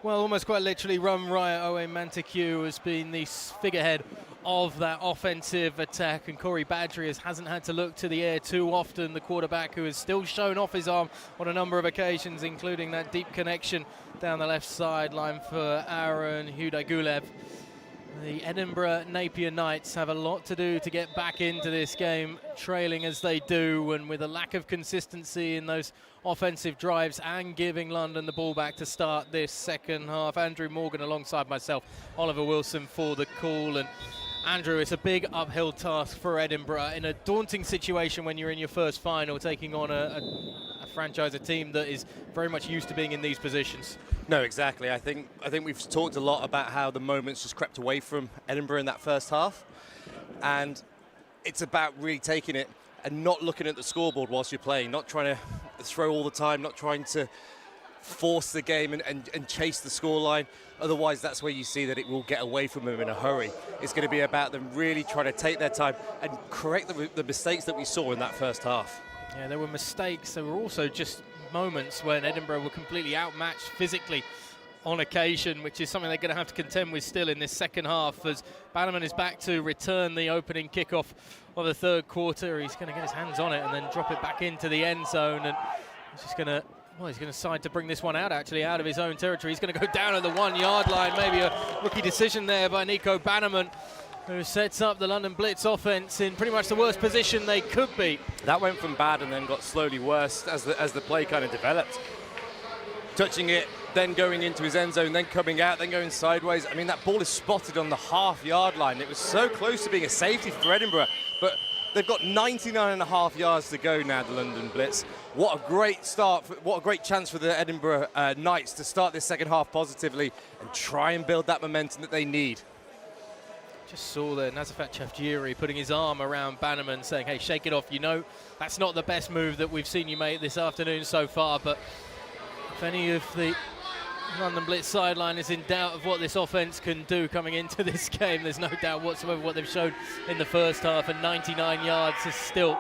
well, almost quite literally run riot. Owen Montague has been the figurehead of that offensive attack, and Corey Badgery hasn't had to look to the air too often, the quarterback who has still shown off his arm on a number of occasions, including that deep connection down the left sideline for Aaron Hudagulev. The Edinburgh Napier Knights have a lot to do to get back into this game, trailing as they do, and with a lack of consistency in those offensive drives and giving London the ball back to start this second half. Andrew Morgan alongside myself, Oliver Wilson for the call. And Andrew, it's a big uphill task for Edinburgh in a daunting situation when you're in your first final, taking on a franchise, a team that is very much used to being in these positions. No, exactly. I think we've talked a lot about how the moments just crept away from Edinburgh in that first half, and it's about really taking it and not looking at the scoreboard whilst you're playing, not trying to throw all the time, not trying to force the game and chase the scoreline. Otherwise, that's where you see that it will get away from them in a hurry. It's going to be about them really trying to take their time and correct the mistakes that we saw in that first half. Yeah, there were mistakes. There were also just moments when Edinburgh were completely outmatched physically on occasion, which is something they're going to have to contend with still in this second half, as Bannerman is back to return the opening kickoff of the third quarter. He's going to get his hands on it and then drop it back into the end zone, and he's just going to, well, he's going to decide to bring this one out, actually, out of his own territory. He's going to go down at the 1-yard line. Maybe a rookie decision there by Nico Bannerman, who sets up the London Blitz offense in pretty much the worst position they could be. That went from bad and then got slowly worse as the play kind of developed. Touching it, then going into his end zone, then coming out, then going sideways. I mean, that ball is spotted on the half-yard line. It was so close to being a safety for Edinburgh, but they've got 99.5 yards to go now, the London Blitz. What a great start, what a great chance for the Edinburgh Knights to start this second half positively and try and build that momentum that they need. Just saw there Nazafat Chafjiri putting his arm around Bannerman, saying, hey, shake it off. You know, that's not the best move that we've seen you make this afternoon so far, but if any of the London Blitz sideline is in doubt of what this offense can do coming into this game, there's no doubt whatsoever what they've shown in the first half, and 99 yards is still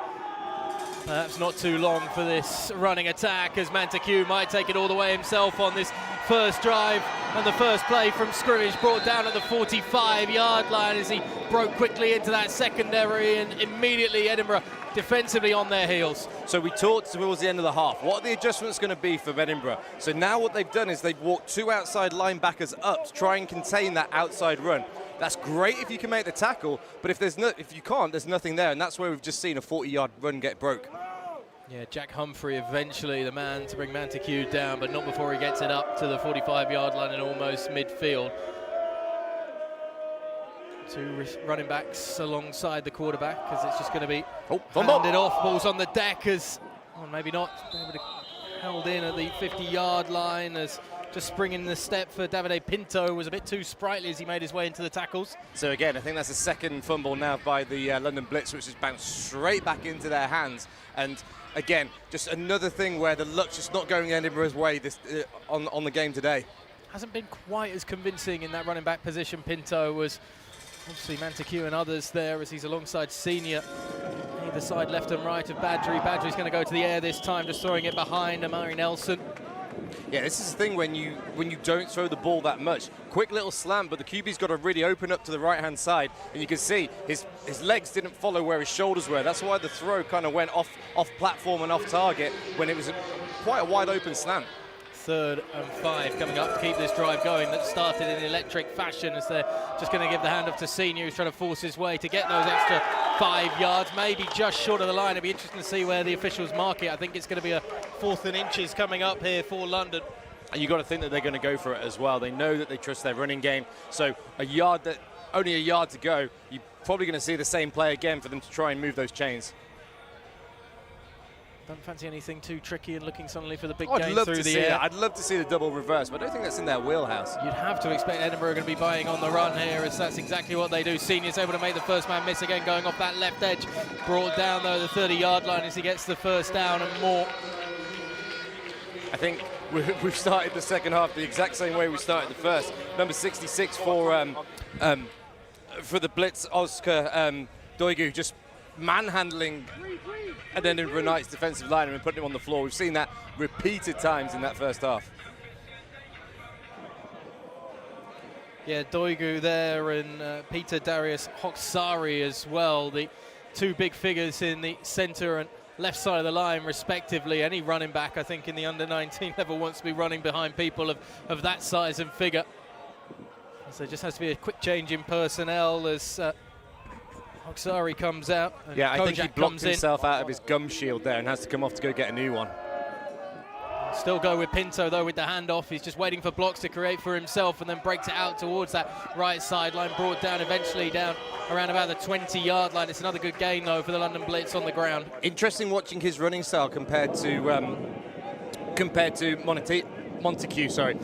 perhaps not too long for this running attack, as Montague might take it all the way himself on this first drive, and the first play from scrimmage brought down at the 45-yard line as he broke quickly into that secondary, and immediately Edinburgh defensively on their heels. So we talked towards the end of the half. What are the adjustments going to be for Edinburgh? So now what they've done is they've walked 2 outside linebackers up to try and contain that outside run. That's great if you can make the tackle, but if you can't, there's nothing there, and that's where we've just seen a 40-yard run get broke. Yeah, Jack Humphrey eventually the man to bring Montague down, but not before he gets it up to the 45-yard line and almost midfield. 2 running backs alongside the quarterback, because it's just going to be handed off. Ball's on the deck as, well, maybe not, held in at the 50-yard line, as just springing the step for Davide Pinto was a bit too sprightly as he made his way into the tackles. So again, I think that's the second fumble now by the London Blitz, which has bounced straight back into their hands. And again, just another thing where the luck's just not going Edinburgh's way this on the game today. Hasn't been quite as convincing in that running back position. Pinto was obviously Montague and others there as he's alongside senior either side, left and right of Badgery. Badgery's going to go to the air this time, just throwing it behind Amari Nelson. Yeah, this is the thing when you don't throw the ball that much. Quick little slant, but the QB's got to really open up to the right-hand side, and you can see his legs didn't follow where his shoulders were. That's why the throw kind of went off platform and off target when it was quite a wide open slant. 3rd and 5 coming up to keep this drive going that started in electric fashion, as they're just going to give the handoff to Senior, who's trying to force his way to get those extra 5 yards, maybe just short of the line. It'll be interesting to see where the officials mark it. I think it's going to be a 4th and inches coming up here for London. And you've got to think that they're going to go for it as well. They know that they trust their running game. So only a yard to go, you're probably going to see the same play again for them to try and move those chains. Don't fancy anything too tricky and looking suddenly for the big I'd game love through to the see air. it. I'd love to see the double reverse, but I don't think that's in their wheelhouse. You'd have to expect Edinburgh are going to be buying on the run here, as that's exactly what they do. Senior's able to make the first man miss again, going off that left edge. Brought down, though, the 30-yard line as he gets the first down and more. I think we've started the second half the exact same way we started the first. Number 66 for the Blitz, Oscar Doigu, just manhandling an Edinburgh Knights defensive lineman and putting him on the floor. We've seen that repeated times in that first half. Yeah, Doigu there and Peter Darius Hoksari as well, the two big figures in the centre and left side of the line respectively. Any running back, I think, in the under-19 level wants to be running behind people of that size and figure. So it just has to be a quick change in personnel as Hoksari comes out. Yeah, I think he blocked in. himself out of his gum shield there and has to come off to go get a new one. Still go with Pinto though with the handoff. He's just waiting for blocks to create for himself and then breaks it out towards that right sideline, brought down eventually down around about the 20-yard line. It's another good gain though for the London Blitz on the ground. Interesting watching his running style compared to Montague. Sorry.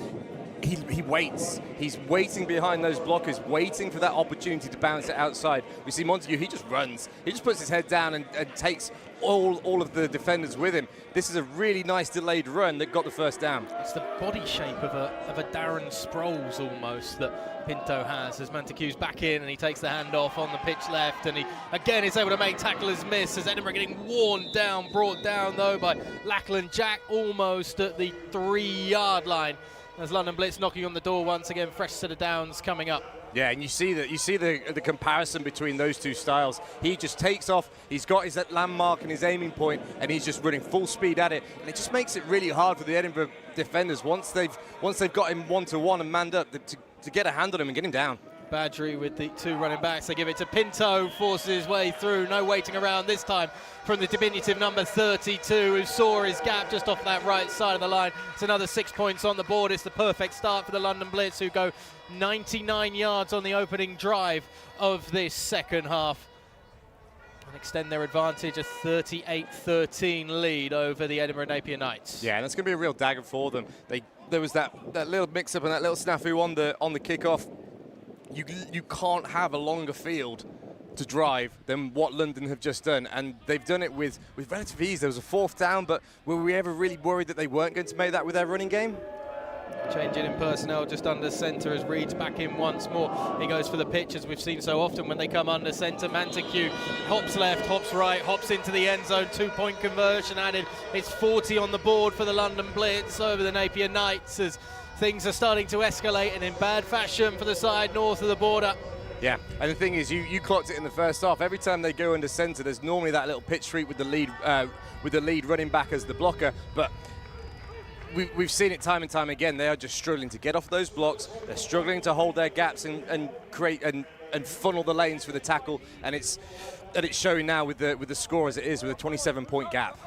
He waits. He's waiting behind those blockers, waiting for that opportunity to bounce it outside. We see Montague, he just runs. He just puts his head down and takes all of the defenders with him. This is a really nice delayed run that got the first down. It's the body shape of a Darren Sproles almost that Pinto has as Montague's back in and he takes the hand off on the pitch left and he again is able to make tacklers miss as Edinburgh getting worn down, brought down though by Lachlan Jack almost at the 3-yard line. As London Blitz knocking on the door once again, fresh set of downs coming up. Yeah, and you see the comparison between those two styles. He just takes off, he's got his landmark and his aiming point, and he's just running full speed at it. And it just makes it really hard for the Edinburgh defenders once they've got him one-to-one and manned up to get a hand on him and get him down. Badgery with the two running backs. They give it to Pinto, forces his way through. No waiting around this time from the diminutive number 32, who saw his gap just off that right side of the line. It's another 6 points on the board. It's the perfect start for the London Blitz, who go 99 yards on the opening drive of this second half and extend their advantage, a 38-13 lead over the Edinburgh Napier Knights. Yeah, and it's going to be a real dagger for them. There was that little mix-up and that little snafu on the kickoff. You can't have a longer field to drive than what London have just done, and they've done it with relative ease. There was a 4th down, but were we ever really worried that they weren't going to make that with their running game? Changing in personnel just under centre as Reed's back in once more. He goes for the pitch as we've seen so often when they come under centre. Montague hops left, hops right, hops into the end zone. 2-point conversion added. It's 40 on the board for the London Blitz over the Napier Knights as things are starting to escalate and in bad fashion for the side north of the border. Yeah, and the thing is, you clocked it in the first half. Every time they go under centre, there's normally that little pitch street with the lead running back as the blocker, but we've seen it time and time again. They are just struggling to get off those blocks. They're struggling to hold their gaps and create and funnel the lanes for the tackle, and it's showing now with the score as it is, with a 27-point gap.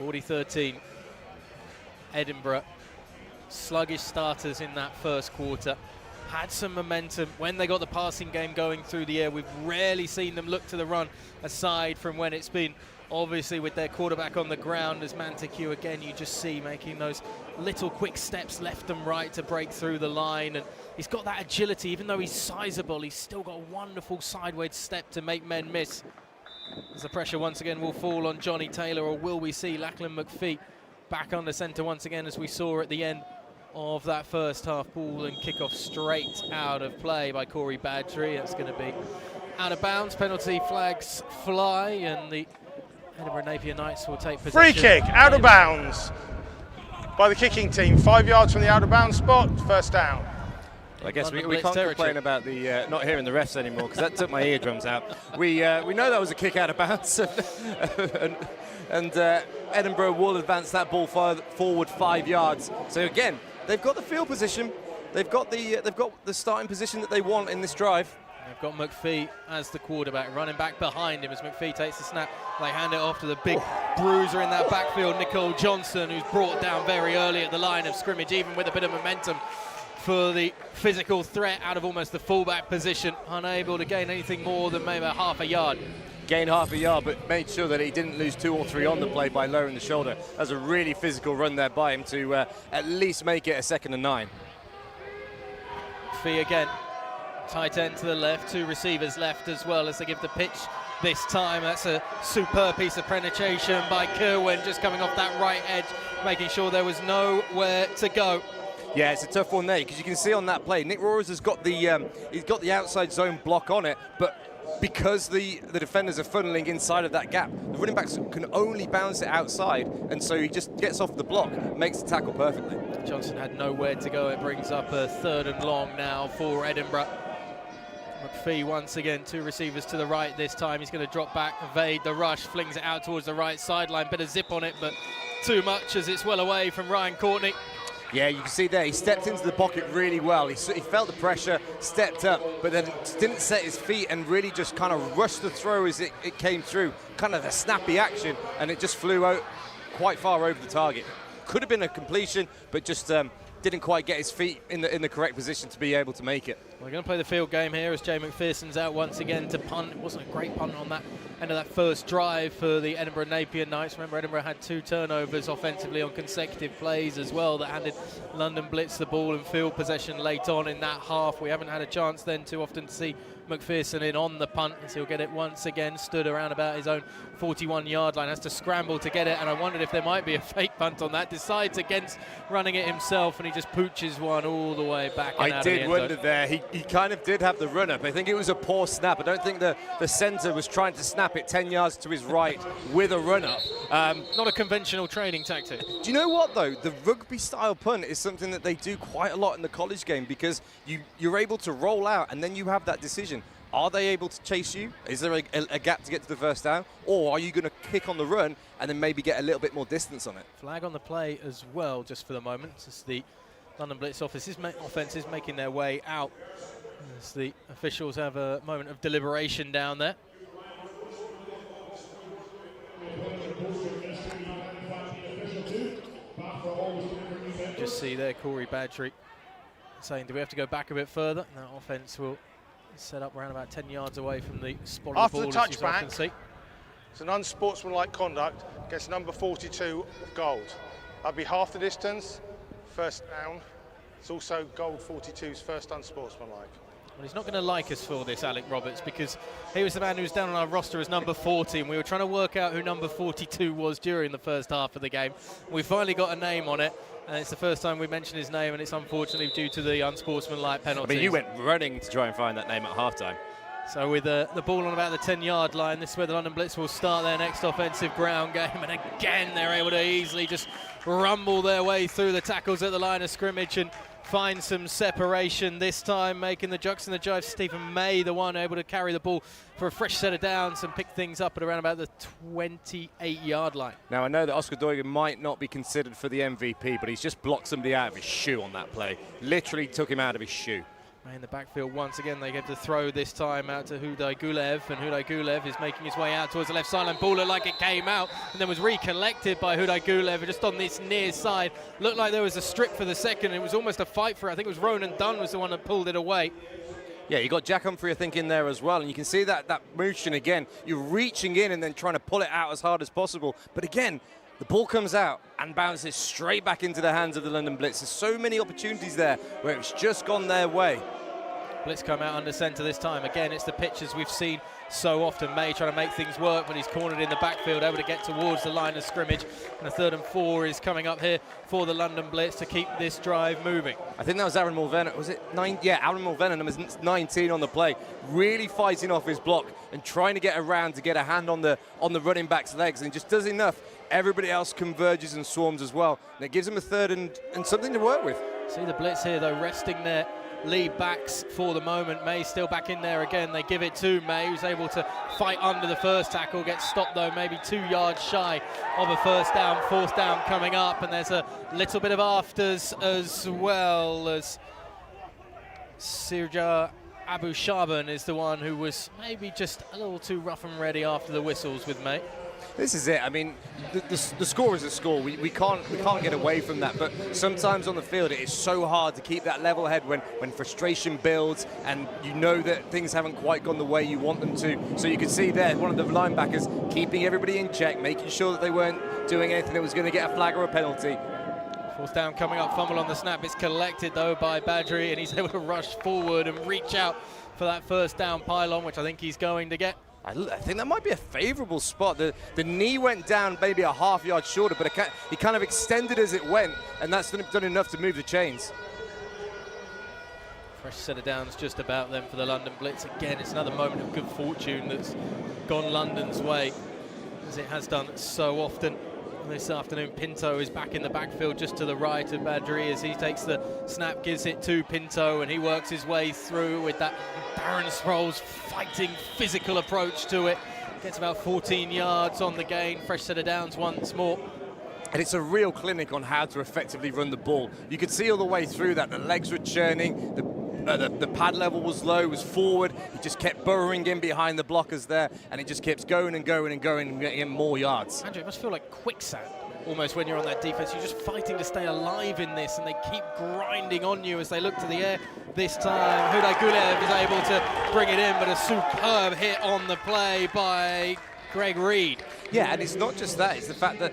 40-13. Edinburgh, sluggish starters in that first quarter, had some momentum when they got the passing game going through the air. We've rarely seen them look to the run, aside from when it's been obviously with their quarterback on the ground as Montague again you just see making those little quick steps left and right to break through the line, and he's got that agility. Even though he's sizable, he's still got a wonderful sideways step to make men miss. As the pressure once again will fall on Johnny Taylor, or will we see Lachlan McPhee back under centre once again, as we saw at the end of that first half. Ball and kickoff straight out of play by Corey Badgery. That's going to be out of bounds. Penalty flags fly, and the Edinburgh Napier Knights will take possession. Free kick, out of bounds by the kicking team. 5 yards from the out of bounds spot, first down. I guess we can't complain about the not hearing the refs anymore, because that took my eardrums out. We know that was a kick out of bounds, and Edinburgh will advance that ball forward 5 yards. So again, they've got the field position, they've got the starting position that they want in this drive. They've got McPhee as the quarterback, running back behind him as McPhee takes the snap. They hand it off to the big bruiser in that backfield, Nicole Johnson, who's brought down very early at the line of scrimmage, even with a bit of momentum for the physical threat out of almost the fullback position, unable to gain anything more than maybe half a yard. Gained half a yard, but made sure that he didn't lose 2 or 3 on the play by lowering the shoulder. That's a really physical run there by him to at least make it a 2nd and 9. Fee again, tight end to the left, 2 receivers left as well as they give the pitch this time. That's a superb piece of penetration by Kerwin, just coming off that right edge, making sure there was nowhere to go. Yeah, it's a tough one there, because you can see on that play, Nick Roars has got the outside zone block on it, but because the defenders are funneling inside of that gap, the running backs can only bounce it outside, and so he just gets off the block, makes the tackle perfectly. Johnson had nowhere to go. It brings up a 3rd and long now for Edinburgh. McPhee once again, 2 receivers to the right this time. He's going to drop back, evade the rush, flings it out towards the right sideline. Bit of zip on it, but too much as it's well away from Ryan Courtney. Yeah, you can see there, he stepped into the pocket really well. He felt the pressure, stepped up, but then didn't set his feet and really just kind of rushed the throw as it came through. Kind of a snappy action, and it just flew out quite far over the target. Could have been a completion, but just didn't quite get his feet in the correct position to be able to make it. We're going to play the field game here as Jay McPherson's out once again to punt. It wasn't a great punt on that end of that first drive for the Edinburgh Napier Knights. Remember, Edinburgh had 2 turnovers offensively on consecutive plays as well that handed London Blitz the ball and field possession late on in that half. We haven't had a chance then too often to see McPherson in on the punt, as he'll get it once again, stood around about his own 41-yard line, has to scramble to get it, and I wondered if there might be a fake punt on that. Decides against running it himself, and he just pooches one all the way back. I did wonder there, he kind of did have the run up. I think it was a poor snap. I don't think the centre was trying to snap it 10 yards to his right with a run up. Not a conventional training tactic. Do you know what though? The rugby style punt is something that they do quite a lot in the college game, because you're able to roll out and then you have that decision. Are they able to chase you? Is there a gap to get to the first down? Or are you going to kick on the run and then maybe get a little bit more distance on it? Flag on the play as well, just for the moment, as the London Blitz offense is making their way out, as the officials have a moment of deliberation down there. Just see there Corey Badgery saying, do we have to go back a bit further? And that offense will set up around about 10 yards away from the spot After of the the ball, as you touchback, can see. it's an unsportsmanlike conduct, gets number 42 gold. That'd be half the distance, first down. It's also gold 42's first unsportsmanlike. Well, he's not going to like us for this, Alec Roberts, because he was the man who was down on our roster as number 40, and we were trying to work out who number 42 was during the first half of the game. We finally got a name on it, and it's the first time we mentioned his name, and it's unfortunately due to the unsportsmanlike penalty. I mean, you went running to try and find that name at halftime. So with the ball on about the 10-yard line, this is where the London Blitz will start their next offensive ground game, and again they're able to easily just rumble their way through the tackles at the line of scrimmage and find some separation, this time making the jucks and the jives. Stephen May, the one able to carry the ball for a fresh set of downs and pick things up at around about the 28-yard line. Now, I know that Oscar Doigan might not be considered for the MVP, but he's just blocked somebody out of his shoe on that play. Literally took him out of his shoe. In the backfield once again, they get the throw this time out to Huday Gulev, and Huday Gulev is making his way out towards the left sideline. Ball looked like it came out and then was recollected by Huday Gulev just on this near side. Looked like there was a strip for the second. It was almost a fight for it. I think it was Ronan Dunn was the one that pulled it away. Yeah, you got Jack Humphrey, I think, in there as well, and you can see that motion again. You're reaching in and then trying to pull it out as hard as possible. But again, the ball comes out and bounces straight back into the hands of the London Blitz. There's so many opportunities there where it's just gone their way. Blitz come out under centre this time. Again, it's the pitches we've seen so often. May trying to make things work, but he's cornered in the backfield, able to get towards the line of scrimmage. And a 3rd and 4 is coming up here for the London Blitz to keep this drive moving. I think that was Aaron Mulvenna. Was it 9? Yeah, Aaron Mulvenna, number 19 on the play, really fighting off his block and trying to get around to get a hand on the running back's legs, and just does enough. Everybody else converges and swarms as well, and it gives him a 3rd and something to work with. See the Blitz here, though, resting their lead backs for the moment. May still back in there again. They give it to May, who's able to fight under the first tackle, gets stopped though, maybe 2 yards shy of a first down. 4th down coming up, and there's a little bit of afters as well, as Sirja Abu Shaban is the one who was maybe just a little too rough and ready after the whistles with May. This is it. I mean, the score is a score. We can't get away from that. But sometimes on the field, it is so hard to keep that level head when frustration builds and you know that things haven't quite gone the way you want them to. So you can see there, one of the linebackers keeping everybody in check, making sure that they weren't doing anything that was going to get a flag or a penalty. 4th down coming up, fumble on the snap. It's collected though by Badgery, and he's able to rush forward and reach out for that first down pylon, which I think he's going to get. I think that might be a favourable spot. The knee went down maybe a half yard shorter, but he kind of extended as it went, and that's done enough to move the chains. Fresh set of downs just about them for the London Blitz. Again, it's another moment of good fortune that's gone London's way, as it has done so often. This afternoon, Pinto is back in the backfield just to the right of Badri as he takes the snap, gives it to Pinto, and he works his way through with that Darren Sproles fighting physical approach to it. Gets about 14 yards on the gain. Fresh set of downs once more. And it's a real clinic on how to effectively run the ball. You could see all the way through that the legs were churning, the pad level was low, was forward. He just kept burrowing in behind the blockers there, and it just keeps going and going and going and getting more yards. Andrew, it must feel like quicksand almost when you're on that defense. You're just fighting to stay alive in this, and they keep grinding on you as they look to the air. This time, Huday Gulev is able to bring it in, but a superb hit on the play by Greg Reed. Yeah, and it's not just that, it's the fact that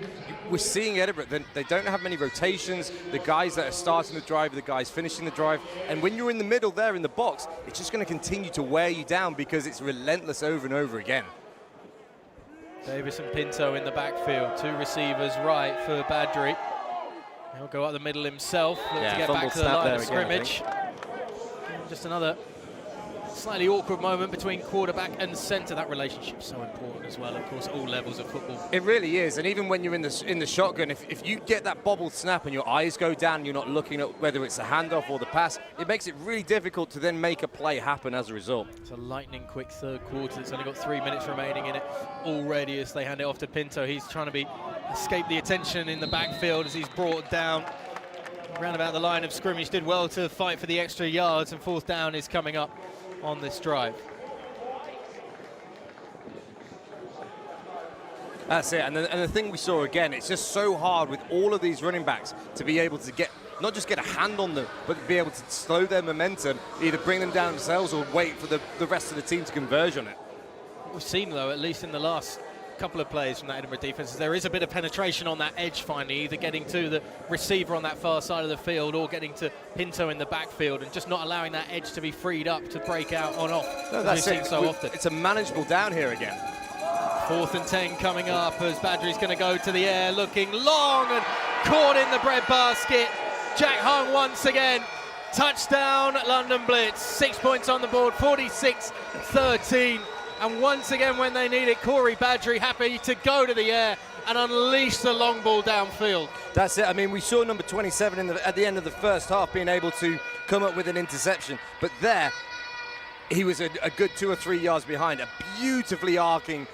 we're seeing Edinburgh, they don't have many rotations. The guys that are starting the drive are the guys finishing the drive. And when you're in the middle there in the box, it's just going to continue to wear you down because it's relentless over and over again. Davis and Pinto in the backfield. Two receivers right for Badri. He'll go up the middle himself. Look to get back to the line of scrimmage. Just another slightly awkward moment between quarterback and centre. That relationship's so important as well, of course, at all levels of football. It really is, and even when you're in the shotgun, if you get that bobbled snap and your eyes go down and you're not looking at whether it's a handoff or the pass, it makes it really difficult to then make a play happen as a result. It's a lightning quick third quarter. It's only got 3 minutes remaining in it already as they hand it off to Pinto. He's trying to escape the attention in the backfield as he's brought down around about the line of scrimmage. Did well to fight for the extra yards, and fourth down is coming up on this drive. That's it, and the thing we saw again, it's just so hard with all of these running backs to be able to not just get a hand on them, but be able to slow their momentum, either bring them down themselves or wait for the rest of the team to converge on it. What we've seen, though, at least in the last couple of plays from that Edinburgh defence, is there is a bit of penetration on that edge finally, either getting to the receiver on that far side of the field or getting to Pinto in the backfield, and just not allowing that edge to be freed up to break out on off. No, that's it. So often. It's a manageable down here again. 4th and 10 coming up as Badri's going to go to the air, looking long and caught in the breadbasket. Jack Hung once again. Touchdown, London Blitz. 6 points on the board, 46-13. And once again, when they need it, Corey Badri happy to go to the air and unleash the long ball downfield. That's it. I mean, we saw number 27 at the end of the first half being able to come up with an interception. But there, he was a good 2 or 3 yards behind. A beautifully arcing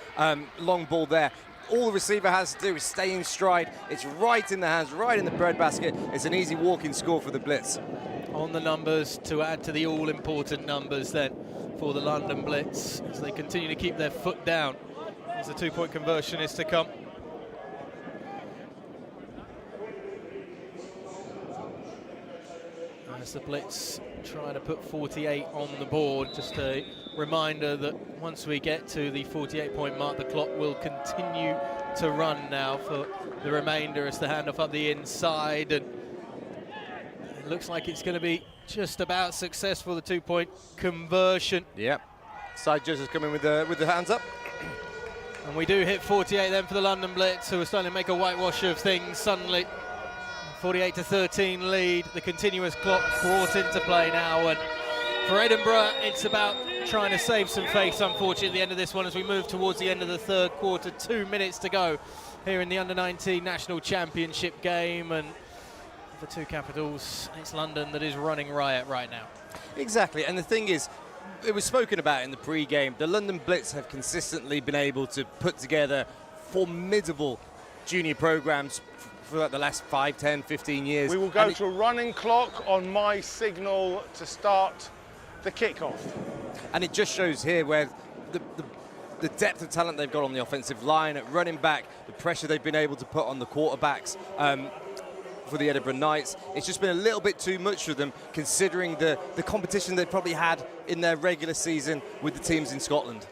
long ball there. All the receiver has to do is stay in stride. It's right in the hands, right in the breadbasket. It's an easy walk-in score for the Blitz. On the numbers to add to the all-important numbers then for the London Blitz as they continue to keep their foot down as the 2-point conversion is to come. As the Blitz try to put 48 on the board, just a reminder that once we get to the 48-point mark, the clock will continue to run now for the remainder as the handoff up the inside, and it looks like it's going to be just about successful, the 2-point conversion. Yep. Side judges coming with the hands up. And we do hit 48 then for the London Blitz, who are starting to make a whitewash of things suddenly. 48-13 lead, the continuous clock brought into play now, and for Edinburgh it's about trying to save some face, unfortunately, at the end of this one as we move towards the end of the third quarter. 2 minutes to go here in the Under-19 National Championship game, and for Two Capitals, it's London that is running riot right now. Exactly, and the thing is, it was spoken about in the pre-game, the London Blitz have consistently been able to put together formidable junior programs for the last 5, 10, 15 years. We will go to a running clock on my signal to start the kickoff. And it just shows here where the depth of talent they've got on the offensive line, at running back, the pressure they've been able to put on the quarterbacks for the Edinburgh Knights. It's just been a little bit too much for them, considering the competition they probably had in their regular season with the teams in Scotland.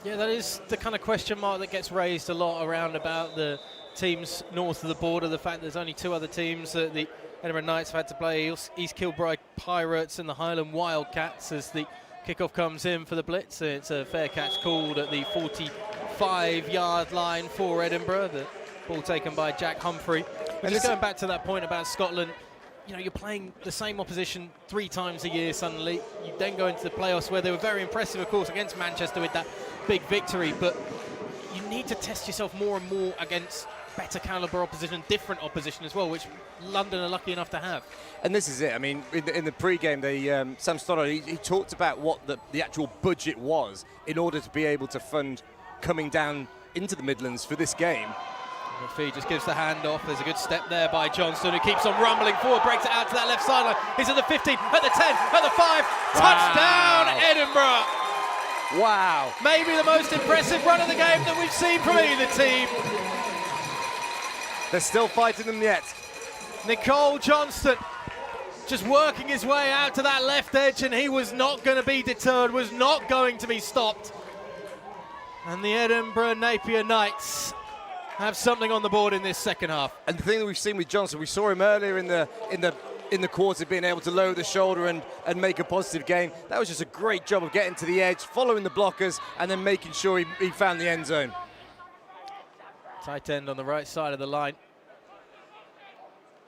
Yeah, that is the kind of question mark that gets raised a lot around about the teams north of the border, the fact there's only 2 other teams that the Edinburgh Knights have had to play, East Kilbride Pirates and the Highland Wildcats, as the Kickoff comes in for the Blitz. It's a fair catch called at the 45-yard line for Edinburgh. The ball taken by Jack Humphrey. And just going back to that point about Scotland, you know, you're playing the same opposition 3 times a year suddenly. You then go into the playoffs where they were very impressive, of course, against Manchester with that big victory. But you need to test yourself more and more against better calibre opposition, different opposition as well, which London are lucky enough to have. And this is it. I mean, in the pre-game, Sam Stoddard, he talked about what the actual budget was in order to be able to fund coming down into the Midlands for this game. McPhee just gives the hand off. There's a good step there by Johnston, who keeps on rumbling forward, breaks it out to that left sideline. He's at the 15, at the 10, at the 5. Touchdown, Edinburgh. Wow. Maybe the most impressive run of the game that we've seen from either team. They're still fighting them yet. Nicole Johnston just working his way out to that left edge, and he was not going to be deterred, was not going to be stopped. And the Edinburgh Napier Knights have something on the board in this second half. And the thing that we've seen with Johnson, we saw him earlier in the quarter being able to lower the shoulder and make a positive gain. That was just a great job of getting to the edge, following the blockers, and then making sure he found the end zone. Tight end on the right side of the line.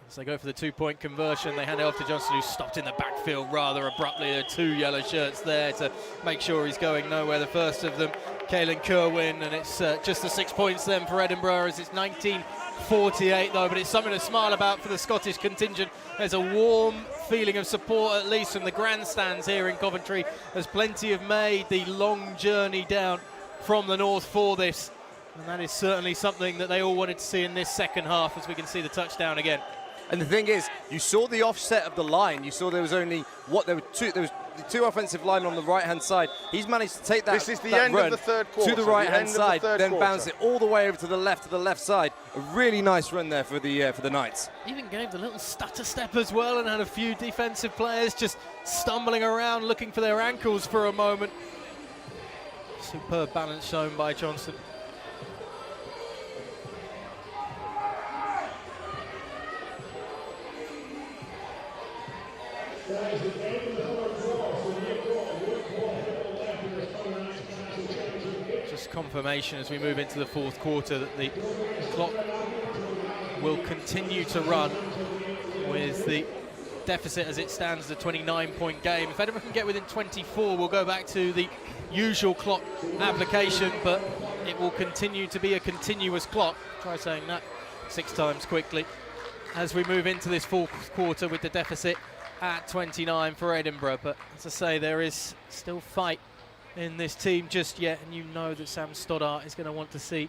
As they go for the 2-point conversion, they hand it off to Johnson, who's stopped in the backfield rather abruptly. There are 2 yellow shirts there to make sure he's going nowhere. The first of them, Caelan Kerwin, and it's just the 6 points then for Edinburgh as it's 19-48 though, but it's something to smile about for the Scottish contingent. There's a warm feeling of support, at least from the grandstands here in Coventry, as plenty have made the long journey down from the north for this. And that is certainly something that they all wanted to see in this second half, as we can see the touchdown again. And the thing is, you saw the offset of the line. You saw there was only there was the 2 offensive linemen on the right-hand side. He's managed to take that. This is the end of the third quarter. To the right-hand side, then quarter. bounce it all the way over to the left side. A really nice run there for the Knights. Even gave the little stutter step as well, and had a few defensive players just stumbling around looking for their ankles for a moment. Superb balance shown by Johnson. Just confirmation as we move into the fourth quarter that the clock will continue to run with the deficit as it stands, the 29-point game. If Edinburgh can get within 24, we'll go back to the usual clock application, but it will continue to be a continuous clock. Try saying that 6 times quickly as we move into this fourth quarter with the deficit at 29 for Edinburgh. But as I say, there is still fight in this team just yet, and you know that Sam Stoddart is going to want to see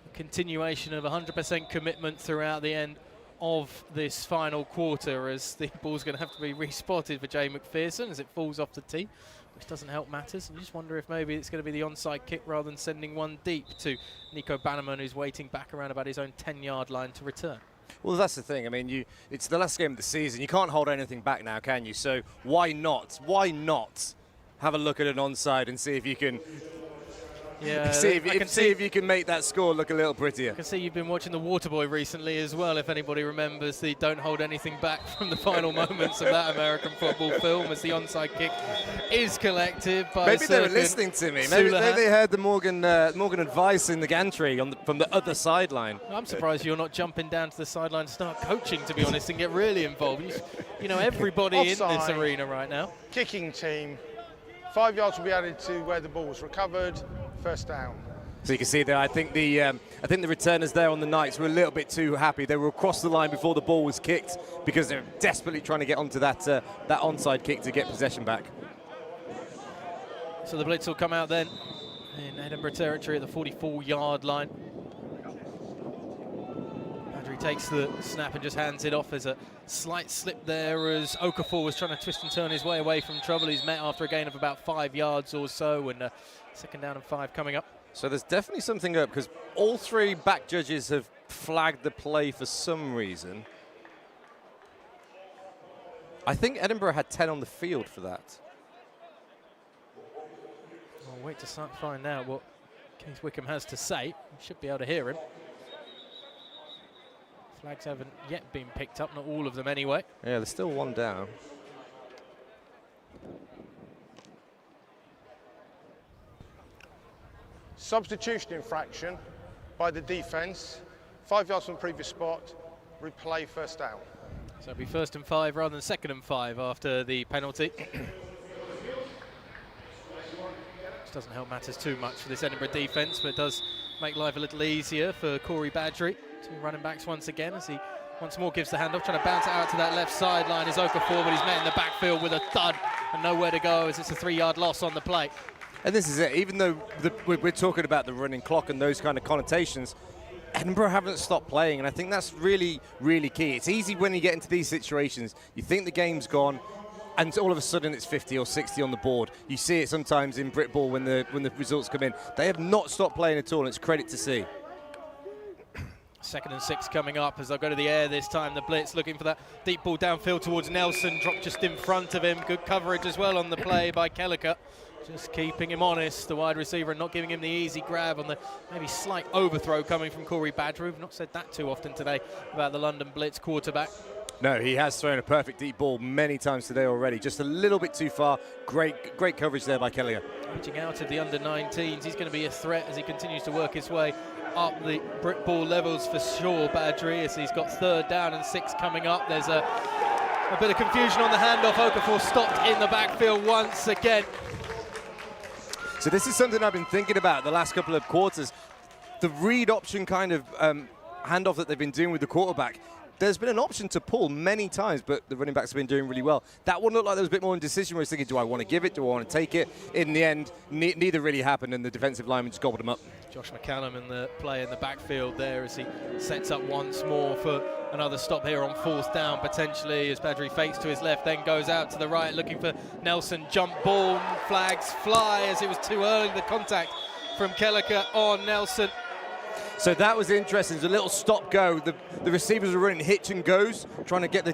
a continuation of 100% commitment throughout the end of this final quarter, as the ball's going to have to be respotted for Jay McPherson as it falls off the tee, which doesn't help matters. And you just wonder if maybe it's going to be the onside kick rather than sending one deep to Nico Bannerman, who's waiting back around about his own 10-yard line to return. Well, that's the thing. I mean, it's the last game of the season. You can't hold anything back now, can you? So why not? Why not have a look at an onside and see if you can see if you can make that score look a little prettier. I can see you've been watching The Waterboy recently as well, if anybody remembers the don't hold anything back from the final moments of that American football film, as the onside kick is collected by Maybe they were listening to me. Maybe they heard the Morgan advice in the gantry from the other sideline. I'm surprised you're not jumping down to the sideline to start coaching, to be honest, and get really involved. You know everybody in this arena right now. Kicking team. 5 yards will be added to where the ball was recovered. First down. So you can see there, I think the returners there on the Knights were a little bit too happy. They were across the line before the ball was kicked because they're desperately trying to get onto that onside kick to get possession back. So the Blitz will come out then in Edinburgh territory at the 44-yard line. Padry takes the snap and just hands it off. There's a slight slip there as Okafor was trying to twist and turn his way away from trouble. He's met after a gain of about 5 yards or so, and second down and 5 coming up. So there's definitely something up because all 3 back judges have flagged the play for some reason. I think Edinburgh had 10 on the field for that. I'll wait to find out what Keith Wickham has to say. We should be able to hear him. Flags haven't yet been picked up, not all of them anyway. Yeah, there's still 1 down. Substitution infraction by the defence, 5 yards from the previous spot, replay first down. So it'll be 1st and 5 rather than 2nd and 5 after the penalty. Which doesn't help matters too much for this Edinburgh defence, but it does make life a little easier for Corey Badgery. 2 running backs once again as he once more gives the handoff, trying to bounce it out to that left sideline is Okafor, but he's met in the backfield with a thud and nowhere to go as it's a 3-yard loss on the play. And this is it, even though we're talking about the running clock and those kind of connotations, Edinburgh haven't stopped playing, and I think that's really, really key. It's easy when you get into these situations, you think the game's gone, and all of a sudden it's 50 or 60 on the board. You see it sometimes in Britbowl when the results come in. They have not stopped playing at all, and it's credit to see. 2nd and 6 coming up as they'll go to the air this time. The Blitz looking for that deep ball downfield towards Nelson, dropped just in front of him. Good coverage as well on the play by Kelleher. Just keeping him honest, the wide receiver, and not giving him the easy grab on the maybe slight overthrow coming from Corey Badgery. We've not said that too often today about the London Blitz quarterback. No, he has thrown a perfect deep ball many times today already. Just a little bit too far. Great coverage there by Kelleher. Reaching out of the under-19s, he's going to be a threat as he continues to work his way up the Britbowl levels for sure, Badgery, as he's got 3rd down and 6 coming up. There's a bit of confusion on the handoff. Okafor stopped in the backfield once again. So this is something I've been thinking about the last couple of quarters. The read option kind of handoff that they've been doing with the quarterback. There's been an option to pull many times, but the running backs have been doing really well. That one looked like there was a bit more indecision where I was thinking, do I want to give it? Do I want to take it? In the end, neither really happened, and the defensive lineman just gobbled them up. Josh McCallum in the play in the backfield there as he sets up once more for another stop here on 4th down potentially as Badgery fakes to his left, then goes out to the right looking for Nelson. Jump ball, flags fly as it was too early, the contact from Kelleher on Nelson. So that was interesting. It was a little stop-go. The receivers were running hitch and goes, trying to get the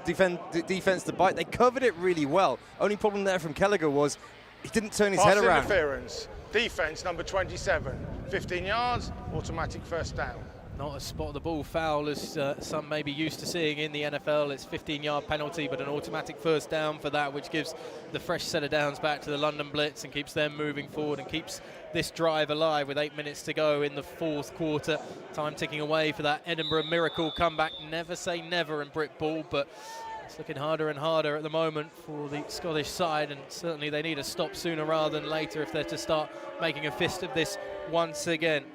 defense to bite. They covered it really well. Only problem there from Kelleher was he didn't turn his head around. Interference. Defense number 27. 15 yards, automatic first down. Not a spot the ball foul as some may be used to seeing in the NFL. It's 15-yard penalty, but an automatic first down for that, which gives the fresh set of downs back to the London Blitz and keeps them moving forward and keeps this drive alive with 8 minutes to go in the 4th quarter. Time ticking away for that Edinburgh miracle comeback. Never say never in Britbowl, but it's looking harder and harder at the moment for the Scottish side, and certainly they need a stop sooner rather than later if they're to start making a fist of this once again.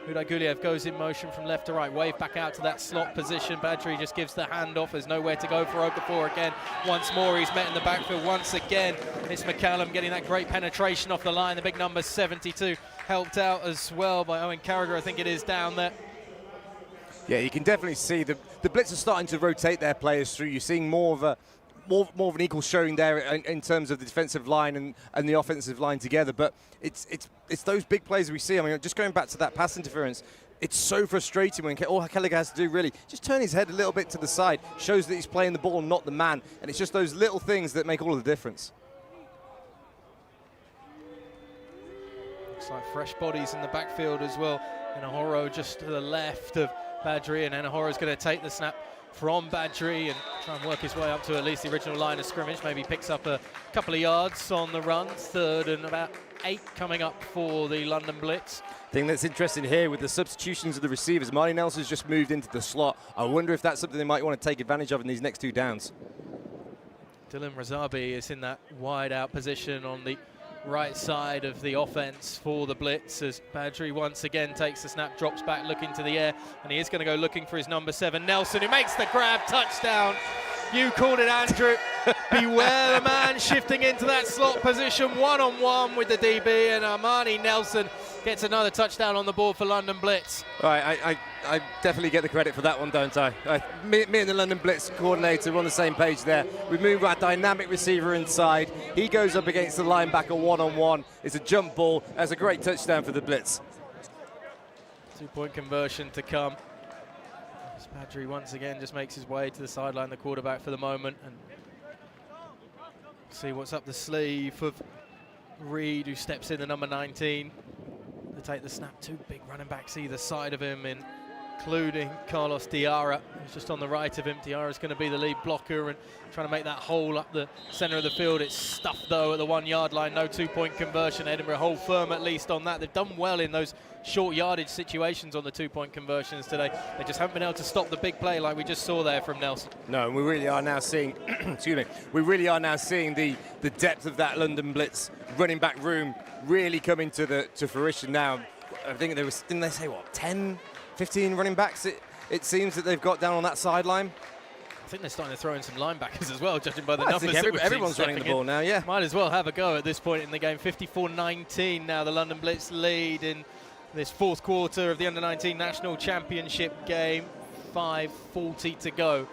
Uday Guliev goes in motion from left to right, wave back out to that slot position. Badgery just gives the handoff. There's nowhere to go for Okafor again. Once more, he's met in the backfield once again. It's McCallum getting that great penetration off the line. The big number 72 helped out as well by Owen Carragher, I think it is, down there. Yeah, you can definitely see the Blitz are starting to rotate their players through. You're seeing more of an equal showing there in terms of the defensive line and the offensive line together. But it's those big plays we see. I mean, just going back to that pass interference, it's so frustrating when all Kelleher has to do really just turn his head a little bit to the side, shows that he's playing the ball, not the man. And it's just those little things that make all of the difference. Looks like fresh bodies in the backfield as well. And Ahoro just to the left of Badgery, and Ahoro's going to take the snap from Badgery and try and work his way up to at least the original line of scrimmage. Maybe picks up a couple of yards on the run. 3rd and about 8 coming up for the London Blitz. Thing that's interesting here with the substitutions of the receivers, Marty Nelson's just moved into the slot. I wonder if that's something they might want to take advantage of in these next 2 downs. Dylan Razabi is in that wide out position on the right side of the offense for the Blitz as Badgery once again takes the snap, drops back looking to the air, and he is going to go looking for his number 7, Nelson, who makes the grab, touchdown. You called it, Andrew. Beware the man shifting into that slot position, one-on-one with the DB, and Armani Nelson gets another touchdown on the board for London Blitz. All right, I definitely get the credit for that one, don't I? Me and the London Blitz coordinator are on the same page there. We move our dynamic receiver inside. He goes up against the linebacker one-on-one. It's a jump ball. That's a great touchdown for the Blitz. 2-point conversion to come. Badgery once again just makes his way to the sideline, the quarterback for the moment, and see what's up the sleeve of Reed, who steps in the number 19 to take the snap. 2 big running backs either side of him in including Carlos Diarra, who's just on the right of him. Diarra's going to be the lead blocker and trying to make that hole up the centre of the field. It's stuffed though at the 1 yard line, no 2-point conversion. Edinburgh hold firm at least on that. They've done well in those short yardage situations on the 2-point conversions today. They just haven't been able to stop the big play like we just saw there from Nelson. No, we really are now seeing, excuse me, we really are now seeing the depth of that London Blitz running back room really coming to fruition now. I think there was, didn't they say what, 10, 15 running backs it seems that they've got down on that sideline? I think they're starting to throw in some linebackers as well, judging by the numbers. I think everyone's running the ball now, yeah. Might as well have a go at this point in the game. 54-19 now, the London Blitz lead in this fourth quarter of the Under-19 National Championship game. 5:40 to go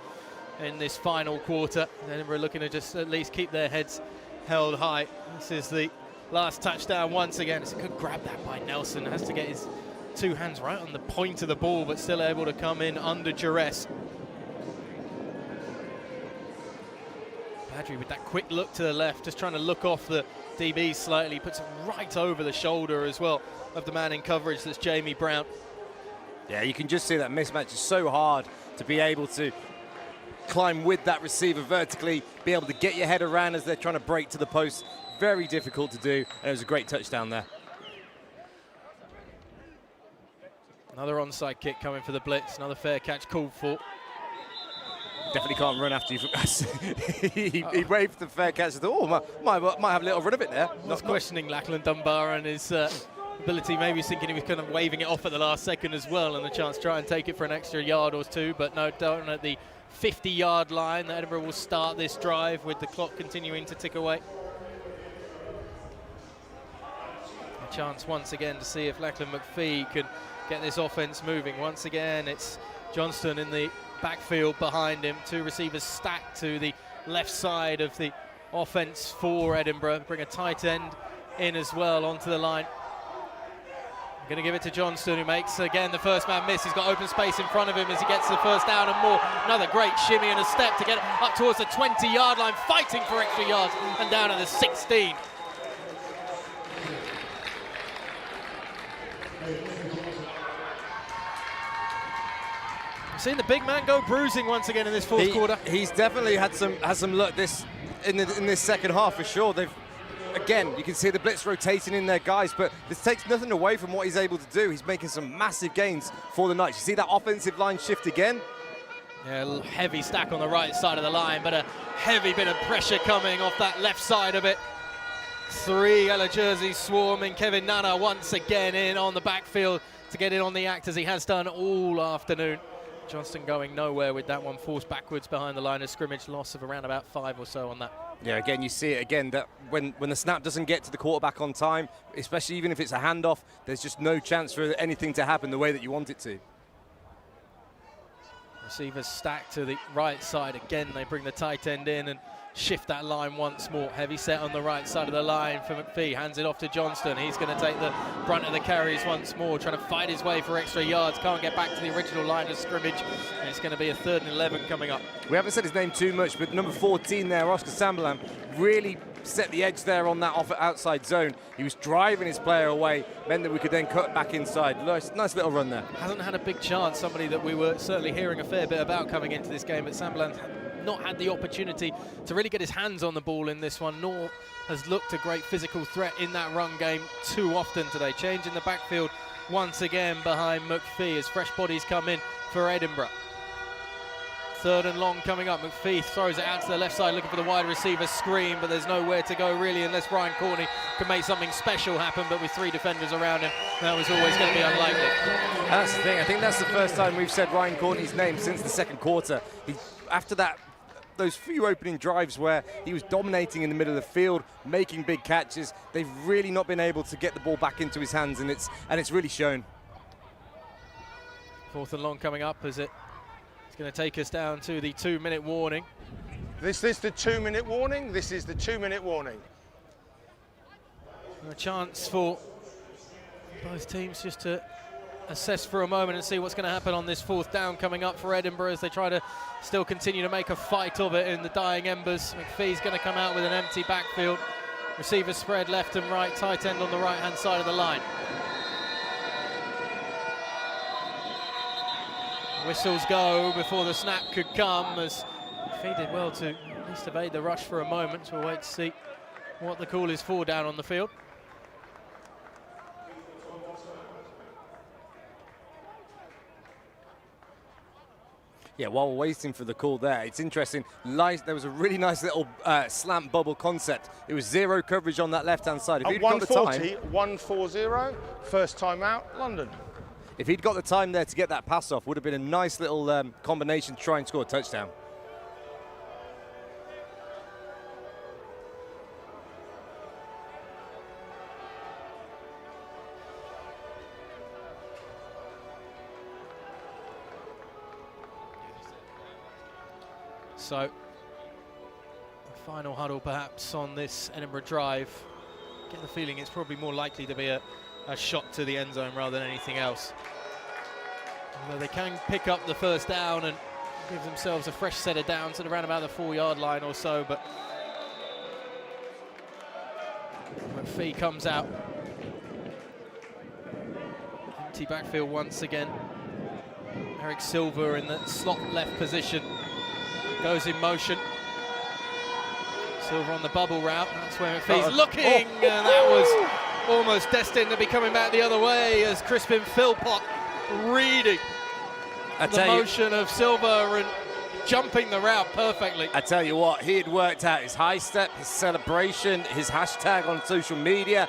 in this final quarter. Edinburgh looking to just at least keep their heads held high. This is the last touchdown once again. It's a good grab that by Nelson. Has to get his two hands right on the point of the ball, but still able to come in under duress. Badri with that quick look to the left, just trying to look off the DB slightly, puts it right over the shoulder as well of the man in coverage, that's Jamie Brown. Yeah, you can just see that mismatch is so hard to be able to climb with that receiver vertically, be able to get your head around as they're trying to break to the post. Very difficult to do, and it was a great touchdown there. Another onside kick coming for the Blitz, another fair catch called for. Definitely can't run after you. he waved the fair catch and thought, oh, might have a little run of it there. Not questioning Lachlan Dunbar and his ability. Maybe he's thinking he was kind of waving it off at the last second as well, and the chance to try and take it for an extra yard or two, but no, down at the 50-yard line. Edinburgh will start this drive with the clock continuing to tick away. A chance once again to see if Lachlan McPhee can get this offense moving. Once again, it's Johnston in the backfield behind him. Two receivers stacked to the left side of the offense for Edinburgh. Bring a tight end in as well onto the line. Going to give it to Johnston, who makes, again, the first man miss. He's got open space in front of him as he gets the first down and more. Another great shimmy and a step to get up towards the 20-yard line, fighting for extra yards, and down at the 16. I've seen the big man go bruising once again in this fourth quarter. He's definitely had some luck in this second half for sure. Again, you can see the Blitz rotating in their guys, but this takes nothing away from what he's able to do. He's making some massive gains for the Knights. You see that offensive line shift again? Yeah, a heavy stack on the right side of the line, but a heavy bit of pressure coming off that left side of it. Three yellow jerseys swarming. Kevin Nana once again in on the backfield to get in on the act, as he has done all afternoon. Johnston going nowhere with that one, forced backwards behind the line of scrimmage, loss of around about 5 or so on that. Yeah, again, you see it again, that when the snap doesn't get to the quarterback on time, especially even if it's a handoff, there's just no chance for anything to happen the way that you want it to. Receivers stacked to the right side. Again, they bring the tight end in and shift that line once more. Heavy set on the right side of the line for McPhee. Hands it off to Johnston. He's going to take the brunt of the carries once more, trying to fight his way for extra yards. Can't get back to the original line of scrimmage. And it's going to be a 3rd and 11 coming up. We haven't said his name too much, but number 14 there, Oscar Sambalam, really set the edge there on that outside zone. He was driving his player away, meant that we could then cut back inside. Nice little run there. Hasn't had a big chance, somebody that we were certainly hearing a fair bit about coming into this game, but Sambalam not had the opportunity to really get his hands on the ball in this one, nor has looked a great physical threat in that run game too often today. Change in the backfield once again behind McPhee as fresh bodies come in for Edinburgh. 3rd and long coming up. McPhee throws it out to the left side looking for the wide receiver screen, but there's nowhere to go really unless Ryan Courtney can make something special happen, but with 3 defenders around him, that was always going to be unlikely. That's the thing. I think that's the first time we've said Ryan Courtney's name since the second quarter. After those few opening drives where he was dominating in the middle of the field, making big catches, they've really not been able to get the ball back into his hands, and it's really shown. 4th and long coming up as it's going to take us down to the 2-minute warning. This is the 2-minute warning. This is the 2-minute warning. A chance for both teams just to assess for a moment and see what's going to happen on this 4th down coming up for Edinburgh as they try to still continue to make a fight of it in the dying embers. McPhee's going to come out with an empty backfield. Receivers spread left and right, tight end on the right-hand side of the line. Whistles go before the snap could come, as Fee did well to at least evade the rush for a moment. So we'll wait to see what the call is for down on the field. Yeah, while we're waiting for the call there, it's interesting. There was a really nice little slant bubble concept. It was zero coverage on that left-hand side. If At he'd got the time, 140, first time out, London. if he'd got the time there to get that pass off, would have been a nice little combination to try and score a touchdown. So, a final huddle perhaps on this Edinburgh drive. Get the feeling it's probably more likely to be a shot to the end zone rather than anything else. Although they can pick up the first down and give themselves a fresh set of downs at around about the 4-yard line or so, but Fee comes out. Empty backfield once again. Eric Silver in the slot left position. Goes in motion. Silver on the bubble route. That's where Fee's looking, and that was almost destined to be coming back the other way as Crispin Philpott reading the motion of Silver and jumping the route perfectly. I tell you what, he had worked out his high step, his celebration, his hashtag on social media.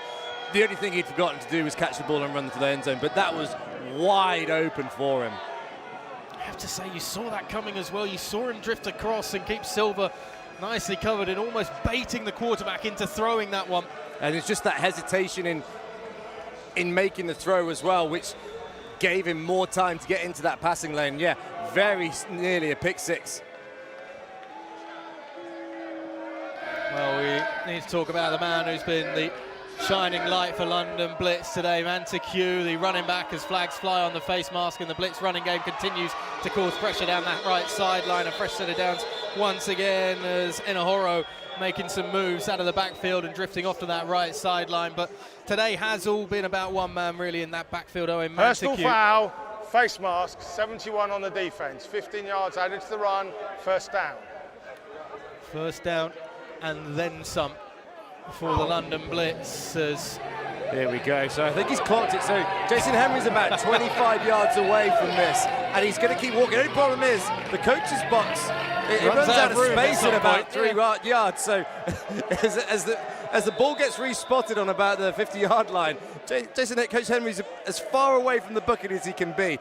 The only thing he'd forgotten to do was catch the ball and run to the end zone, but that was wide open for him. I have to say, you saw that coming as well. You saw him drift across and keep Silver nicely covered and almost baiting the quarterback into throwing that one. And it's just that hesitation in making the throw as well, which gave him more time to get into that passing lane. Yeah, very nearly a pick six. Well, we need to talk about the man who's been the shining light for London Blitz today, Manteque, the running back, as flags fly on the face mask, and the Blitz running game continues to cause pressure down that right sideline. A fresh set of downs once again as Enahoro making some moves out of the backfield and drifting off to that right sideline. But today has all been about one man really in that backfield, Owen Manteque. Personal foul, face mask, 71 on the defence, 15 yards added to the run, first down. First down and then some for the London Blitz. Here we go. So I think he's clocked it. So Jason Henry's about 25 yards away from this, and he's going to keep walking. The only problem is the coach's box. It runs out of space in about 3 yards. So as the ball gets respotted on about the 50-yard line, Coach Henry's as far away from the bucket as he can be.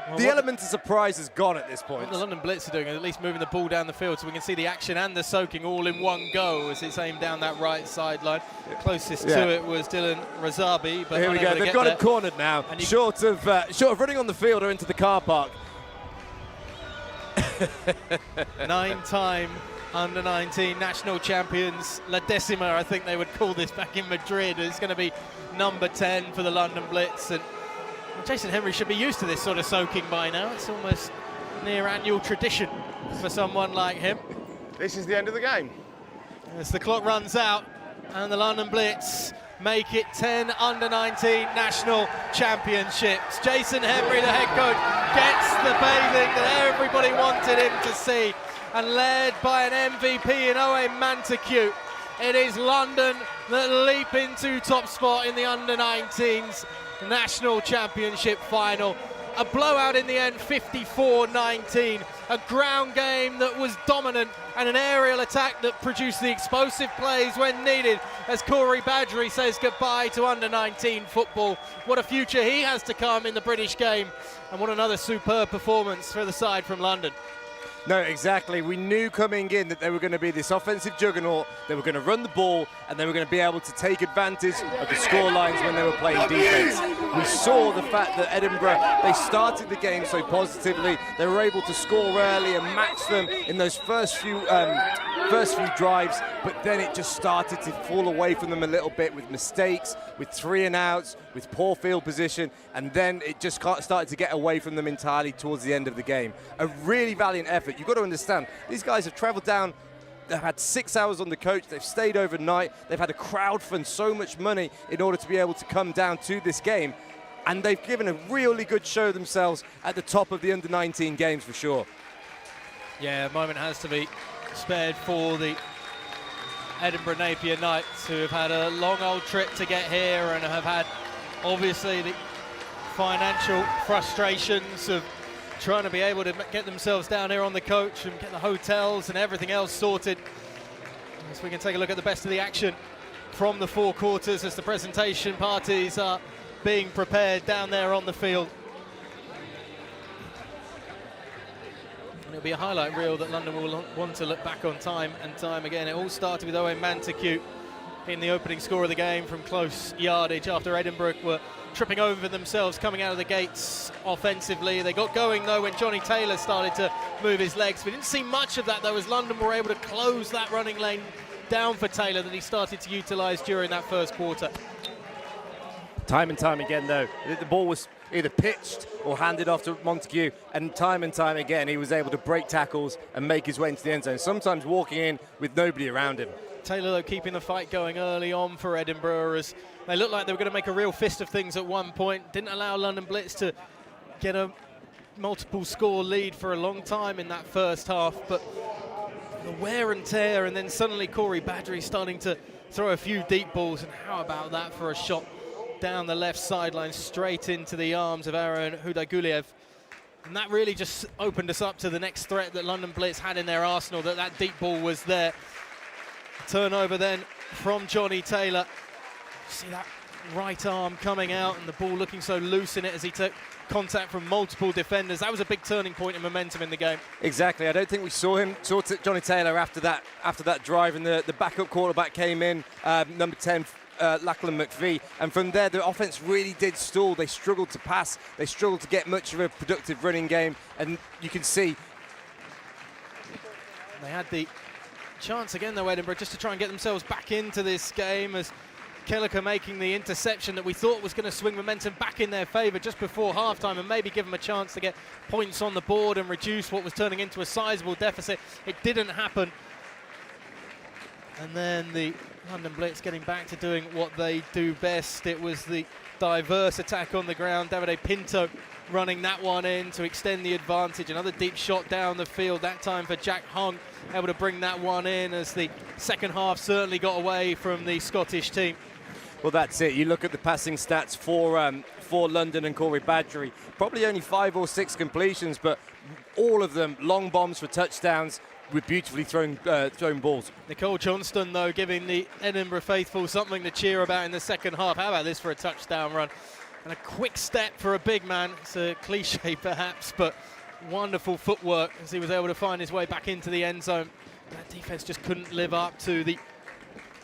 Well, the element of surprise is gone at this point. What the London Blitz are doing is at least moving the ball down the field so we can see the action and the soaking all in one go as it's aimed down that right sideline. Closest to it was Dylan Razabi. But here we go. They've got it cornered now. Short of running on the field or into the car park. 9-time under-19 national champions. La Decima, I think they would call this back in Madrid. It's going to be number 10 for the London Blitz. And Jason Henry should be used to this sort of soaking by now. It's almost near annual tradition for someone like him. This is the end of the game. As the clock runs out and the London Blitz make it 10 under-19 national championships. Jason Henry, the head coach, gets the bathing that everybody wanted him to see, and led by an MVP in Owen Manteque, it is London that leap into top spot in the under-19s National Championship final. A blowout in the end, 54-19. A ground game that was dominant and an aerial attack that produced the explosive plays when needed as Corey Badgery says goodbye to under-19 football. What a future he has to come in the British game, and what another superb performance for the side from London. No, exactly. We knew coming in that they were going to be this offensive juggernaut. They were going to run the ball, and they were going to be able to take advantage of the score lines when they were playing defense. We saw the fact that Edinburgh, they started the game so positively. They were able to score early and match them in those first few drives, but then it just started to fall away from them a little bit with mistakes, with 3 and outs, with poor field position, and then it just started to get away from them entirely towards the end of the game. A really valiant effort. You've got to understand, these guys have travelled down, they've had 6 hours on the coach, they've stayed overnight, they've had to crowdfund so much money in order to be able to come down to this game. and they've given a really good show themselves at the top of the under-19 games for sure. Yeah, a moment has to be spared for the Edinburgh Napier Knights, who have had a long old trip to get here and have had obviously the financial frustrations of trying to be able to get themselves down here on the coach and get the hotels and everything else sorted. So we can take a look at the best of the action from the four quarters as the presentation parties are being prepared down there on the field. And it'll be a highlight reel that London will want to look back on time and time again. It all started with Owen Manteque in the opening score of the game from close yardage after Edinburgh were tripping over themselves coming out of the gates offensively. They got going though when Johnny Taylor started to move his legs. We didn't see much of that though as London were able to close that running lane down for Taylor that he started to utilise during that first quarter. Time and time again though, the ball was either pitched or handed off to Montague, and time again he was able to break tackles and make his way into the end zone, sometimes walking in with nobody around him. Taylor though keeping the fight going early on for Edinburgh as they looked like they were going to make a real fist of things at one point. Didn't allow London Blitz to get a multiple score lead for a long time in that first half, but the wear and tear, and then suddenly Corey Badgery starting to throw a few deep balls, and how about that for a shot down the left sideline straight into the arms of Aaron Hudaguliev. And that really just opened us up to the next threat that London Blitz had in their arsenal, that deep ball was there. Turnover then from Johnny Taylor. See that right arm coming out and the ball looking so loose in it as he took contact from multiple defenders. That was a big turning point in momentum in the game. Exactly. I don't think we saw Johnny Taylor after that drive, and the backup quarterback came in, number 10, Lachlan McVie, and from there the offense really did stall. They struggled to pass, they struggled to get much of a productive running game, and you can see they had the chance again though, Edinburgh, just to try and get themselves back into this game as Kelleher making the interception that we thought was going to swing momentum back in their favour just before halftime and maybe give them a chance to get points on the board and reduce what was turning into a sizable deficit. It didn't happen. And then the London Blitz getting back to doing what they do best. It was the diverse attack on the ground. Davide Pinto running that one in to extend the advantage. Another deep shot down the field, that time for Jack Hung, able to bring that one in as the second half certainly got away from the Scottish team. Well, that's it. You look at the passing stats for London and Corey Badgery. Probably only 5 or 6 completions, but all of them long bombs for touchdowns with beautifully thrown balls. Nicole Johnston, though, giving the Edinburgh faithful something to cheer about in the second half. How about this for a touchdown run? And a quick step for a big man. It's a cliche, perhaps, but wonderful footwork as he was able to find his way back into the end zone. That defense just couldn't live up to the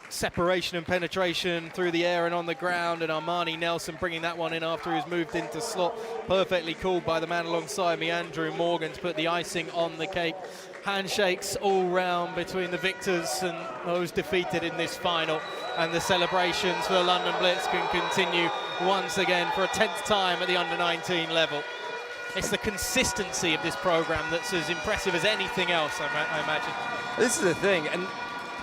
separation and penetration through the air and on the ground, and Armani Nelson bringing that one in after he was moved into slot. Perfectly called by the man alongside me, Andrew Morgan, to put the icing on the cake. Handshakes all round between the victors and those defeated in this final, and the celebrations for the London Blitz can continue once again for a 10th time at the under-19 level. It's the consistency of this program that's as impressive as anything else, I imagine. This is the thing, and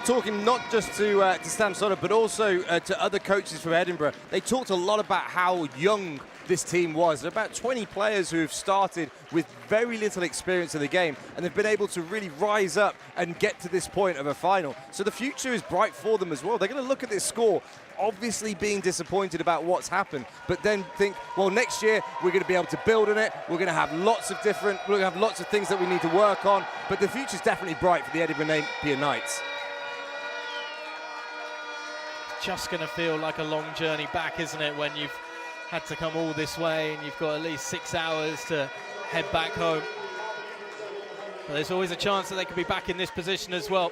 talking not just to Sam Stoddard, but also to other coaches from Edinburgh, they talked a lot about how young this team was. There are about 20 players who have started with very little experience of the game, and they've been able to really rise up and get to this point of a final. So the future is bright for them as well. They're going to look at this score, obviously being disappointed about what's happened, but then think, well, next year we're going to be able to build on it. We're going to have lots of things that we need to work on, but the future's definitely bright for the Edinburgh Napier Knights. Just going to feel like a long journey back, isn't it, when you've had to come all this way and you've got at least 6 hours to head back home. But there's always a chance that they could be back in this position as well.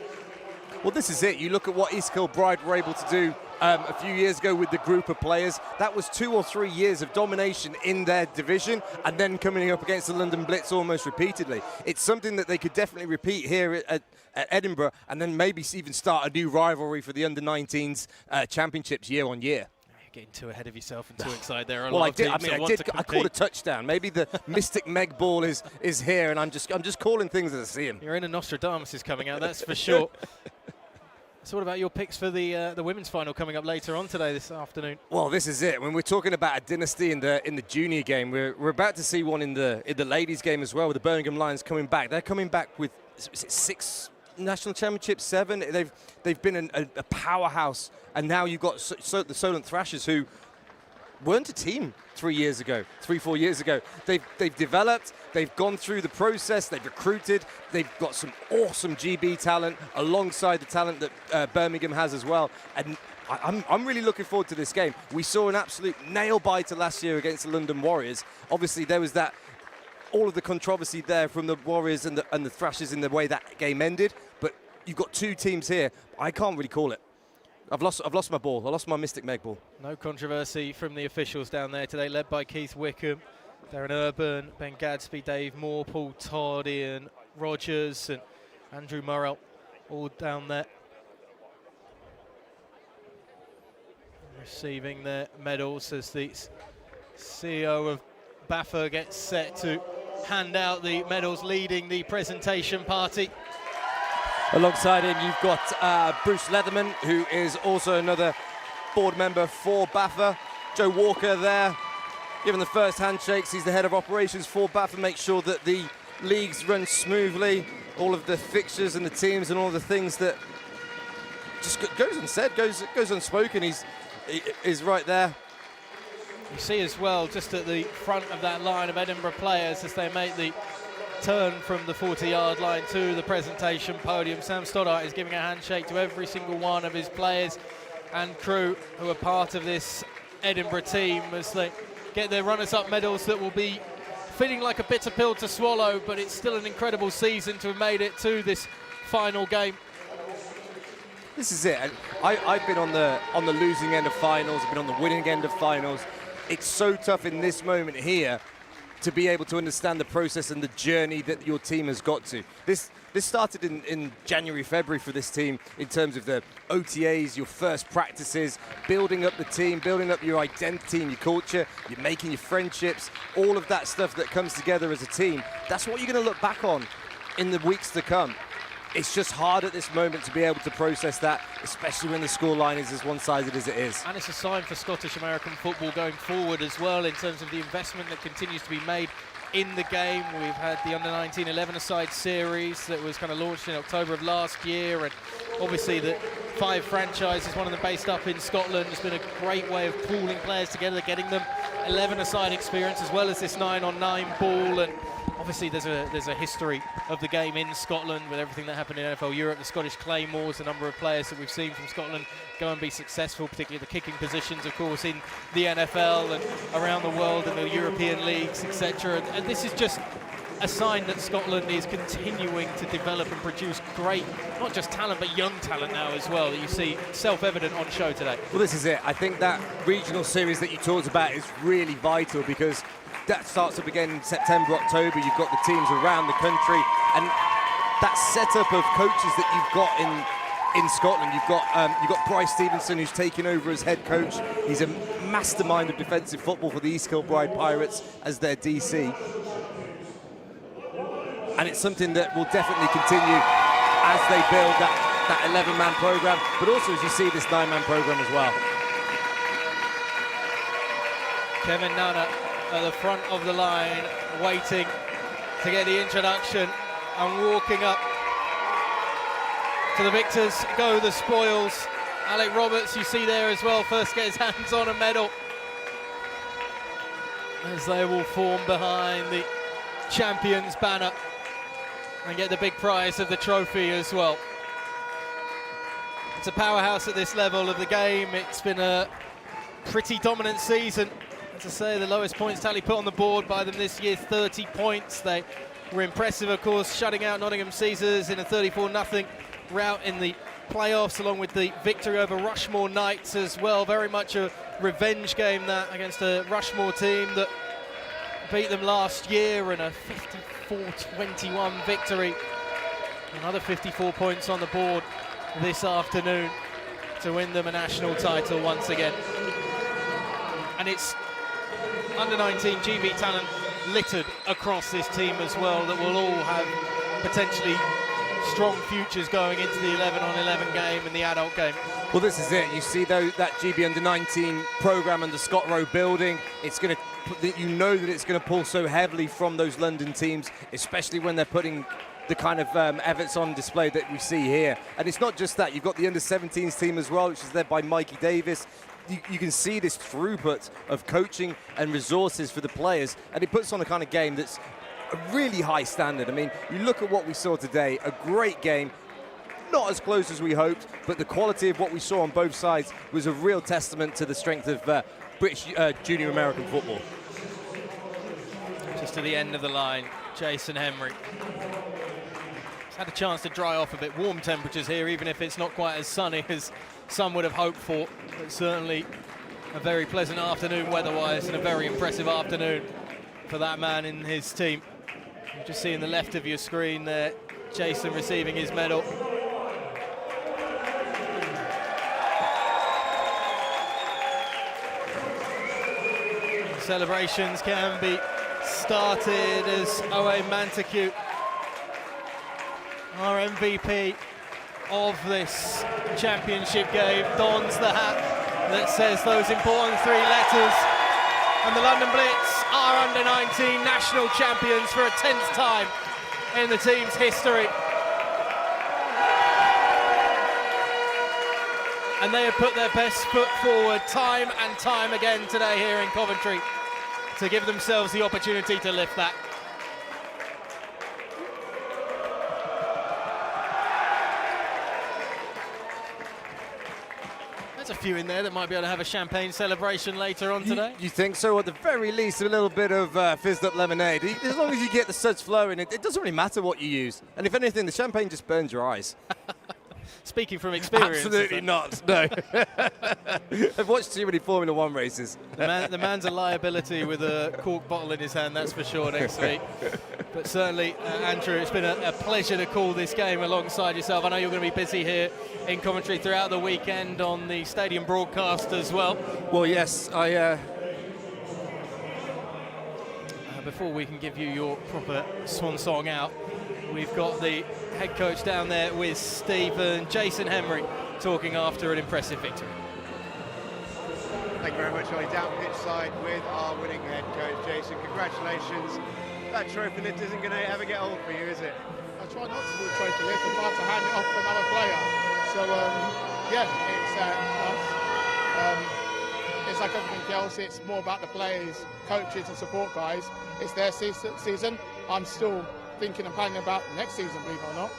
Well, this is it. You look at what East Kilbride were able to do a few years ago with the group of players. That was 2 or 3 years of domination in their division, and then coming up against the London Blitz almost repeatedly. It's something that they could definitely repeat here at Edinburgh, and then maybe even start a new rivalry for the under-19s championships year on year. You're getting too ahead of yourself and too excited there. Well, I called a touchdown. Maybe the Mystic Meg ball is here, and I'm just calling things as I see them. Your inner Nostradamus is coming out, that's for sure. So what about your picks for the women's final coming up later on today, this afternoon? Well, this is it. When we're talking about a dynasty in the junior game, we're about to see one in the ladies' game as well, with the Birmingham Lions coming back. They're coming back with 6 national championships, 7. They've been a powerhouse, and now you've got the Solent Thrashers, who weren't a team 4 years ago. They've developed, they've gone through the process, they've recruited, they've got some awesome GB talent alongside the talent that Birmingham has as well. And I'm really looking forward to this game. We saw an absolute nail-biter last year against the London Warriors. Obviously, there was all of the controversy there from the Warriors and the Thrashers in the way that game ended. But you've got 2 teams here. I can't really call it. I've lost my ball. I lost my Mystic Meg ball. No controversy from the officials down there today, led by Keith Wickham, Darren Urban, Ben Gadsby, Dave Moore, Paul Todd, Ian Rogers, and Andrew Murrell, all down there. Receiving their medals as the CEO of BAFA gets set to hand out the medals, leading the presentation party. Alongside him, you've got Bruce Leatherman, who is also another board member for BAFA. Joe Walker there, giving the first handshakes. He's the head of operations for BAFA, make sure that the leagues run smoothly, all of the fixtures and the teams and all the things that just goes unsaid, goes unspoken. He's right there. You see as well, just at the front of that line of Edinburgh players as they make the turn from the 40-yard line to the presentation podium, Sam Stoddart is giving a handshake to every single one of his players and crew who are part of this Edinburgh team as they get their runners-up medals that will be feeling like a bitter pill to swallow, but it's still an incredible season to have made it to this final game. This is it. And I've been on the losing end of finals, I've been on the winning end of finals. It's so tough in this moment here to be able to understand the process and the journey that your team has got to. This started in January, February for this team in terms of the OTAs, your first practices, building up the team, building up your identity and your culture, you're making your friendships, all of that stuff that comes together as a team. That's what you're going to look back on in the weeks to come. It's just hard at this moment to be able to process that, especially when the scoreline is as one-sided as it is. And it's a sign for Scottish-American football going forward as well, in terms of the investment that continues to be made in the game. We've had the Under-19 11-a-side series that was kind of launched in October of last year, and obviously the 5 franchises, one of them based up in Scotland, has been a great way of pooling players together, getting them 11-a-side experience as well as this 9-on-9 ball. And obviously there's a history of the game in Scotland with everything that happened in NFL Europe, the Scottish Claymores, a number of players that we've seen from Scotland go and be successful, particularly the kicking positions, of course, in the NFL and around the world in the European leagues, etc. And this is just a sign that Scotland is continuing to develop and produce great, not just talent, but young talent now as well, that you see self-evident on show today. Well, this is it. I think that regional series that you talked about is really vital, because that starts up again in September, October. You've got the teams around the country, and that setup of coaches that you've got in Scotland. You've got Bryce Stevenson, who's taking over as head coach. He's a mastermind of defensive football for the East Kilbride Pirates as their DC. And it's something that will definitely continue as they build that 11-man program, but also as you see this 9-man program as well. Kevin Nana at the front of the line, waiting to get the introduction and walking up to the victors. Go the spoils. Alec Roberts, you see there as well, first get his hands on a medal, as they will form behind the champions banner and get the big prize of the trophy as well. It's a powerhouse at this level of the game. It's been a pretty dominant season. As I say, the lowest points tally put on the board by them this year, 30 points. They were impressive, of course, shutting out Nottingham Caesars in a 34-0 rout in the playoffs, along with the victory over Rushmore Knights as well. Very much a revenge game that against a Rushmore team that beat them last year, and a 54-21 victory. Another 54 points on the board this afternoon to win them a national title once again. And it's under-19 GB talent littered across this team as well, that will all have potentially strong futures going into the 11-on-11 game and the adult game. Well, this is it. You see though that GB Under-19 program and the Scott Rowe building, it's going to, you know that it's going to pull so heavily from those London teams, especially when they're putting the kind of efforts on display that we see here. And it's not just that, you've got the Under-17s team as well, which is led by Mikey Davis. You can see this throughput of coaching and resources for the players, and it puts on a kind of game that's a really high standard. I mean, you look at what we saw today, a great game, not as close as we hoped, but the quality of what we saw on both sides was a real testament to the strength of British junior American football. Just to the end of the line, Jason Henry. He's had a chance to dry off a bit. Warm temperatures here, even if it's not quite as sunny as some would have hoped for, but certainly a very pleasant afternoon weather-wise and a very impressive afternoon for that man in his team. You're just seeing the left of your screen there, Jason receiving his medal. Celebrations can be started as Owen Mantiquet, our MVP of this championship game, dons the hat that says those important 3 letters, and the London Blitz are Under-19 National Champions for a 10th time in the team's history. And they have put their best foot forward time and time again today here in Coventry to give themselves the opportunity to lift that. There's a few in there that might be able to have a champagne celebration later on today. You think so? At the very least, a little bit of fizzed up lemonade. As long as you get the suds flowing, it doesn't really matter what you use. And if anything, the champagne just burns your eyes. Speaking from experience. Absolutely not, no. I've watched too many Formula One races. The man's a liability with a cork bottle in his hand, that's for sure, next week. But certainly, Andrew, it's been a pleasure to call this game alongside yourself. I know you're going to be busy here in Coventry throughout the weekend on the stadium broadcast as well. Well, yes, before we can give you your proper swan song out, we've got the head coach down there with Stephen, Jason Henry, talking after an impressive victory. Thank you very much, Ollie. Down pitch side with our winning head coach, Jason. Congratulations. That trophy lift isn't going to ever get old for you, is it? I try not to do the trophy lift, I try to hand it off to another player. So, yeah, it's nice. It's like everything else, it's more about the players, coaches and support guys. It's their season. I'm still thinking and planning about next season, believe it or not.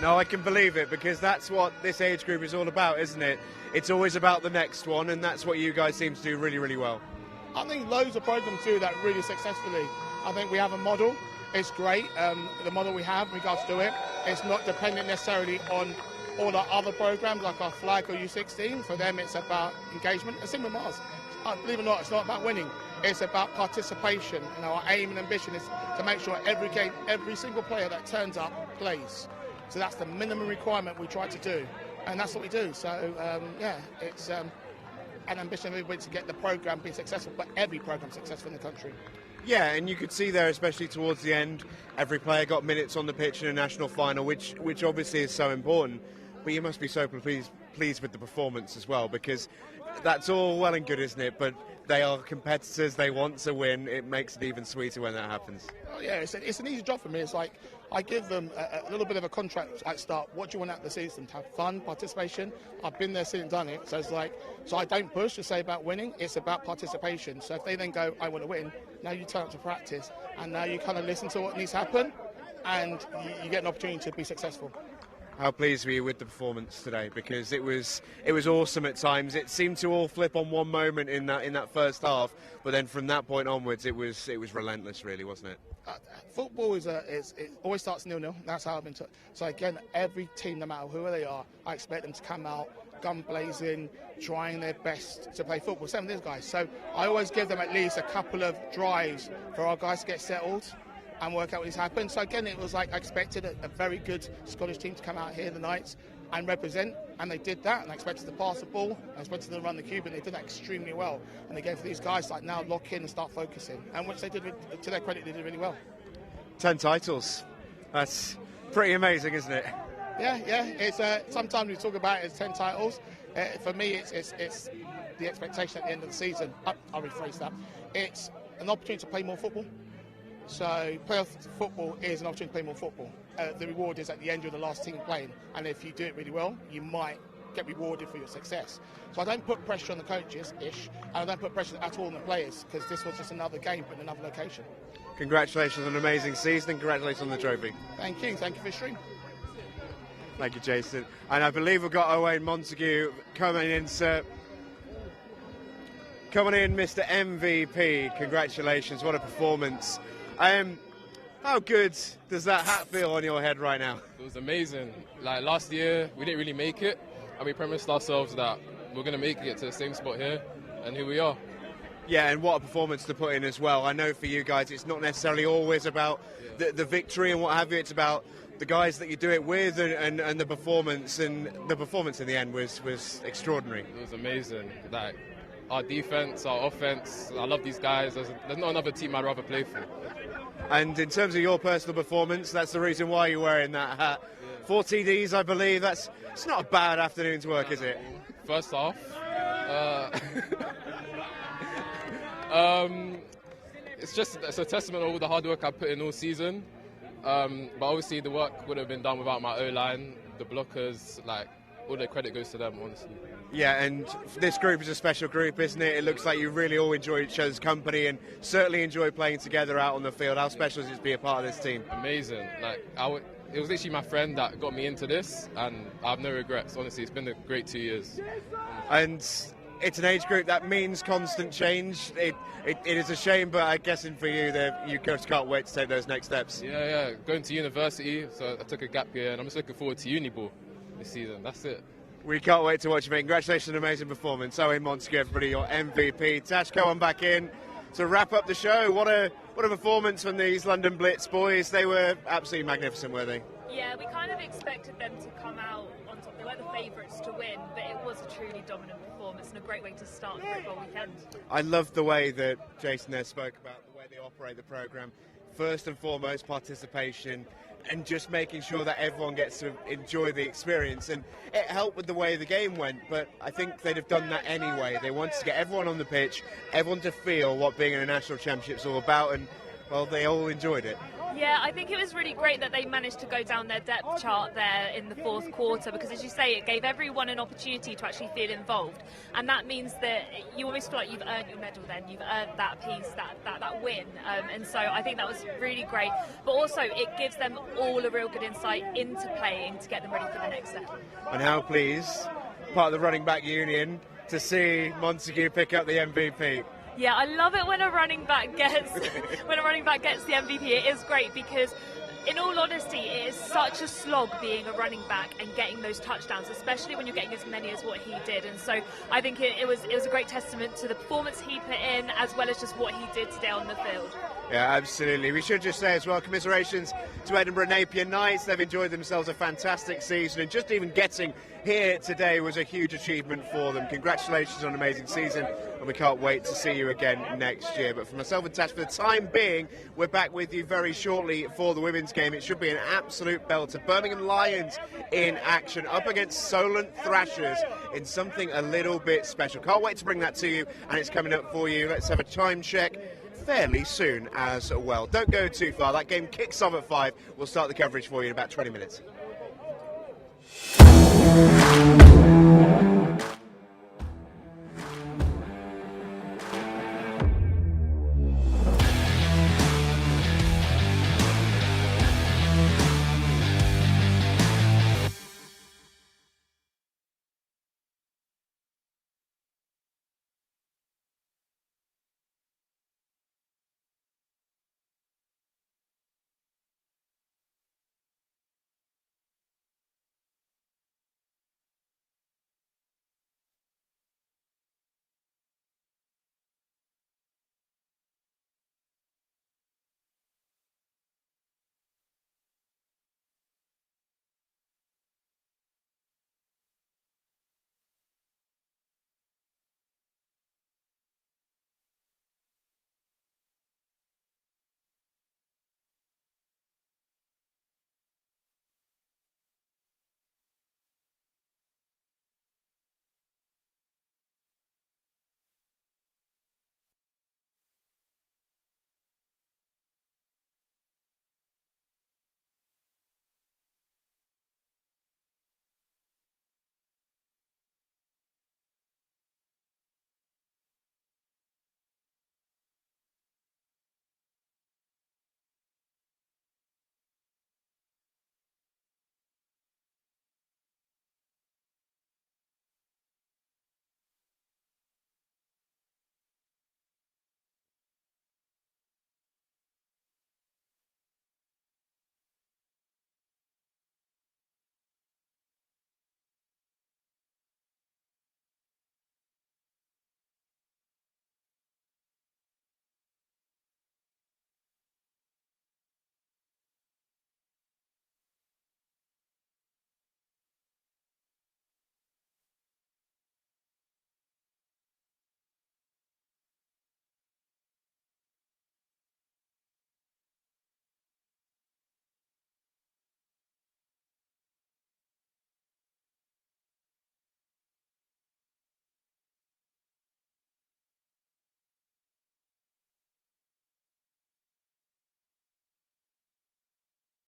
No, I can believe it, because that's what this age group is all about, isn't it? It's always about the next one, and that's what you guys seem to do really, really well. I think loads of programs do that really successfully. I think we have a model. It's great, the model we have in regards to it. It's not dependent necessarily on all our other programs like our flag or U16. For them, it's about engagement. It's similar to ours. Believe it or not, it's not about winning. It's about participation. And our aim and ambition is to make sure every game, every single player that turns up plays. So that's the minimum requirement we try to do, and that's what we do. So yeah, it's an ambition of everybody to get the program be successful, but every program successful in the country. Yeah, and you could see there, especially towards the end, every player got minutes on the pitch in a national final, which obviously is so important. But you must be so pleased with the performance as well, because that's all well and good, isn't it? But they are competitors, they want to win. It makes it even sweeter when that happens. Oh, yeah, it's an easy job for me. It's like I give them a little bit of a contract at start. What do you want out of the season? To have fun, participation. I've been there, seen and done it. So it's like, so I don't push to say about winning. It's about participation. So if they then go, I want to win, now you turn up to practice, and now you kind of listen to what needs to happen, and you get an opportunity to be successful. How pleased were you with the performance today? Because it was awesome at times. It seemed to all flip on one moment in that first half, but then from that point onwards, it was relentless, really, wasn't it? Football it always starts 0-0. That's how I've been taught. So again, every team, no matter who they are, I expect them to come out gun blazing, trying their best to play football. Same with these guys. So I always give them at least a couple of drives for our guys to get settled and work out what has happened. So again, it was like I expected a very good Scottish team to come out here the Knights and represent, and they did that. And I expected to pass the ball, I expected them to run the cube, and they did that extremely well. And again, for these guys, like now lock in and start focusing, and which they did, to their credit, they did really well. 10 titles. That's Pretty amazing, isn't it? Yeah. It's sometimes we talk about it as 10 titles. For me, it's the expectation at the end of the season. I'll rephrase that. It's an opportunity to play more football. So playoff football is an opportunity to play more football. The reward is at the end of the last team playing, and if you do it really well, you might get rewarded for your success. So I don't put pressure on the coaches, and I don't put pressure at all on the players, because this was just another game but in another location. Congratulations on an amazing season, and congratulations on the trophy. Thank you for the stream. Thank you, Jason. And I believe we've got Owain Montague coming in, sir. Coming in, Mr. MVP. Congratulations, what a performance. How good does that hat feel on your head right now? It was amazing. Like last year, we didn't really make it, and we promised ourselves that we're going to make it to the same spot here, and here we are. Yeah, and what a performance to put in as well. I know for you guys, it's not necessarily always about the victory and what have you. It's about the guys that you do it with and the performance. And the performance in the end was extraordinary. It was amazing. Like our defense, our offense. I love these guys. There's not another team I'd rather play for. And in terms of your personal performance, that's the reason why you're wearing that hat. 4 TDs, I believe. It's not a bad afternoon's work, is it? First off, it's a testament of all the hard work I put in all season. But obviously the work would have been done without my O-line, the blockers, like all the credit goes to them, honestly. Yeah, and this group is a special group, isn't it? It looks like you really all enjoy each other's company and certainly enjoy playing together out on the field. How special is it to be a part of this team? Amazing. Like it was literally my friend that got me into this, and I have no regrets. Honestly, it's been a great 2 years. And it's an age group that means constant change. It is a shame, but I'm guessing for you that you just can't wait to take those next steps. Yeah. Going to university, so I took a gap year, and I'm just looking forward to uni ball this season. That's it. We can't wait to watch you, mate. Congratulations on an amazing performance. Owain Montague, everybody, your MVP. Tash, go on back in to wrap up the show. What a performance from these London Blitz boys. They were absolutely magnificent, were they? Yeah, we kind of expected them to come out on top. They were the favourites to win, but it was a truly dominant performance and a great way to start the Britbowl weekend. I loved the way that Jason there spoke about the way they operate the programme. First and foremost, participation and just making sure that everyone gets to enjoy the experience. And it helped with the way the game went, but I think they'd have done that anyway. They wanted to get everyone on the pitch, everyone to feel what being in a national championship is all about, and, well, they all enjoyed it. Yeah, I think it was really great that they managed to go down their depth chart there in the fourth quarter, because as you say, it gave everyone an opportunity to actually feel involved, and that means that you always feel like you've earned your medal then, you've earned that piece, that win, and so I think that was really great, but also it gives them all a real good insight into playing to get them ready for the next step. And how pleased, part of the running back union, to see Montague pick up the MVP. Yeah, I love it when a running back gets the MVP. It is great because, in all honesty, it is such a slog being a running back and getting those touchdowns, especially when you're getting as many as what he did. And so I think it was a great testament to the performance he put in, as well as just what he did today on the field. Yeah, absolutely. We should just say as well, commiserations to Edinburgh Napier Knights. They've enjoyed themselves a fantastic season, and just even getting here today was a huge achievement for them. Congratulations on an amazing season, and we can't wait to see you again next year. But for myself and Tash, for the time being, we're back with you very shortly for the women's game. It should be an absolute belter. Birmingham Lions in action up against Solent Thrashers in something a little bit special. Can't wait to bring that to you, and it's coming up for you. Let's have a time check fairly soon as well. Don't go too far. That game kicks off at 5. We'll start the coverage for you in about 20 minutes.